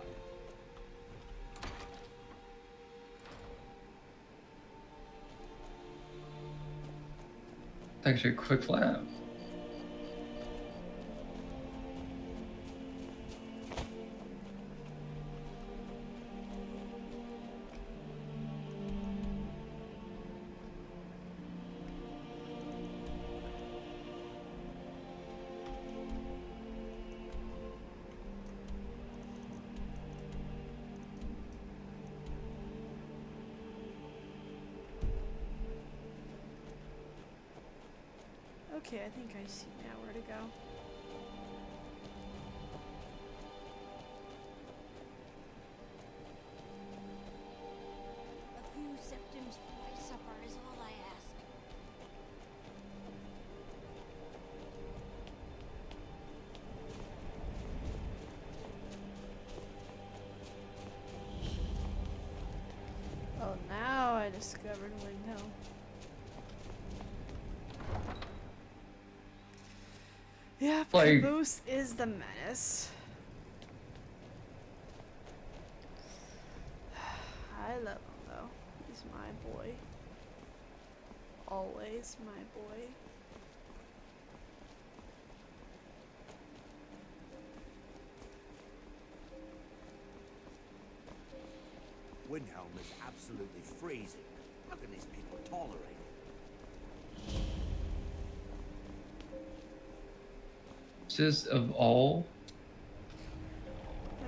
[SPEAKER 20] Actually, a quick lap.
[SPEAKER 2] Okay, I think I see now where to go.
[SPEAKER 11] A few septims for my supper is all I ask.
[SPEAKER 2] Oh, now I discovered Windhill. Yeah,
[SPEAKER 20] Like-
[SPEAKER 2] Caboose is the menace. I love him though. He's my boy. Always my boy.
[SPEAKER 1] Windhelm is absolutely freezing. How can these people tolerate it?
[SPEAKER 20] Just of all.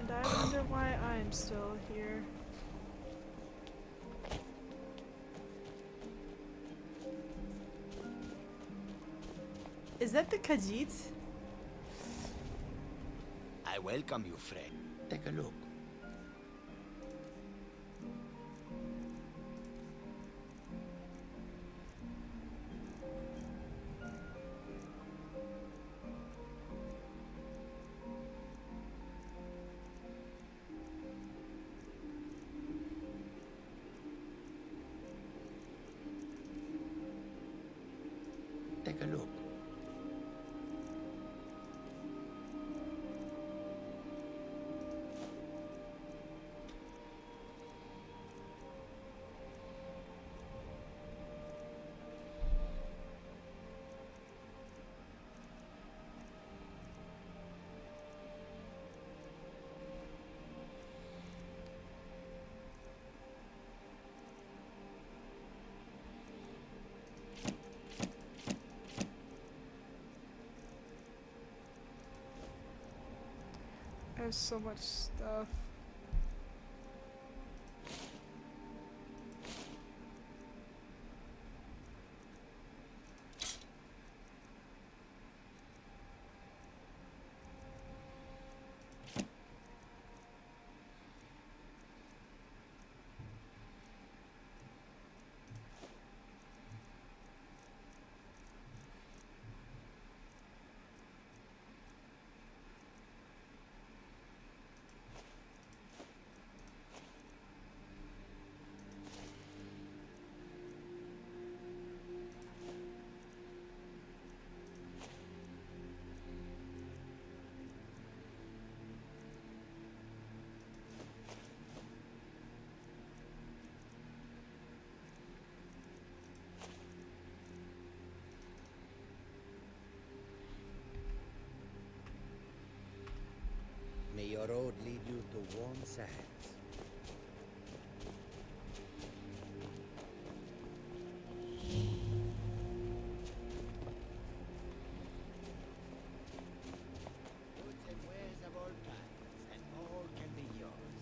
[SPEAKER 2] And I wonder why I'm still here. Is that the Khajiit?
[SPEAKER 1] I welcome you, friend. Take a look. Take a look.
[SPEAKER 2] There's so much stuff.
[SPEAKER 7] May your road lead you to warm sands. Goods and wares of all kinds, and all can be yours.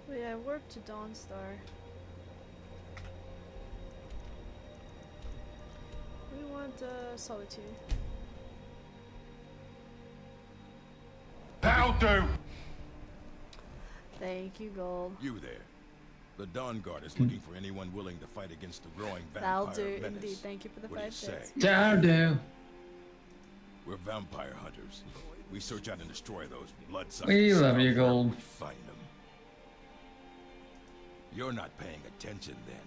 [SPEAKER 2] But yeah, warp to Dawnstar. We want Solitude.
[SPEAKER 12] That'll do!
[SPEAKER 2] Thank you, Gold.
[SPEAKER 3] You there. The Dawn Guard is looking for anyone willing to fight against the growing
[SPEAKER 2] That'll
[SPEAKER 3] vampire
[SPEAKER 2] do,
[SPEAKER 3] menace.
[SPEAKER 2] indeed. Thank you for the
[SPEAKER 3] What do you
[SPEAKER 2] 5
[SPEAKER 3] say?
[SPEAKER 2] bits.
[SPEAKER 20] That'll do.
[SPEAKER 3] We're vampire hunters. We search out and destroy those bloodsuckers.
[SPEAKER 20] We love you, Gold.
[SPEAKER 3] We find them. You're not paying attention then,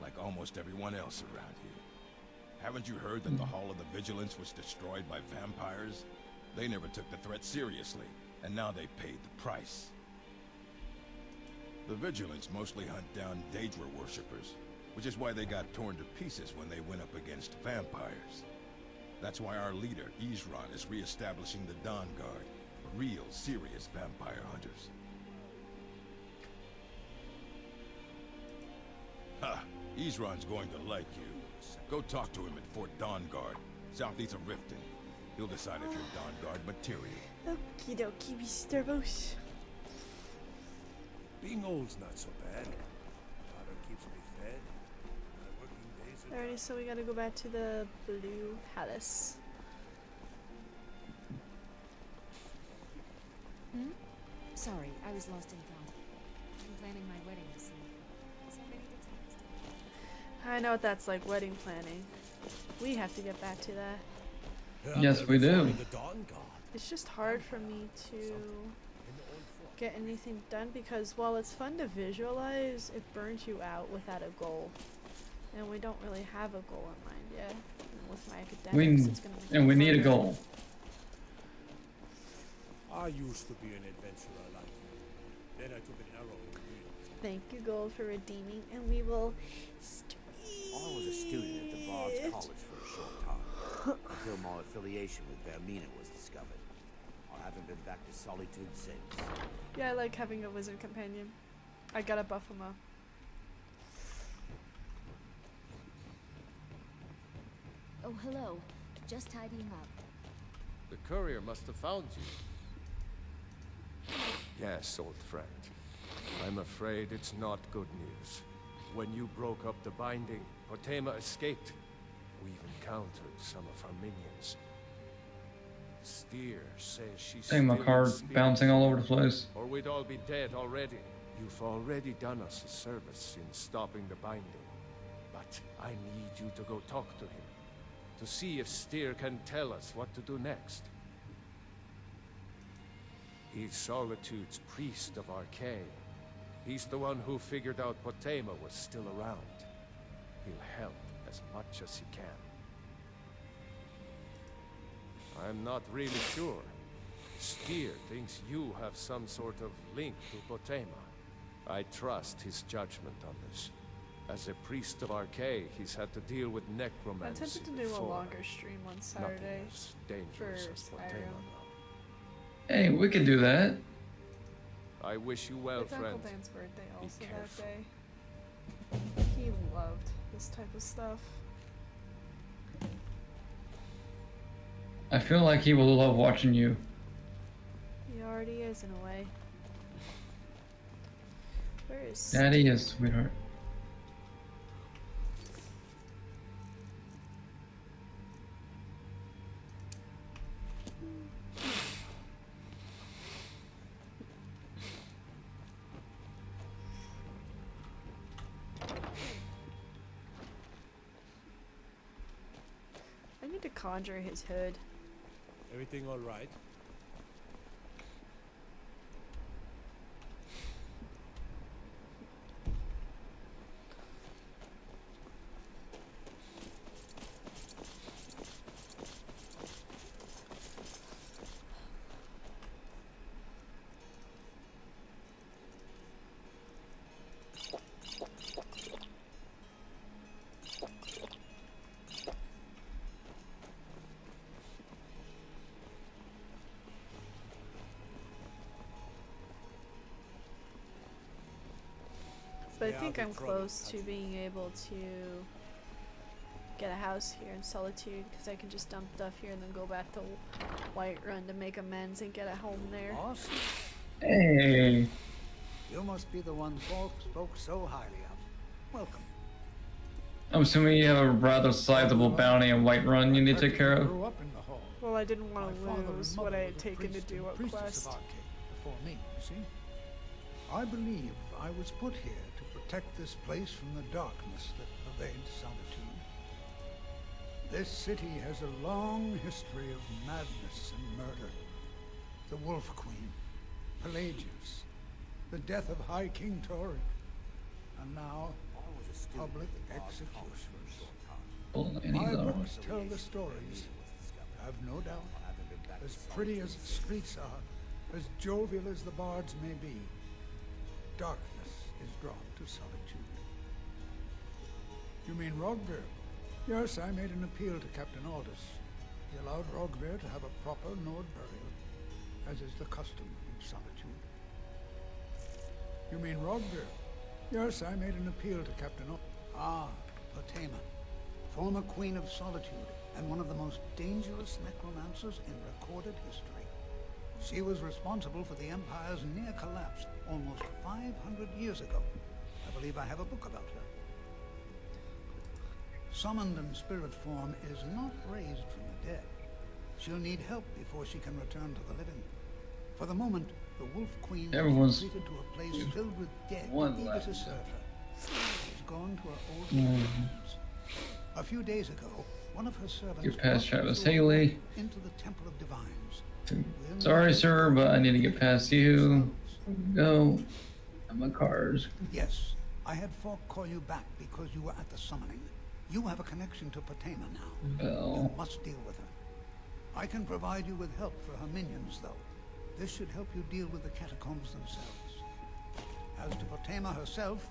[SPEAKER 3] like almost everyone else around here. Haven't you heard that the Hall of the Vigilance was destroyed by vampires? They never took the threat seriously, and now they paid the price. The Vigilance mostly hunt down Daedra worshippers, which is why they got torn to pieces when they went up against vampires. That's why our leader, Isran, is re-establishing the Dawn Guard, real, serious vampire hunters. Ha! Isran's going to like you. Go talk to him at Fort Dawn Guard, southeast of Riften. He'll decide if you're Dawn Guard material.
[SPEAKER 2] Okie dokie, Mr. Boss.
[SPEAKER 16] Being old's not so bad. Daughter keeps me fed. My working days are
[SPEAKER 2] Alrighty, so we gotta go back to the Blue Palace.
[SPEAKER 22] Hmm? Sorry, I was lost in thought. I'm planning my wedding this year. So many details to
[SPEAKER 2] I know what that's like, wedding planning. We have to get back to that.
[SPEAKER 20] Yes, we do.
[SPEAKER 2] It's just hard for me to get anything done because while it's fun to visualize, it burns you out without a goal. And we don't really have a goal in mind yet. And with my academics, it's gonna make
[SPEAKER 20] we
[SPEAKER 2] it
[SPEAKER 20] need a
[SPEAKER 2] harder.
[SPEAKER 20] goal.
[SPEAKER 9] I used to be an adventurer like you. Then I took an arrow in the wheel.
[SPEAKER 2] Thank you, Gold, for redeeming, and we will.
[SPEAKER 1] I was a student at the Bard's College for a short time, until my affiliation with Vermina was discovered. I haven't been back to Solitude since.
[SPEAKER 2] Yeah, I like having a wizard companion. I gotta buff him up.
[SPEAKER 10] Oh, hello. Just tidying up.
[SPEAKER 13] The courier must have found you. Yes, old friend. I'm afraid it's not good news. When you broke up the binding, Potema escaped. We've encountered some of her minions. Steer says she's
[SPEAKER 20] Dang, my
[SPEAKER 13] still
[SPEAKER 20] card
[SPEAKER 13] in spirit,
[SPEAKER 20] bouncing all over the place.
[SPEAKER 13] or we'd all be dead already. You've already done us a service in stopping the binding. But I need you to go talk to him, to see if Steer can tell us what to do next. He's Solitude's priest of Arcane. He's the one who figured out Potema was still around. He'll help as much as he can. I'm not really sure. Steer thinks you have some sort of link to Potema. I trust his judgment on this. As a priest of Arcane, he's had to deal with
[SPEAKER 2] I
[SPEAKER 13] necromancy
[SPEAKER 2] intended to do a
[SPEAKER 13] before.
[SPEAKER 2] longer stream on Saturday
[SPEAKER 13] as
[SPEAKER 2] for
[SPEAKER 13] dangerous as Potema,
[SPEAKER 2] Skyrim.
[SPEAKER 20] Hey, we could do that.
[SPEAKER 13] I wish you well,
[SPEAKER 2] It's Uncle
[SPEAKER 13] friend.
[SPEAKER 2] Dan's birthday
[SPEAKER 13] Be
[SPEAKER 2] also that
[SPEAKER 13] careful.
[SPEAKER 2] day. He loved this type of stuff.
[SPEAKER 20] I feel like he will love watching you.
[SPEAKER 2] He already is in a way. Where is
[SPEAKER 20] Daddy is, sweetheart.
[SPEAKER 2] I need to conjure his hood.
[SPEAKER 9] Everything all right?
[SPEAKER 2] I think I'm close to being able to get a house here in Solitude, because I can just dump stuff here and then go back to Whiterun to make amends and get a home there.
[SPEAKER 7] Awesome.
[SPEAKER 20] Hey.
[SPEAKER 7] You must be the one folk spoke so highly of. Welcome.
[SPEAKER 20] I'm assuming you have a rather sizable bounty in Whiterun you need to take care of.
[SPEAKER 7] Grew up in the hall.
[SPEAKER 2] Well, I didn't want
[SPEAKER 7] My
[SPEAKER 2] to
[SPEAKER 7] father
[SPEAKER 2] lose
[SPEAKER 7] and
[SPEAKER 2] what
[SPEAKER 7] mother
[SPEAKER 2] I
[SPEAKER 7] were
[SPEAKER 2] had
[SPEAKER 7] the
[SPEAKER 2] taken to
[SPEAKER 7] priest
[SPEAKER 2] do
[SPEAKER 7] and
[SPEAKER 2] a
[SPEAKER 7] priestess
[SPEAKER 2] quest.
[SPEAKER 7] of Arcade before me, you see. I believe I was put here to protect this place from the darkness that pervades Solitude. This city has a long history of madness and murder. The Wolf Queen, Pelagius, the death of High King Tori, and now public executions. My books tell the stories. I've no doubt. As pretty as the streets are, as jovial as the bards may be, darkness is drawn to solitude. You mean Rogver? Yes, I made an appeal to Captain Aldous. He allowed Rogver to have a proper Nord burial, as is the custom in Solitude. You mean Rogver? Yes, I made an appeal to Captain Aldous. Ah, Potema, former Queen of Solitude, and one of the most dangerous necromancers in recorded history. She was responsible for the Empire's near collapse almost 500 years ago. I believe I have a book about her. Summoned in spirit form is not raised from the dead. She'll need help before she can return to the living. For the moment, the Wolf Queen was treated to a place filled with dead eager to serve her. She's gone to her old friends. A few days ago, one of her servants
[SPEAKER 20] Get past
[SPEAKER 2] brought
[SPEAKER 20] Travis
[SPEAKER 2] her
[SPEAKER 20] Haley.
[SPEAKER 2] into the Temple of Divines.
[SPEAKER 20] Sorry, sir, but I need to get past you. Go. My cars.
[SPEAKER 7] Yes, I had folk call you back because you were at the summoning. You have a connection to Potema now.
[SPEAKER 20] Bell.
[SPEAKER 7] You must deal with her. I can provide you with help for her minions, though. This should help you deal with the catacombs themselves. As to Potema herself,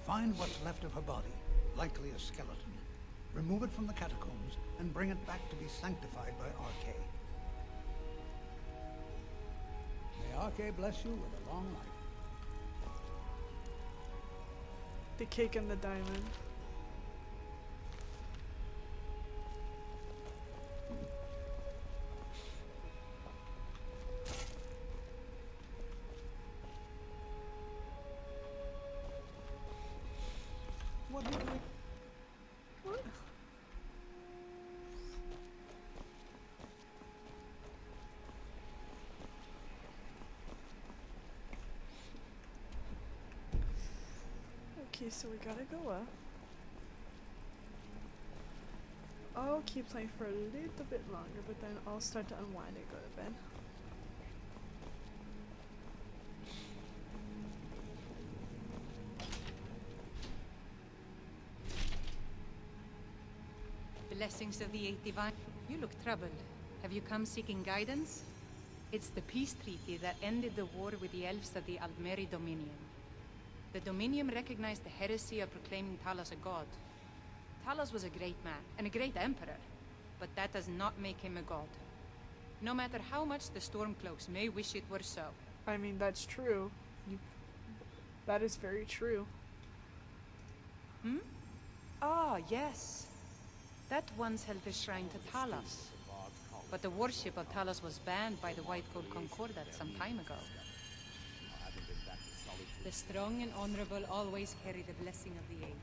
[SPEAKER 7] find what's left of her body, likely a skeleton. Remove it from the catacombs and bring it back to be sanctified by Arcade. May Arcade bless you with a long life.
[SPEAKER 2] The cake and the diamond.
[SPEAKER 7] What are you doing?
[SPEAKER 2] What? Okay, so we gotta go up. I'll keep playing for a little bit longer, but then I'll start to unwind and go to bed.
[SPEAKER 5] Blessings of the Eight Divine. You look troubled. Have you come seeking guidance? It's the peace treaty that ended the war with the elves of the Aldmeri Dominion. The Dominion recognized the heresy of proclaiming Talos a god. Talos was a great man and a great emperor, but that does not make him a god. No matter how much the Stormcloaks may wish it were so.
[SPEAKER 2] I mean, that's true. That is very true.
[SPEAKER 5] Hmm? Ah, yes. That once held the shrine to Talos. But the worship of Talos was banned by the White Gold Concordat some time ago. The strong and honorable always carry the blessing of the Eight.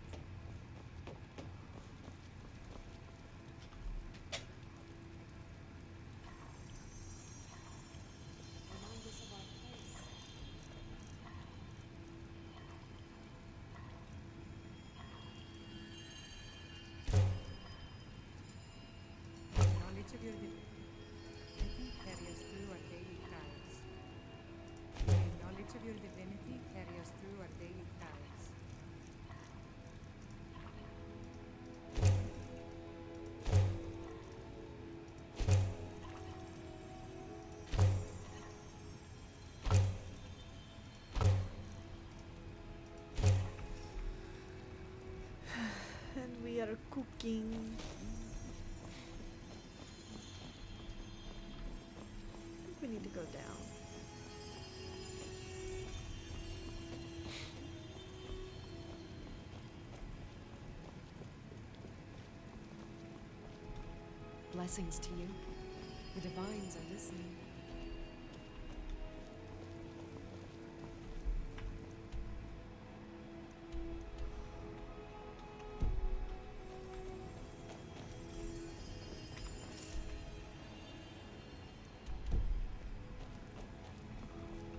[SPEAKER 5] Knowledge of your divinity carry us through our daily trials. The knowledge of your divinity carry us through our daily trials.
[SPEAKER 2] And we are cooking. I think we need to go down.
[SPEAKER 22] Blessings to you. The divines are listening.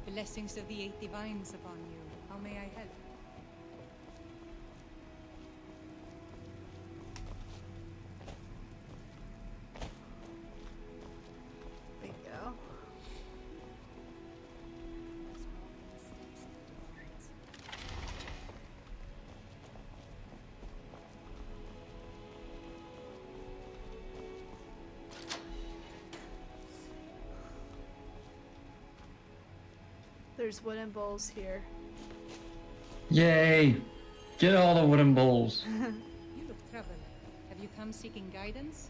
[SPEAKER 5] Blessings of the eight divines upon you. How may I help?
[SPEAKER 2] There you go. There's wooden bowls here.
[SPEAKER 20] Yay! Get all the wooden bowls.
[SPEAKER 5] You look troubled. Have you come seeking guidance?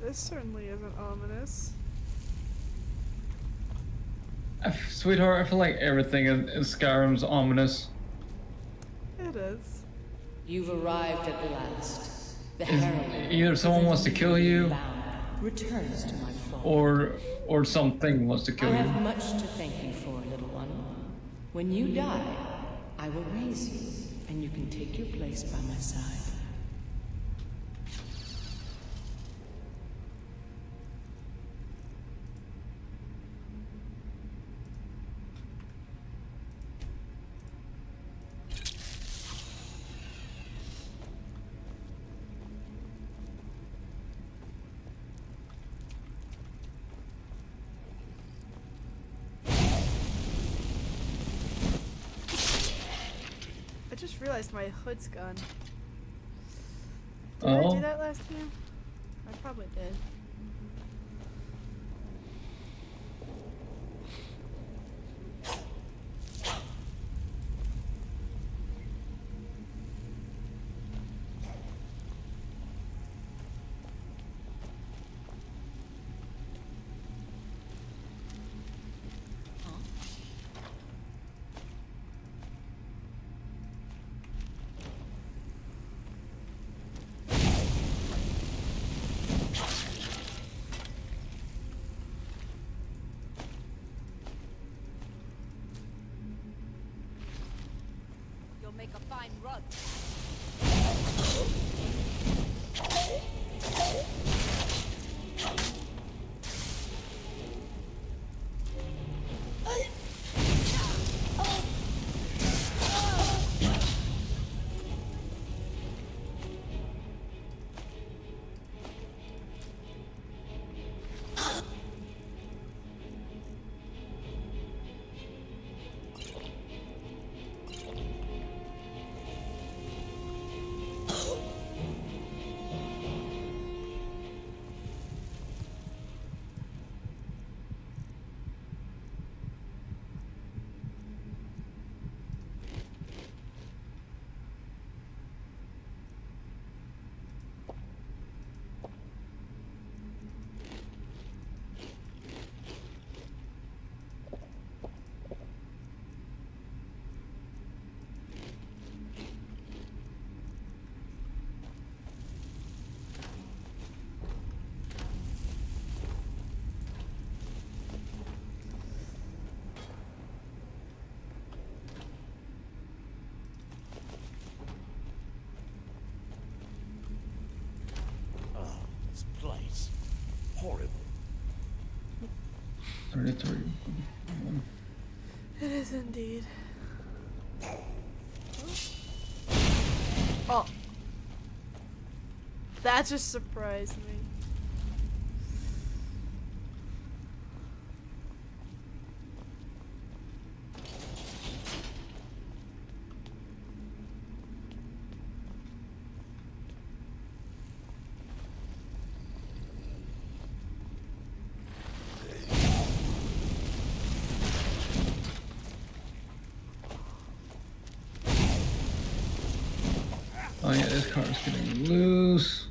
[SPEAKER 2] This certainly isn't ominous.
[SPEAKER 20] Sweetheart, I feel like everything in Skyrim's ominous.
[SPEAKER 2] It is.
[SPEAKER 8] You've arrived at last. The
[SPEAKER 20] Is
[SPEAKER 8] herald
[SPEAKER 20] either someone wants to kill you,
[SPEAKER 8] returns to my fall.
[SPEAKER 20] or something wants to kill
[SPEAKER 8] I
[SPEAKER 20] you.
[SPEAKER 8] have much to thank you for, little one. When you die, I will raise you, and you can take your place by my side.
[SPEAKER 2] I just realized my hood's gone. Did I
[SPEAKER 20] Oh.
[SPEAKER 2] do that last time? I probably did.
[SPEAKER 22] You'll make a fine rug.
[SPEAKER 1] This place. Horrible.
[SPEAKER 20] 33.
[SPEAKER 2] It is indeed. Oh. That just surprised me.
[SPEAKER 20] Oh yeah, this car is getting loose.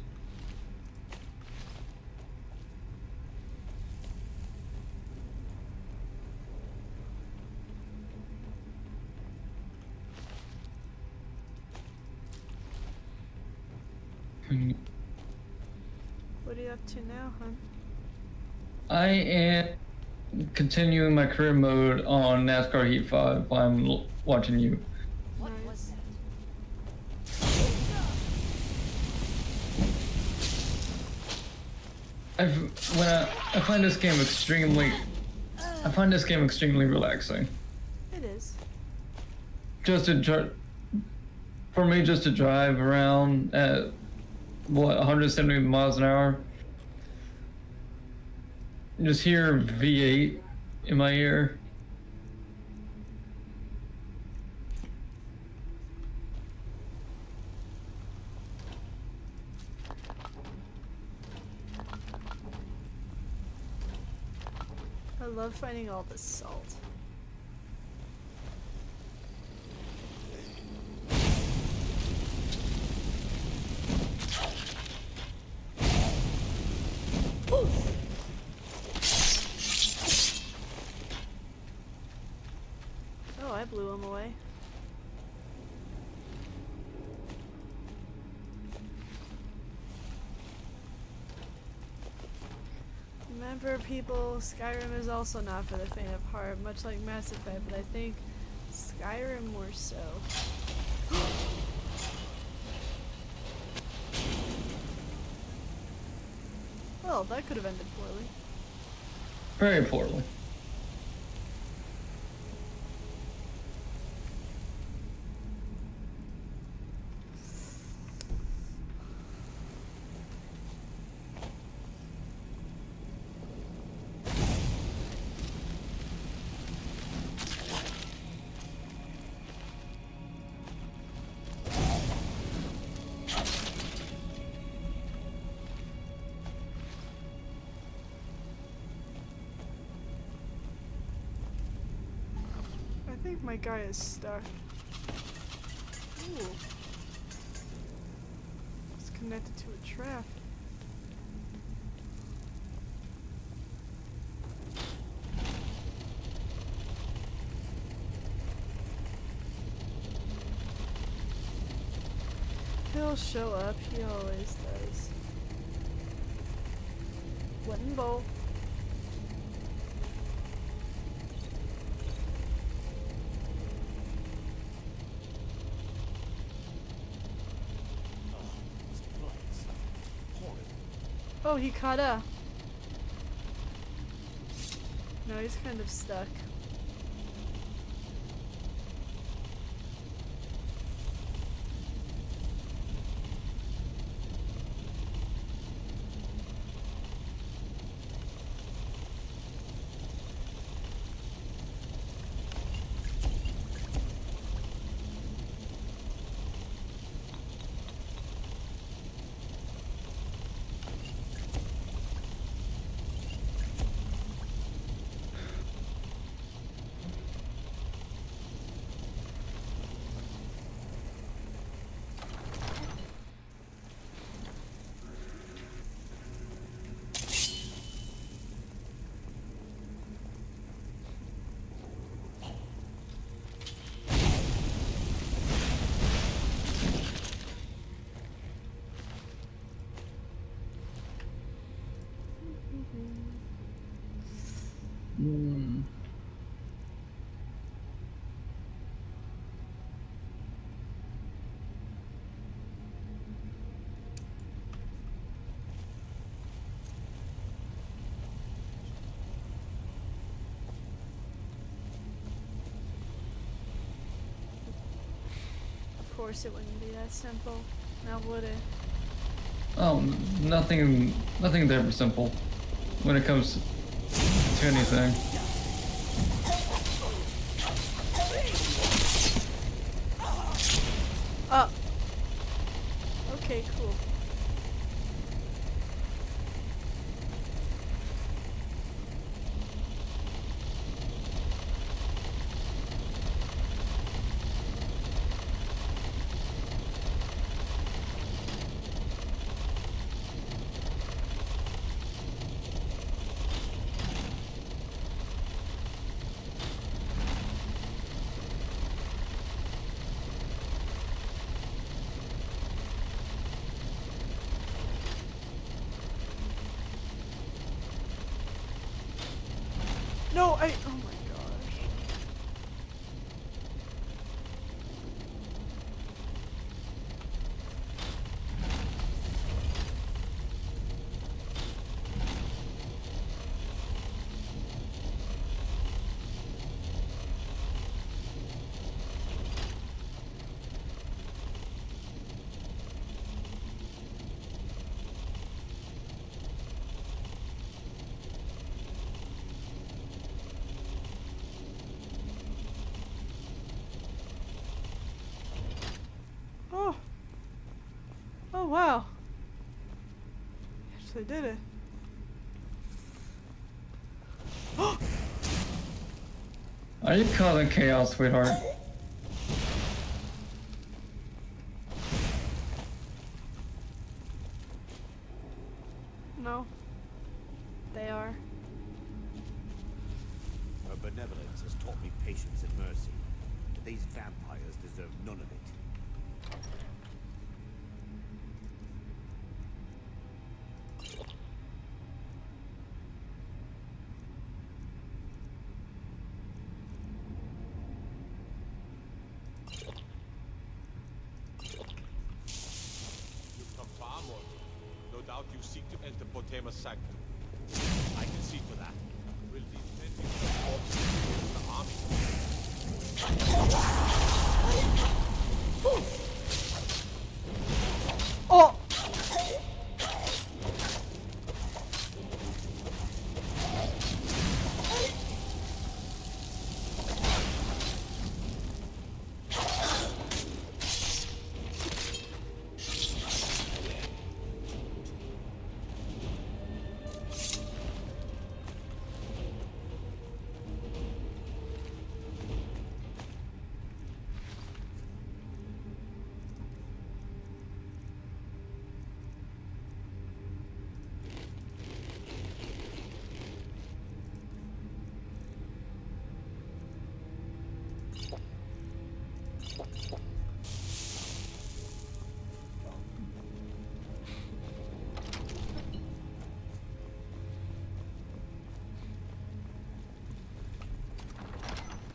[SPEAKER 2] What are you up to now, hon?
[SPEAKER 20] I am continuing my career mode on NASCAR Heat 5 while I'm watching you.
[SPEAKER 22] What was that?
[SPEAKER 20] I find this game extremely relaxing.
[SPEAKER 2] It is.
[SPEAKER 20] Just to for me, just to drive around at what 170 miles an hour. Just hear V8 in my ear.
[SPEAKER 2] I love finding all this salt. Oh, I blew him away. Remember, people, Skyrim is also not for the faint of heart, much like Mass Effect, but I think Skyrim more so. Well, that could have ended poorly.
[SPEAKER 20] Very poorly.
[SPEAKER 2] I think my guy is stuck. Ooh. It's connected to a trap. He'll show up, he always does. Wooden bowl. Oh, he caught up. No, he's kind of stuck. Of course it wouldn't be that simple. Now would it?
[SPEAKER 20] Oh, nothing's ever simple when it comes to anything.
[SPEAKER 2] Oh. Okay, cool. Oh my gosh. Oh. Oh wow. Actually did it.
[SPEAKER 20] Are you causing chaos, sweetheart?
[SPEAKER 2] No. They are.
[SPEAKER 1] Her benevolence has taught me patience and mercy. But these vampires deserve none of it.
[SPEAKER 9] You've come far, mortal. No doubt you seek to enter Potema's sanctum. I can see to that. We'll leave plenty of corpses in the army.
[SPEAKER 2] Oh!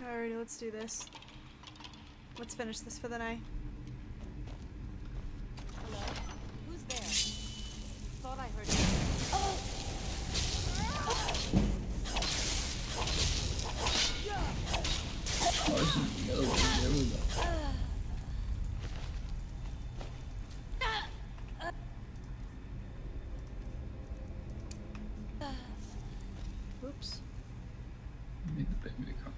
[SPEAKER 2] Alrighty, let's do this. Let's finish this for the night.
[SPEAKER 22] Hello? Who's there? Thought I heard you.
[SPEAKER 2] Oops.
[SPEAKER 20] Need the baby car.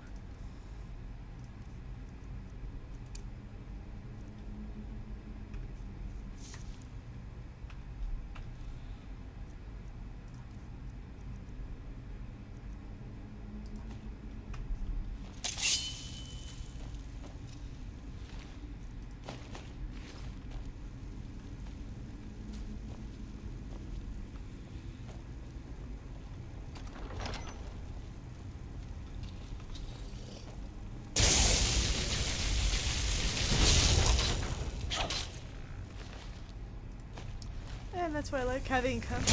[SPEAKER 2] And that's why I like having company.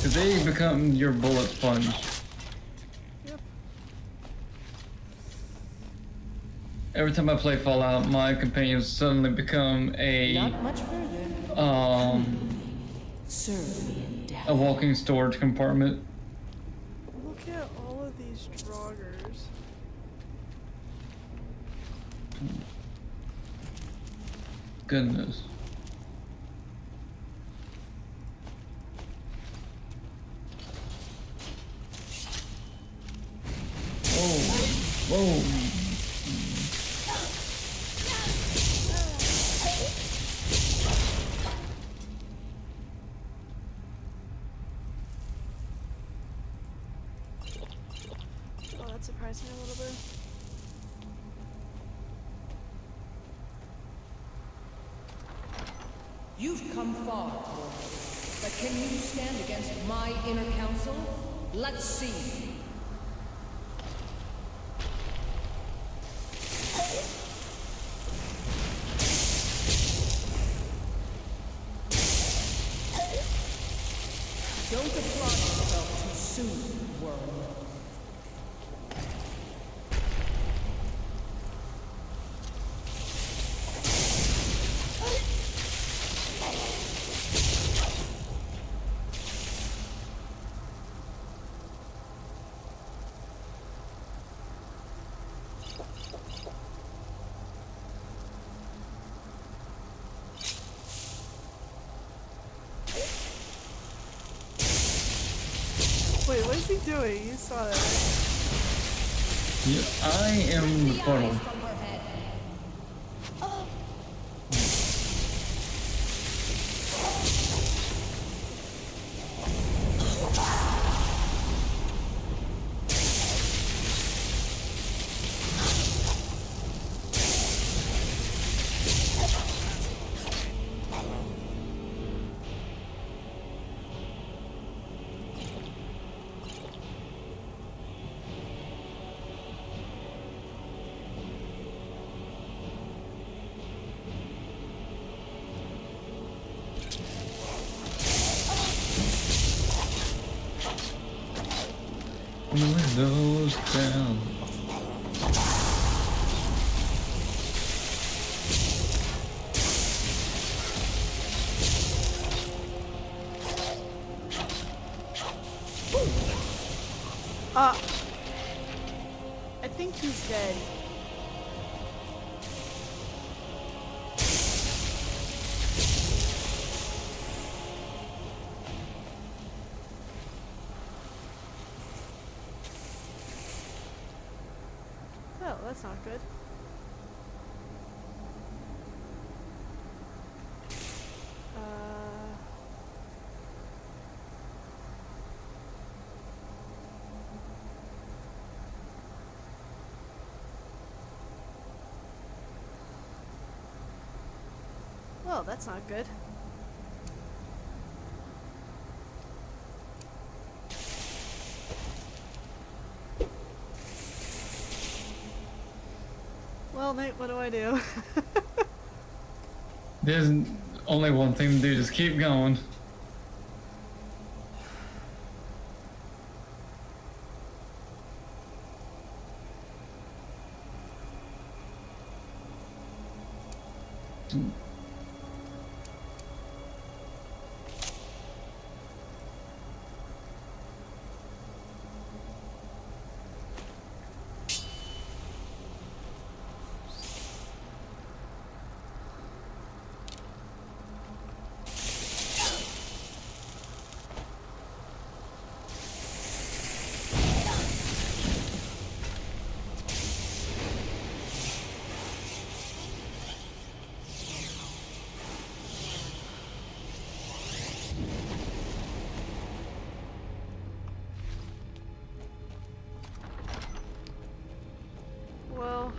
[SPEAKER 20] Cause they become your bullet sponge.
[SPEAKER 2] Yep.
[SPEAKER 20] Every time I play Fallout, my companions suddenly become
[SPEAKER 8] Not much further. Serve me in death.
[SPEAKER 20] a walking storage compartment.
[SPEAKER 2] Look at all of these draugrs.
[SPEAKER 20] Goodness. Whoa. Whoa.
[SPEAKER 2] Oh, that surprised me a little bit.
[SPEAKER 8] You've come far, mortal. But can you stand against my inner council? Let's see. Don't applaud yourself. world.
[SPEAKER 2] Wait, what is he doing? You saw that, right?
[SPEAKER 20] Yeah, I am the portal. Windows down.
[SPEAKER 2] I think he's dead. Oh, that's not good. Well, that's not good. Well, Nate, what do I do?
[SPEAKER 20] There's only one thing to do, just keep going.
[SPEAKER 2] Well...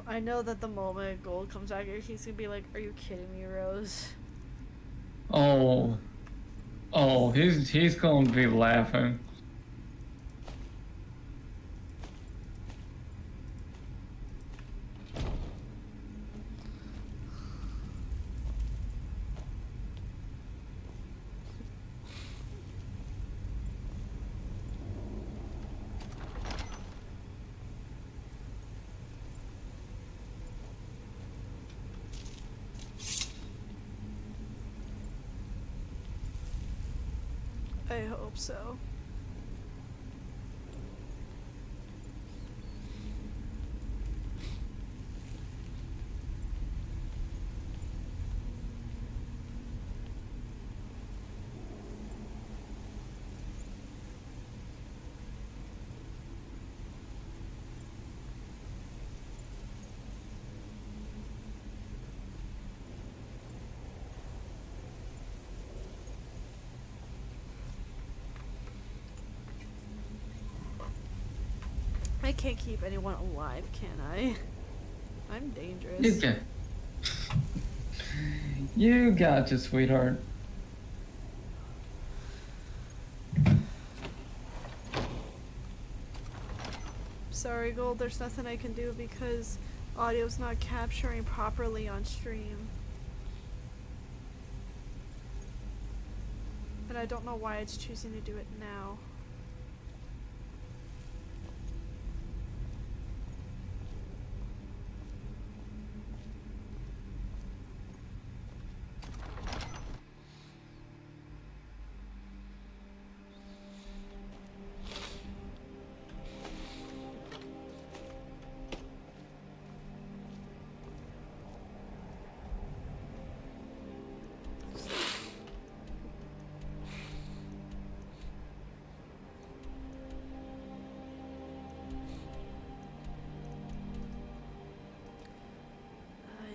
[SPEAKER 2] I know that the moment Gold comes back here, he's gonna be like, "Are you kidding me, Rose?"
[SPEAKER 20] Oh. Oh, he's gonna be laughing.
[SPEAKER 2] I hope so. I can't keep anyone alive, can I? I'm dangerous.
[SPEAKER 20] You can. You got you, sweetheart.
[SPEAKER 2] Sorry, Gold, there's nothing I can do because audio's not capturing properly on stream. And I don't know why it's choosing to do it now.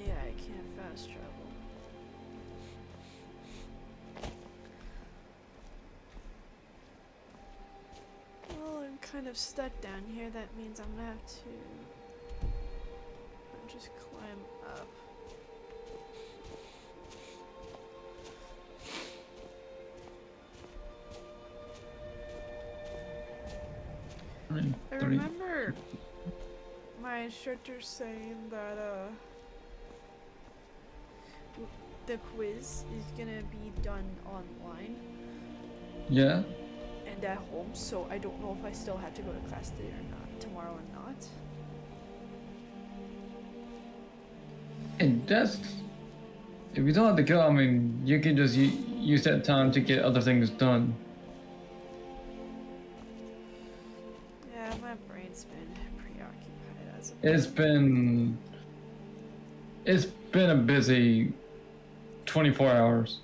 [SPEAKER 2] Yeah, I can't fast travel. Well, I'm kind of stuck down here. That means I'm gonna have to just climb up. I remember my instructor saying that the quiz is gonna be done online
[SPEAKER 20] Yeah.
[SPEAKER 2] and at home, so I don't know if I still have to go to class today or not, tomorrow or not.
[SPEAKER 20] And that's, if you don't have to go, I mean, you can just use that time to get other things done.
[SPEAKER 2] Yeah, my brain's been preoccupied as of
[SPEAKER 20] It's been a busy 24 hours.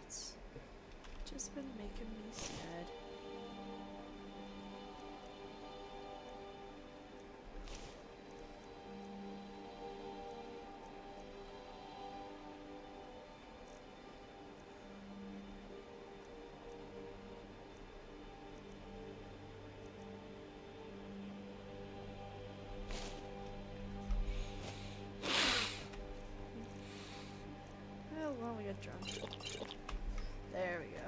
[SPEAKER 2] It's just been making me sad. Well, why don't we get drunk? There we go.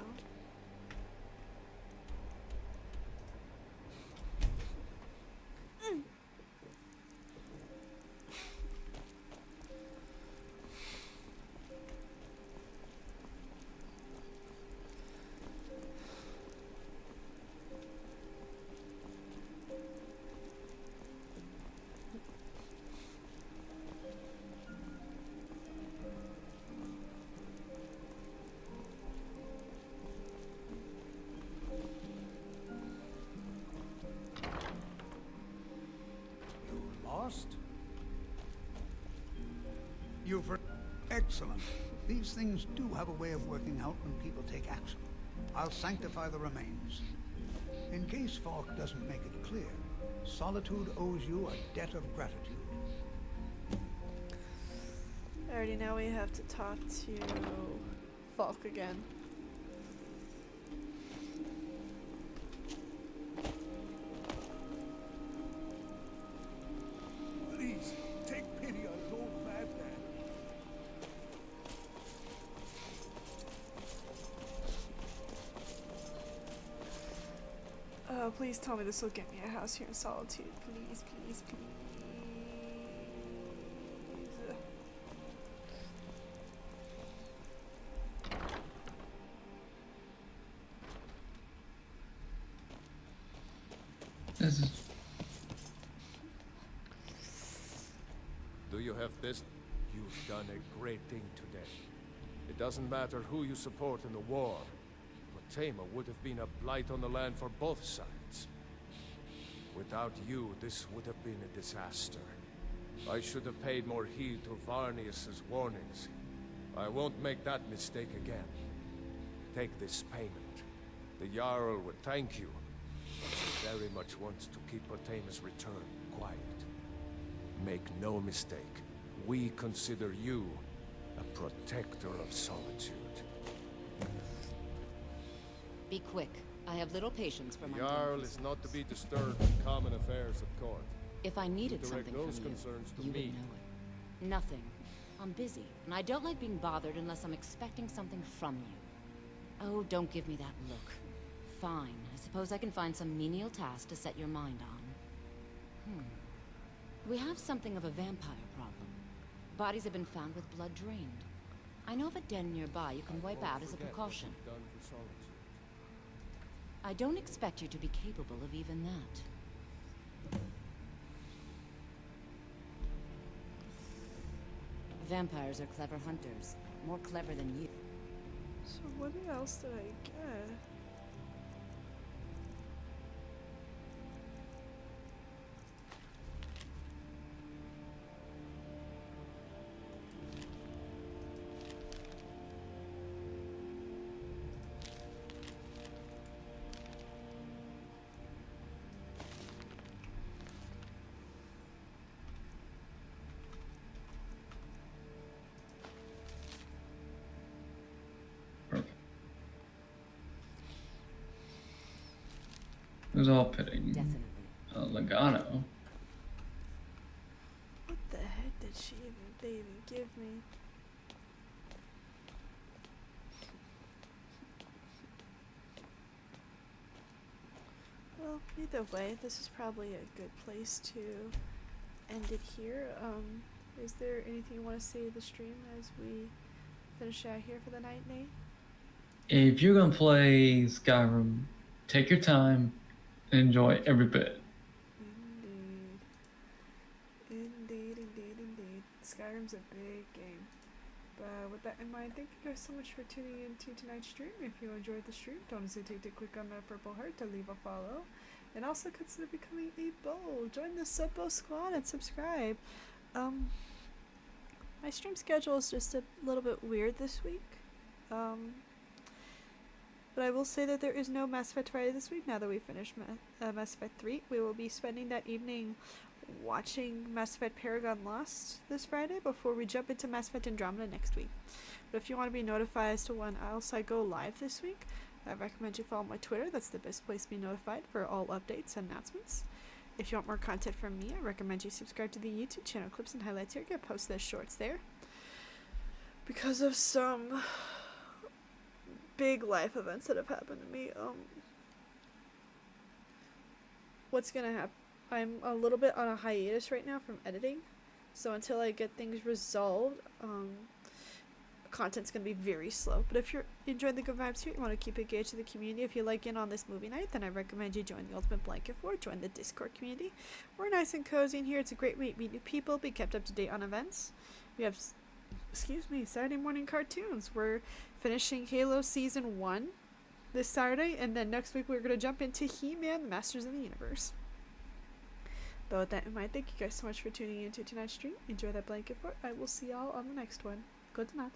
[SPEAKER 7] Lost? You've... Excellent. These things do have a way of working out when people take action. I'll sanctify the remains. In case Falk doesn't make it clear, Solitude owes you a debt of gratitude.
[SPEAKER 2] Alrighty, now we have to talk to Falk again.
[SPEAKER 16] Please, take pity on an old madman.
[SPEAKER 2] Please tell me this will get me a house here in Solitude. Please, please, please.
[SPEAKER 20] This is...
[SPEAKER 13] Do you have this? You've done a great thing today. It doesn't matter who you support in the war. Potema would have been a blight on the land for both sides. Without you, this would have been a disaster. I should have paid more heed to Varnius's warnings. I won't make that mistake again. Take this payment. The Jarl would thank you, but he very much wants to keep Potema's return quiet. Make no mistake, we consider you a protector of Solitude.
[SPEAKER 22] Be quick.
[SPEAKER 15] I have little patience for
[SPEAKER 13] The
[SPEAKER 15] my
[SPEAKER 13] Jarl is not to be disturbed in common affairs of court.
[SPEAKER 15] If I needed
[SPEAKER 13] You direct
[SPEAKER 15] something
[SPEAKER 13] those
[SPEAKER 15] from
[SPEAKER 13] concerns to
[SPEAKER 15] you
[SPEAKER 13] me.
[SPEAKER 15] would know it. Nothing. I'm busy, and I don't like being bothered unless I'm expecting something from you. Oh, don't give me that look. Fine. I suppose I can find some menial task to set your mind on. We have something of a vampire problem. Bodies have been found with blood drained. I know of a den nearby you can wipe out as a precaution. I don't expect you to be capable of even that. Vampires are clever hunters. More clever than you.
[SPEAKER 2] So what else did I get?
[SPEAKER 20] Who's all pitting? Logano.
[SPEAKER 2] What the heck did they even give me? Well, either way, this is probably a good place to end it here. Is there anything you want to say to the stream as we finish out here for the night, Nate?
[SPEAKER 20] If you're gonna play Skyrim, take your time and enjoy every bit.
[SPEAKER 2] Indeed. Skyrim's a big game. But with that in mind, thank you guys so much for tuning in to tonight's stream. If you enjoyed the stream, don't hesitate to click on that purple heart to leave a follow. And also consider becoming a bowl. Join the Subbo squad and subscribe. My stream schedule is just a little bit weird this week. But I will say that there is no Mass Effect Friday this week. Now that we finished Mass Effect 3, we will be spending that evening watching Mass Effect Paragon Lost this Friday before we jump into Mass Effect Andromeda next week. But if you want to be notified as to when else I go live this week, I recommend you follow my Twitter. That's the best place to be notified for all updates and announcements. If you want more content from me, I recommend you subscribe to the YouTube channel. Clips and highlights here get posted as shorts there. Because of some big life events that have happened to me, what's gonna happen? I'm a little bit on a hiatus right now from editing, so until I get things resolved, content's gonna be very slow. But if you're enjoying the good vibes here, you want to keep engaged with the community, if you like in on this movie night, then I recommend you join the Ultimate Blanket Fort, join the Discord community. We're nice and cozy in here. It's a great way to meet new people, be kept up to date on events. We have, Saturday morning cartoons. We're finishing Halo Season 1 this Saturday, and then next week we're going to jump into He-Man, Masters of the Universe. But with that in mind, thank you guys so much for tuning in to tonight's stream. Enjoy that blanket fort. I will see y'all on the next one. Good night.